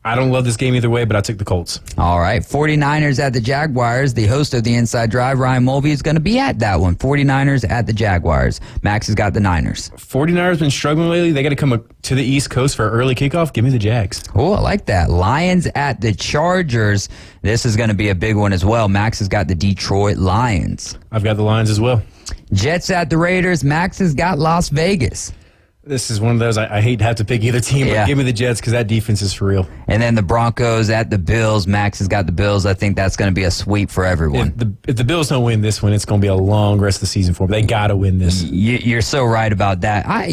I don't love this game either way, but I took the Colts. All right. 49ers at the Jaguars. The host of the Inside Drive, Ryan Mulvey, is going to be at that one. 49ers at the Jaguars. Max has got the Niners. 49ers been struggling lately. They got to come to the East Coast for an early kickoff. Give me the Jags. Oh, I like that. Lions at the Chargers. This is going to be a big one as well. Max has got the Detroit Lions. I've got the Lions as well. Jets at the Raiders. Max has got Las Vegas. This is one of those, I hate to have to pick either team, but give me the Jets because that defense is for real. And then the Broncos at the Bills. Max has got the Bills. I think that's going to be a sweep for everyone. If the Bills don't win this one, it's going to be a long rest of the season for them. They got to win this. You're so right about that. I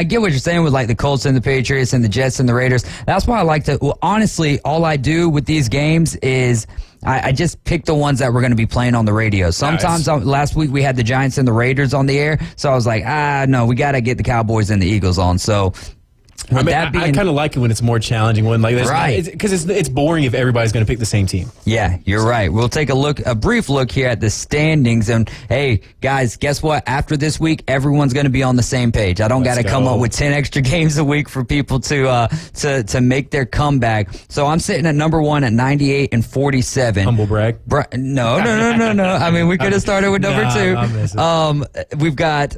get what you're saying with like the Colts and the Patriots and the Jets and the Raiders. That's why I like to, honestly, all I do with these games is I just pick the ones that we're going to be playing on the radio. Sometimes last week we had the Giants and the Raiders on the air, so I was like, no, we got to get the Cowboys and the Eagles on. So I kind of like it when it's more challenging one like this, right? Because it's boring if everybody's going to pick the same team. Yeah, you're right. We'll take a brief look here at the standings, and hey, guys, guess what? After this week, everyone's going to be on the same page. I don't got to come up with 10 extra games a week for people to make their comeback. So I'm sitting at number 1 at 98-47. Humble brag. No. I mean, we could have started with number 2. We've got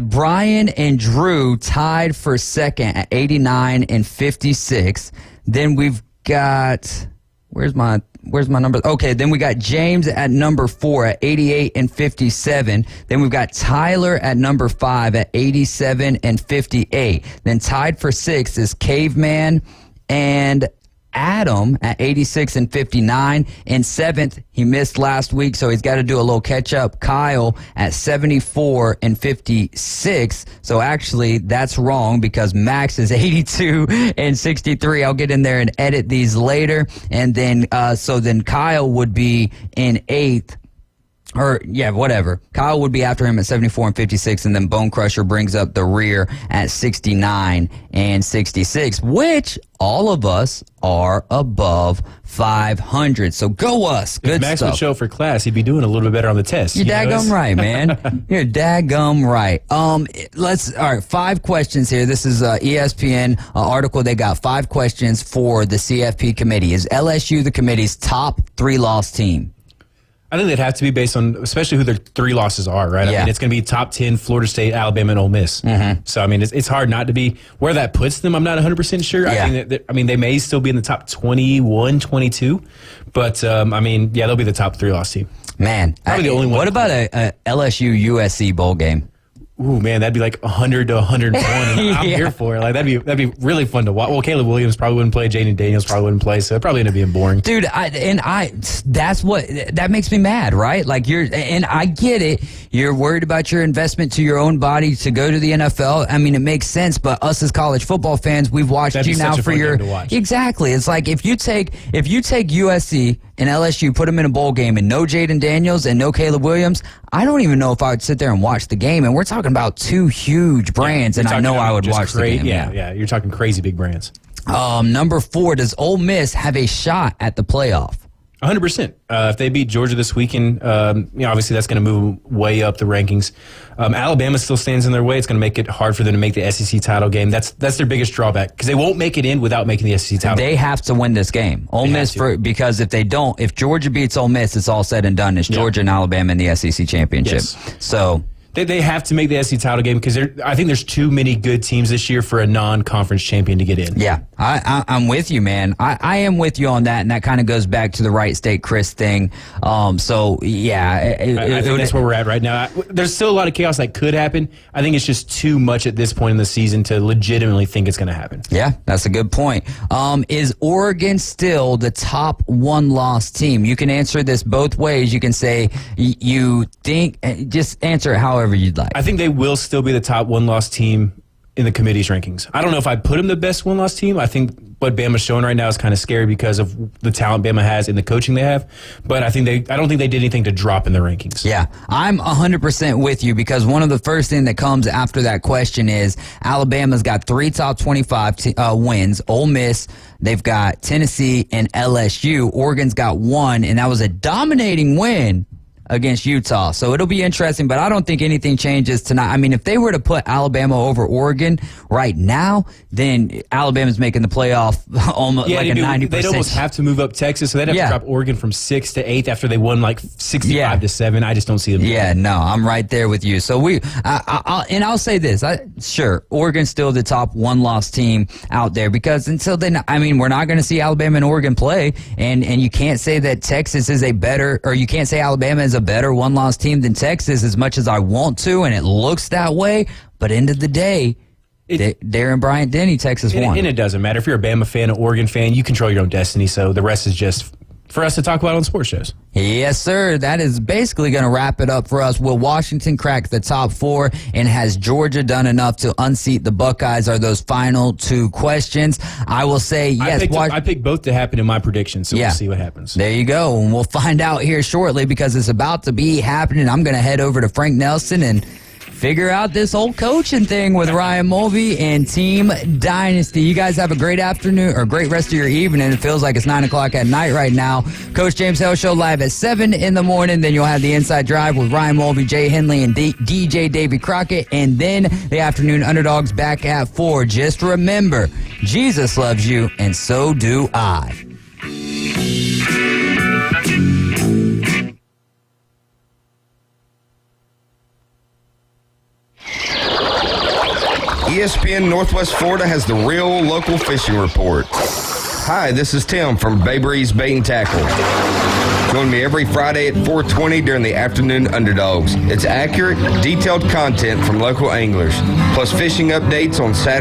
Brian and Drew tied for second at 89-56. Then we've got where's my number? Okay, then we got James at number 4 at 88-57. Then we've got Tyler at number 5 at 87-58. Then tied for 6th is Caveman and Adam at 86-59. In 7th, he missed last week, so he's got to do a little catch up. Kyle at 74-56. So actually, that's wrong because Max is 82-63. I'll get in there and edit these later. And then, then Kyle would be in 8th. Or, yeah, whatever. Kyle would be after him at 74-56, and then Bone Crusher brings up the rear at 69-66, which all of us are above 500. So go us. Good if Max stuff. would show for class, he'd be doing a little bit better on the test. You're daggum right, man. You're daggum right. All right, 5 questions here. This is ESPN article. They got 5 questions for the CFP committee. Is LSU the committee's top 3-loss team? I think they'd have to be based on, especially who their 3 losses are, right? Yeah. I mean, it's going to be top 10, Florida State, Alabama, and Ole Miss. Mm-hmm. So, I mean, it's hard not to be. Where that puts them, I'm not 100% sure. Yeah. I think they may still be in the top 21, 22. But, they'll be the top 3-loss team. Man. Probably the only one. What about a LSU-USC bowl game? Ooh, man, that'd be like 100 to 120. I'm here for it. Like that'd be really fun to watch. Well, Caleb Williams probably wouldn't play. Jaden Daniels probably wouldn't play. So it probably ended up being boring. Dude, that makes me mad, right? Like I get it. You're worried about your investment to your own body to go to the NFL. I mean, it makes sense. But us as college football fans, we've watched you now for your exactly. It's like if you take USC and LSU, put them in a bowl game and no Jaden Daniels and no Caleb Williams, I don't even know if I would sit there and watch the game. And we're talking about 2 huge brands, and I know I would watch the game. Yeah, you're talking crazy big brands. Number 4, does Ole Miss have a shot at the playoff? 100%. If they beat Georgia this weekend, obviously that's going to move way up the rankings. Alabama still stands in their way. It's going to make it hard for them to make the SEC title game. That's their biggest drawback because they won't make it in without making the SEC title. They have to win this game. Ole Miss, because if they don't, if Georgia beats Ole Miss, it's all said and done. It's Georgia and Alabama in the SEC championship. Yes. So They have to make the SEC title game because I think there's too many good teams this year for a non-conference champion to get in. Yeah, I'm with you, man. I am with you on that, and that kind of goes back to the Wright State Chris thing. So, yeah. I think that's where we're at right now. There's still a lot of chaos that could happen. I think it's just too much at this point in the season to legitimately think it's going to happen. Yeah, that's a good point. Is Oregon still the top one-loss team? You can answer this both ways. You can say you think, just answer it however you'd like. I think they will still be the top one-loss team in the committee's rankings. I don't know if I'd put them the best one-loss team. I think what Bama's showing right now is kind of scary because of the talent Bama has and the coaching they have. But I don't think they did anything to drop in the rankings. Yeah, I'm 100% with you because one of the first thing that comes after that question is Alabama's got 3 top 25 wins. Ole Miss, they've got Tennessee and LSU. Oregon's got 1, and that was a dominating win against Utah. So it'll be interesting, but I don't think anything changes tonight. I mean, if they were to put Alabama over Oregon right now, then Alabama's making the playoff almost like a 90%. They'd almost have to move up Texas, so they'd have to drop Oregon from 6th to 8th after they won like 65 to 7. I just don't see them. Yeah, no, I'm right there with you. So I'll say this. Sure, Oregon's still the top one-loss team out there because until then, I mean, we're not going to see Alabama and Oregon play, and you can't say that Texas is you can't say Alabama is a better one-loss team than Texas as much as I want to, and it looks that way. But end of the day, Darren Bryant-Denny, Texas won. And it doesn't matter. If you're a Bama fan, an Oregon fan, you control your own destiny, so the rest is just for us to talk about on sports shows. Yes, sir. That is basically going to wrap it up for us. Will Washington crack the top 4, and has Georgia done enough to unseat the Buckeyes? Are those final 2 questions? I will say yes. I picked both to happen in my predictions, so we'll see what happens. There you go. And we'll find out here shortly because it's about to be happening. I'm going to head over to Frank Nelson and figure out this whole coaching thing with Ryan Mulvey and Team Dynasty. You guys have a great afternoon or great rest of your evening. It feels like it's 9 o'clock at night right now. Coach James Hill Show live at 7 in the morning. Then you'll have the Inside Drive with Ryan Mulvey, Jay Henley, and DJ Davey Crockett. And then the Afternoon Underdogs back at 4. Just remember, Jesus loves you, and so do I. ESPN Northwest Florida has the real local fishing report. Hi, this is Tim from Bay Breeze Bait and Tackle. Join me every Friday at 4:20 during the Afternoon Underdogs. It's accurate, detailed content from local anglers, plus fishing updates on Saturday